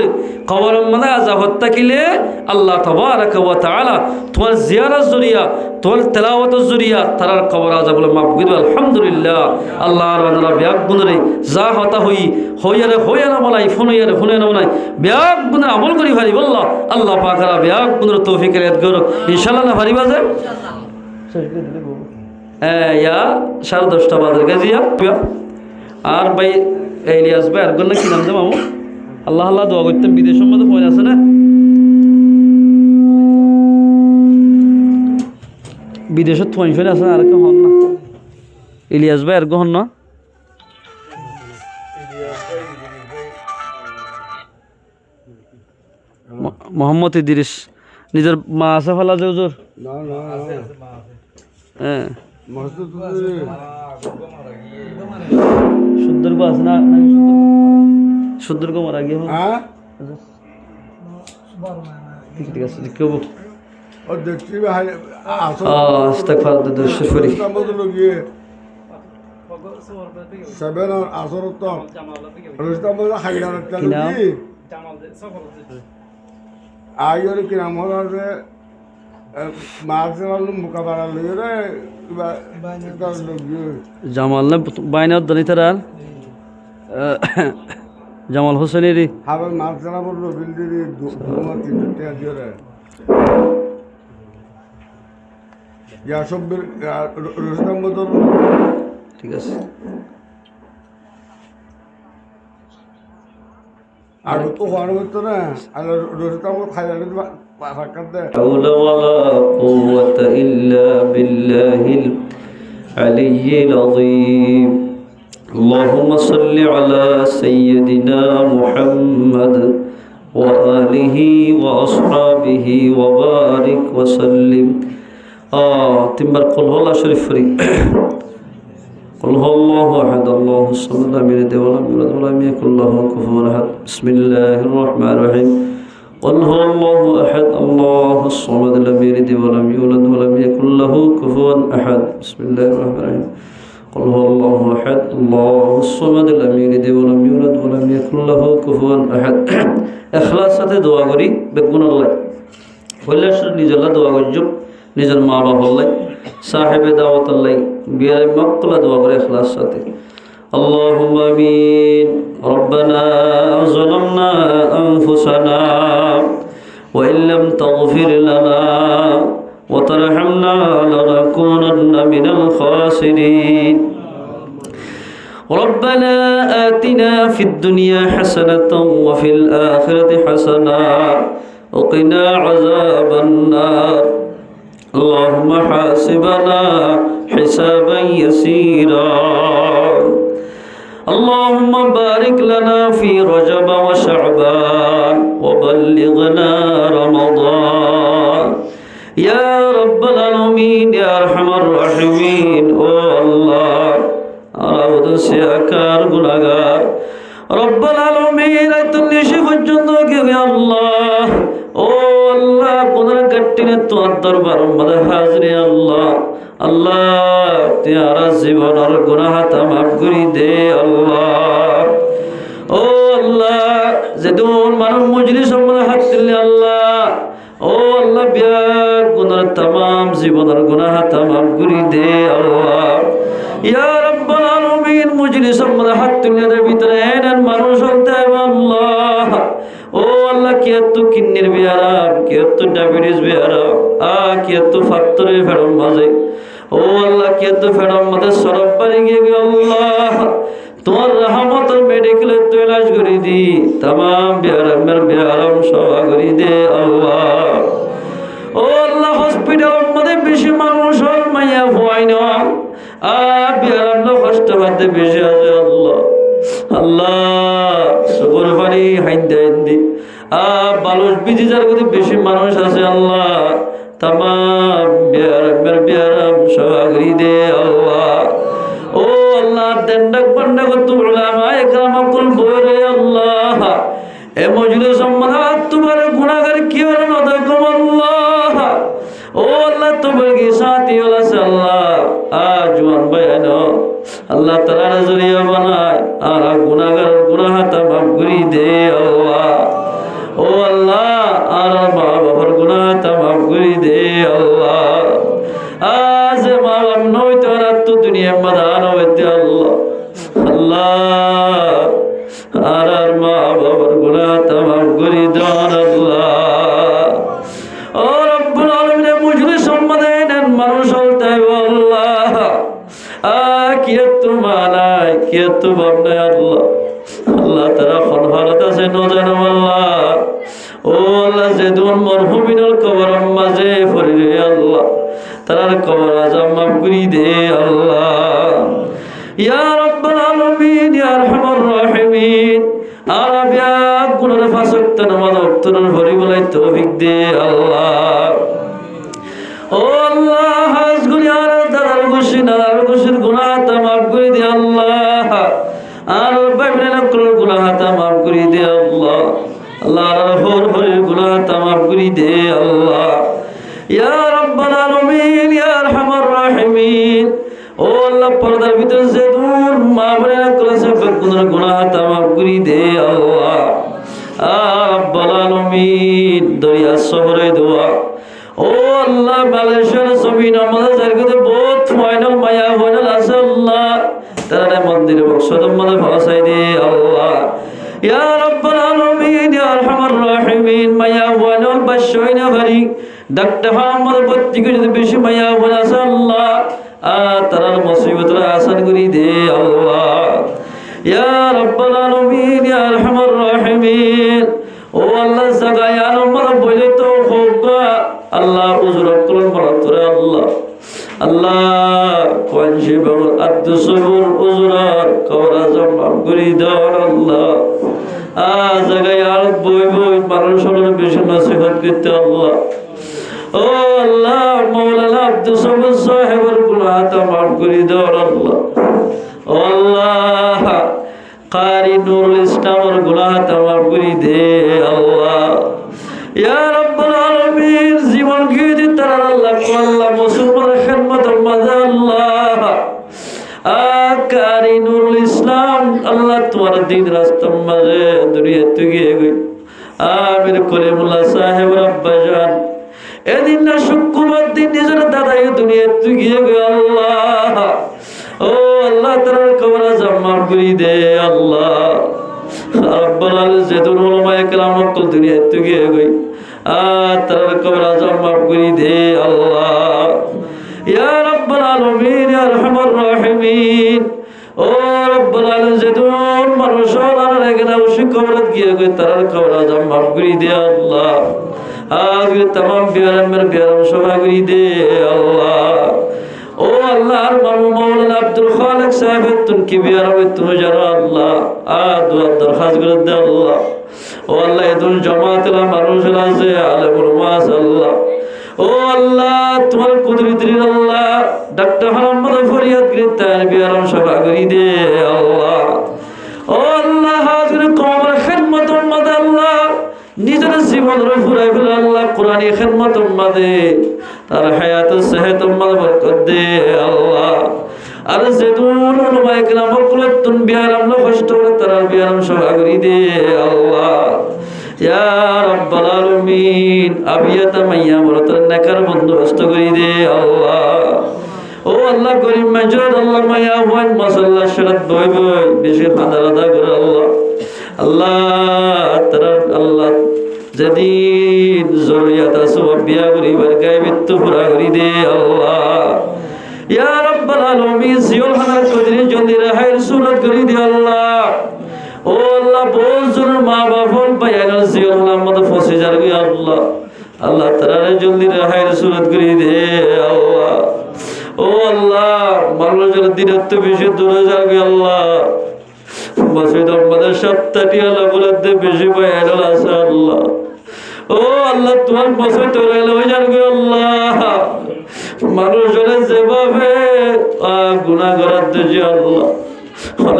কবরের মাঝে আযাবত থাকিলে আল্লাহ তাবারক ওয়া তাআলা তোমার জিয়ারত জরিয়া তোমার তেলাওয়াতের জরিয়া তারার কবর আযাবগুলো মাফ করে দিবে আলহামদুলিল্লাহ আল্লাহর বান্দারা ব্যাগ গুণরে যা হতা হইয়ারে না বলাই ফোনাইয়ারে ফোনে না বলাই ব্যাগ গুণরে আমল করি ভারি বল্লাহ আল্লাহ পাকরা ব্যাগ গুণরে তৌফিক এনায়েত করুক ইনশাআল্লাহ না ভারি বাজে ইয়া 10:30 বাজার গাজিয়া আর ভাই ইলিয়াস ভাই আর গল্লা কি নাম দে মামু আল্লাহ আল্লাহ দোয়া করতেন বিদেশের মধ্যে পয়সা আছে না বিদেশত পয়সা আছে আর কেউ হন না ইলিয়াস ভাই আর গো হন না মোহাম্মদ ইদ্রিস নিজের মা আছে ফেলা যে হুজুর হ্যাঁ সুন্দরগো আছে না সুন্দরগো মারা গিয়ে ঠিক আছে কেউ আইয়র কি নাম হলো যে মাঝে মোকাবেলা লইয়ে রে জামাল না বাইনার দনিতার জামাল হোসেনেরই হাবার মাঝে না বললো বিলদিরি তিনটা দিয়ে রে ইয়া সব রসিদাম বদল ঠিক আছে আর তো হওয়ার মতো না আর রসিদাম খাইলে ফাঁকার দেয় حول ولا قوة إلا بالله العلي العظيم اللهم صل على سيدنا محمد وآله وأصحابه وبارك وسلم تمبر قل هو الله شريف فري قل هو الله أحد الله الصمد لم يلد ولم يولد ولم يكن له كفوا أحد بسم الله الرحمن الرحيم قل هو الله أحد الله الصمد لم يلد ولم يولد ولم يكن له كفوا أحد بسم الله الرحمن الرحيم قل هو الله أحد الله الصمد لم يلد ولم يولد ولم يكن له كفوا أحد إخلاص সাথে দোয়া করি বেগুন আল্লাহ হইলে নিজের দোয়া করজুম নিজের মা বাবা আল্লাহ সাহেবে দাওয়াত আল্লাহ বিয়ার মক্কলা দোয়া করে ইখলাস সাথে اللهم آمين ربنا ظلمنا أنفسنا وإن لم تغفر لنا وترحمنا لنكونن من الخاسرين ربنا آتنا في الدنيا حسنة وفي الآخرة حسنة وقنا عذاب النار اللهم حاسبنا حسابا يسيرا اللهم بارك لنا في رجب وشعبان وبلغنا رمضان يا رب العالمين يا أرحم الراحمين او الله أراد سياكار غنغار رب العالمين أتنشي فجندك يا الله او الله قدر كتين توار دربار مدى حاضر يا الله আল্লাহ তোমার জীবনের গুনাহ মাফ করে দে আল্লাহ ও আল্লাহ যেদুন মানব মজলিস আমরা হাত দিলে আল্লাহ ও আল্লাহ বিয়া গুনার तमाम জীবনের গুনাহ মাফ করে দে আল্লাহ ইয়া রাব্বাল আলামিন মজলিস আমরা হাত দিলে ভিতরে এনার মানুষ হতে আল্লাহ ও আল্লাহ কি এত কিন্নির বিয়ারা কি এত ডায়াবেটিস বিয়ারা কি এত ফাত্তরে ফেরম মাঝে ও আল্লাহ কি এত ফেরম মাঝে সরব পারি গিয়ে আল্লাহ তোমার রহমতের মেডে মেডিকেলে তৈলাশ করে দি তাম বিয়ারামের বিয়ারাম সভা করে দে আল্লাহ। ও আল্লাহ হসপিটালের মধ্যে বেশি মানুষ হল মাইয়া ভয় না বিয়ারাম কষ্ট পাতে বেশি আছে আল্লাহ। আল্লাহ সবর পানি হাইন্দা হিন্দি বালুস বিধি যার মধ্যে বেশি মানুষ আছে আল্লাহ তাম বিয়ারামের বিয়ারাম সভা করে দে আল্লাহ। ও আল্লাহ দেন্ডাক বান্ডাক তুলামা একরামাকুল বরে আল্লাহ এ মজলিস সম্মানাত তোমার গুনাহগার কি হলো না দেখো আল্লাহ। ও আল্লাহ তোমার কি সাথী হলো আল্লাহ জওয়ান বয়ান আল্লাহ তাআলা জরিয়া বানায় আর গুনাহগার গুনাহ তা মাফ করে দে আল্লাহ। ও আল্লাহ আর মা বাবার গুনাহ তা মাফ করে দে আল্লাহ। আজ মা বাপ নয় তোরা তো দুনিয়া মাদান হইতে আল্লাহ। আল্লাহ আর মা বাবার গুনাহ তা মাফ করে দাও আল্লাহ। ও রব্বুল আলামিন মুজরিম সম্মানের মানুষ হলতে আল্লাহ কি তো মানায় কি তো ভাবনা আল্লাহ। আল্লাহ তারা ফনহারত আছে ন জানো আল্লাহ। ও আল্লাহ যে দুন মরহুমিনুল কবর মাঝে পড়ে রে আল্লাহ তার কবর আজাব মাফ করে দে আল্লাহ। ইয়া রাব্বাল আলামিন ইয়া আরহামার রাহিমিন আরাবিয়া গুনার ফাসক্ত নামাজ অক্তরের ভরি বলাই তৌফিক দে আল্লাহ। ও আল্লাহ হাজ গুনার দাদার গুশি নাদার গুশির গুনাহ তা মাফ করে দে আল্লাহ। আর বাইবেলের নকল গুনাহ তা মাফ করে দে আল্লাহ। আল্লাহ আর হর হরের গুনাহ তা মাফ করে দে আল্লাহ। ইয়া রাব্বাল আলামিন ইয়া আরহামার রাহিমিন ও আল্লাহ পর্দার ভিতর যে দূর মা বোনেরা করেছে বেগুনের গুনাহ তা মাফ করে দে আল্লাহ। রাব্বাল আলামিন দরিয়া শহরে দোয়া ও আল্লাহ মালয়েশিয়ার জমিন আমাদের জায়গাতে বহুত ফাইনাল মায়া ফাইনাল আছে আল্লাহ তারা মন্দিরে বক্সদম মানে ভাষাই দে আল্লাহ। ইয়া রাব্বাল আলামিন ইয়া আরহামার রাহিমিন মায়া ফাইনাল বাশয়না ভারি ডাক্তার আমাদের প্রত্যেকে যদি বেশি মায়া ফাইনাল আছে আল্লাহ তারার মুসিবতরা আসান করে দে আল্লাহ। ইয়া রাব্বাল আলামিন ইয়া আরহামার রাহিমিন ও আল্লাহ জাগায় আর আমরা বলে তো হোক আল্লাহ উজরত করুন বলতরে আল্লাহ। আল্লাহ কোনজি বাবুল আব্দু সবুর উজরত কবর আজম মাফ করে দাও আল্লাহ। জাগায় আর বই বই মানুষ হলো বেশি নসিহত করতে আল্লাহ। ও আল্লাহ মাওলানা আব্দু সবুর সাহেবের গুনাহ তা মাফ করে দাও আল্লাহ। ও আল্লাহ কারি নুরুল ইসলামের গুনাহ তা মাফ করে দে আল্লাহ। ইয়া রাব্বাল আলামিন জীবন গিয়ে তারা আল্লাহ আল্লাহ মুসলমানের খিদমতের মাঝে আল্লাহ কারি নুরুল ইসলাম আল্লাহ তোমার দিন রাস্তার মাঝে দুনিয়া থেকে গই আমির কলিমুল্লাহ সাহেব আব্বাজান এদিন না শুক্রবার দিন নিজের দাদাই দুনিয়া থেকে গই আল্লাহ। ও আল্লাহ তার কবর আজাব মাফ করে দে আল্লাহ। রাব্বাল আলামিন যেদুন উলামায়ে কেরাম কল দুনিয়া থেকে গই তার কবর আজাব মাফ করে দে আল্লাহ। ইয়া রাব্বাল আলামিন ইয়া আরহামার রাহিমিন ও রাব্বাল আলামিন যেদুন মানুষ আর এখানে বসে কবরত গিয়ে গই তার কবর আজাব মাফ করে দে আল্লাহ। আজকে तमाम বিয়ারামের বিয়ারাম সভা করে দে আল্লাহ। ও আল্লাহ আর মাওলানা আব্দুল খালিক সাহেব তুমি বিয়ারামে তুমি জানো আল্লাহ দোয়া দরখাস্ত করে দে আল্লাহ। ও আল্লাহ এদুল জামাতের মানুষরা আছে আলেমুল মাস আল্লাহ। ও আল্লাহ তোমার কুদরতের আল্লাহ ডাক্তার মোহাম্মদ ফরিয়াদ গ্রেপ্তার বিয়ারাম সভা করে দে আল্লাহ। ও আল্লাহ হাজির কওমের খিদমতের মাঝে আল্লাহ নিজের জীবনের ফুরাই ফেলে আল্লাহ কোরআনী খিদমতের মাঝে তার হায়াত সেহত মাঝে বরকত দে আল্লাহ। আর যেদুন উলামায়ে কেরাম কুলতুন বিয়ারাম লো কষ্ট করে তার বিয়ারাম সভা করে দে আল্লাহ। ইয়া রাব্বাল আলামিন আবিয়াতা মাইয়া বরতর নেকার বন্দোবস্ত করে দে আল্লাহ। ও আল্লাহ গরিব মাজুদ আল্লাহ মায়া ওয়ান মাসাল্লাহ শরত বই বই বেশি খাদা আদা করে আল্লাহ। আল্লাহ তারা আল্লাহ যেদিন জরুরিয়াত আছে বিয়া করিবার গায়বিত পুরা করে দে আল্লাহ। ইয়া রাব্বাল আলামিন জিওল হানাত কদরি জলদি রাহাইর সুরত করে দে আল্লাহ। ও সিয়র হলাম মতো ফসে যাবে আল্লাহ আল্লাহ তারারে জলদি রেহাইয়ের সুরত করে দে আল্লাহ ও আল্লাহ মানুষের দিনত্ব বেশি দূরে যাবে আল্লাহ মসজিদ আমাদের সপ্তাহটি আল্লাহ বলতে বেশি বয়ান আছে আল্লাহ ও আল্লাহ তোমার মসজিদ তৈরি হয়ে যাবে আল্লাহ মানুষের যেভাবে গুনাহ করার যে আল্লাহ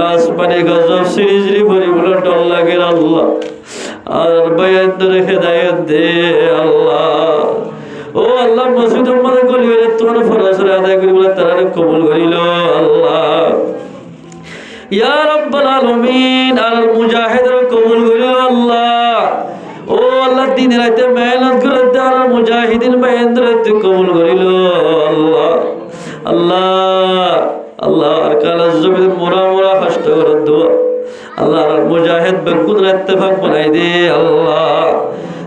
আসমানে গজব সিরিজরি পরিবর্তন ডর লাগে আল্লাহ আর বয়ান রেখে দেয় দে আল্লাহ ও আল্লাহ মসজিদ আমাদের গলি হলে তোমার ফরজরে আদায় করি বলে তারা কবুল করিল আল্লাহ ইয়া রাব্বাল আলামিন আল মুজাহিদের কবুল করিল আল্লাহ ও আল্লাহ দিন রাতে মেহনত করে আর মুজাহিদিন মেহনত কবুল করিল আল্লাহ আল্লাহ আল্লাহ আর কাল জমিন মোরা মোরা কষ্ট করে দোয়া আল্লাহ আর মুজাহিদ বেগুন ইত্তেফাক বানাই দে আল্লাহ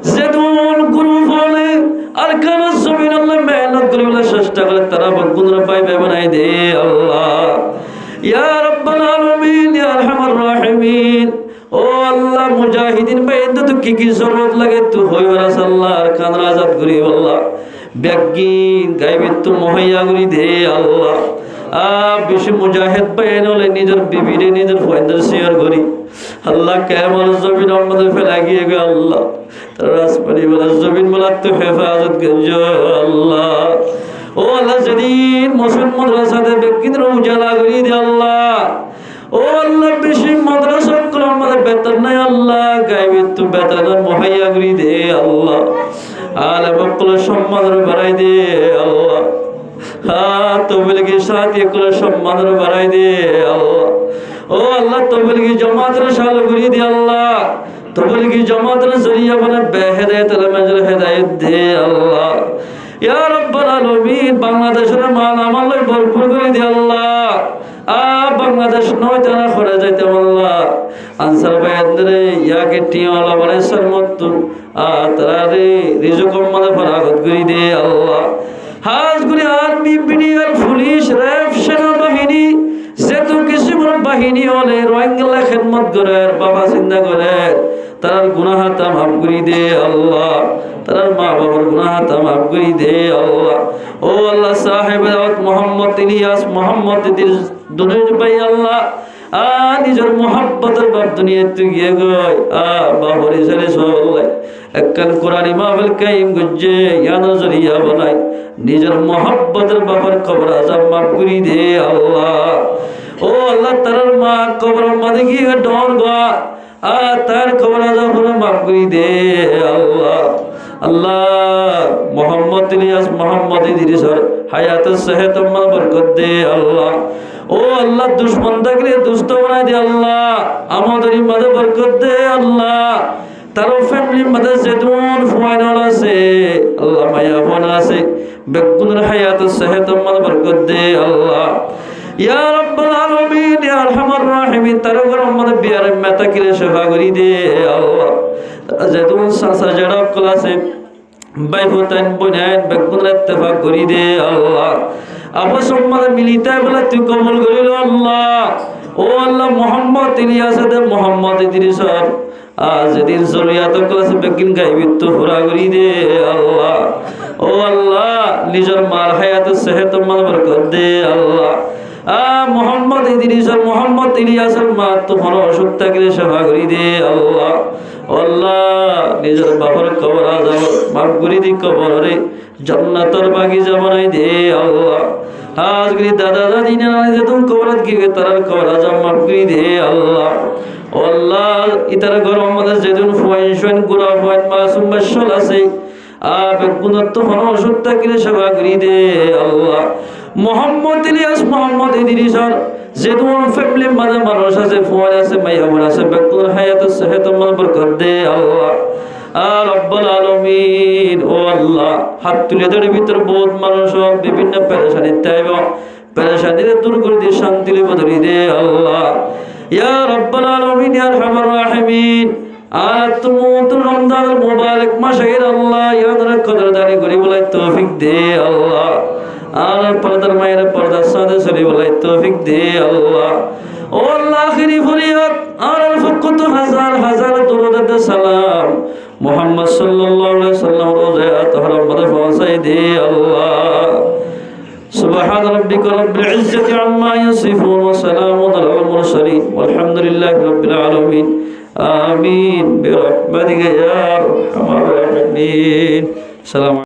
যেদুল গুরু বলে আর কাল জমিন আল্লাহ মেহনত করে বলে চেষ্টা করে তারা বেগুন পাইবে বানাই দে আল্লাহ ইয়া রাব্বাল আলামিন ইয়া আরহামার রাহিমিন ও আল্লাহ মুজাহিদিন বাইদ তো কি জরুরত লাগে তো হইবারাস আল্লাহ আর কান আজাদ করি আল্লাহ ব্যাগিন গাইবে তো মুহাইয়া করি দে আল্লাহ বেশি মুজাহিদ বাইন হলে নিজের বিবিরে নিজের ফয়দার শেয়ার করি আল্লাহ কেমন জমিন আমাদের ফেলা গিয়ে গে আল্লাহ তার রাজপাড়ি বলা জমিন বলা তো হেফাজত গঞ্জ আল্লাহ ও আল্লাহ যেদিন মুসলিম মাদ্রাসাতে ব্যক্তিদের উজালা করি দে আল্লাহ ও আল্লাহ বেশি মাদ্রাসা গুলো আমাদের বেতন নাই আল্লাহ গাইবে তো বেতন মুহাইয়া করি দে আল্লাহ আলেম গুলো সম্মান বাড়াই দে আল্লাহ তবলিগি সাথী গুলো সম্মান বাড়াই দে আল্লাহ ও আল্লাহ তবলিগি জামাতের শাল করি দে আল্লাহ তবলিগি জামাতের জরিয়া বনে বেহেদায়েতের মাজল হেদায়েত দে আল্লাহ ইয়া রাব্বাল আলামিন বাংলাদেশের মালামাল ভরপুর করে দে আল্লাহ বাংলাদেশ নয় তারা করে যাইতে আল্লাহ আনসার ভাইয়ারে ইয়াকে টিওয়ালা বলে সরমত তারা রে রিজুক মানে ফরাগত করে দে আল্লাহ হাজগুলি আর্মি বিডিআর পুলিশ র্যাব সেনাবাহিনী যেত কিছু বাহিনী হলে রোহিঙ্গা খেদমত করে বাবা চিন্তা করে তার গুনাহাতা মাফ করে দে আল্লাহ তার মা বাবার গুনাহাতা মাফ করে দে আল্লাহ ও আল্লাহ সাহেব মোহাম্মদ ইলিয়াস মোহাম্মদ দুনির ভাই আল্লাহ নিজের মোহাব্বতের বাপ দুনিয়াতে গিয়ে গয় বাবরি ছেলে সবাই একখান কোরআনী মাহফিল কায়েম করছে ইয়া নজরিয়া বানাই নিজের মোহাব্বতের বাবার কবর আজাব মাফ করে দে আল্লাহ ও আল্লাহ তার মা কবর মাঝে গিয়ে ডর গা তার কবর আজাব মাফ করে দে আল্লাহ আল্লাহ মোহাম্মদ ইলিয়াস মোহাম্মদ ইদ্রিসর হায়াত সেহত বরকত দে আল্লাহ ও আল্লাহ দুশ্মন থাকলে দুষ্ট বানাই দে আল্লাহ আমাদের মাঝে বরকত দে আল্লাহ তার ফ্যামিলির মাঝে যেদুন ফুয়াইনাল আছে আল্লাহ মায়া বোন আছে বেগুনের হায়াত সেহত বরকত দে আল্লাহ ইয়া রাব্বাল আলামিন ইয়া আরহামার রাহিমিন তার ঘর আমাদের বিয়ার মেতা কিরে সেবা করি দে আল্লাহ যেদুন সাসা জড়া ক্লাসে ভাই বোতান বোনান বেগুনের ইত্তেফাক করি দে আল্লাহ আবু সম্মান মিলিতা বলে তুই কবুল করিল আল্লাহ ও আল্লাহ মোহাম্মদ ইলিয়াস দে মোহাম্মদ ইদ্রিস যেদিন জরিয়াত ক্লাসে বেগিন গাইবি তো পুরা করি দে আল্লাহ ও আল্লাহ নিজের মাল হায়াত সেহত মান বরকত দে আল্লাহ মোহাম্মদ ইদ্রিস মোহাম্মদ ইলিয়াসের মা তো হন অসুখ থাকলে সেবা করি দে আল্লাহ আল্লাহ নিজের বাবার কবর আজাব মাফ করি দি কবরে জান্নাতের বাগিচা বানাই দে আল্লাহ আজকে দাদা দাদি নানা যেতুম কবরত গিয়ে তার কবর আজাব মাফ করি দে আল্লাহ আল্লাহ ইতার ঘর আমাদের যেদিন ফুয়াইন গুড়া ফুয়াইন মাসুম বাসল আছে বেগুনত হন অসুখ থাকলে সেবা করি দে আল্লাহ মোহাম্মদ ইলিয়াস মোহাম্মদ ইদ্রিসর যেদুন ফ্যামিলির মাঝে মানুষ আছে ফুয়ান আছে মাইয়া বোন আছে বেগুন হায়াত সেহত বরকত দে আল্লাহ রব্বুল আলামিন ও আল্লাহ হাত তুলে ধরে ভিতর বহুত মানুষ বিভিন্ন পেরেশানিতে আইব পেরেশানিতে দূর করে দিয়ে শান্তি বদলি দে আল্লাহ ইয়া রব্বুল আলামিন ইয়া আরহামার রাহিমিন তুমি রমজানুল মুবারক মাসের আল্লাহ ইয়াদের কদরদারি করি বলে তৌফিক দে আল্লাহ আর পর্দার মায়ের পর্দার সাথে চলি বলে তৌফিক দে আল্লাহ ও আল্লাহ আখিরি ফরিয়াদ আর কত হাজার হাজার দরুদ সালাম মোহাম্মদ সাল্লাল্লাহু আলাইহি সাল্লাম রোজায় আতহার মধ্যে পৌঁছাই দে আল্লাহ। সুবহান রাব্বিকা রাব্বিল ইজ্জাতি আম্মা ইয়াসিফুন ওয়া সালামুন আলাল মুরসালিন ওয়ালহামদুলিল্লাহি রাব্বিল আলামিন। আমিন বিরহমাতিকা ইয়া আরহামার রাহিমিন। সালাম।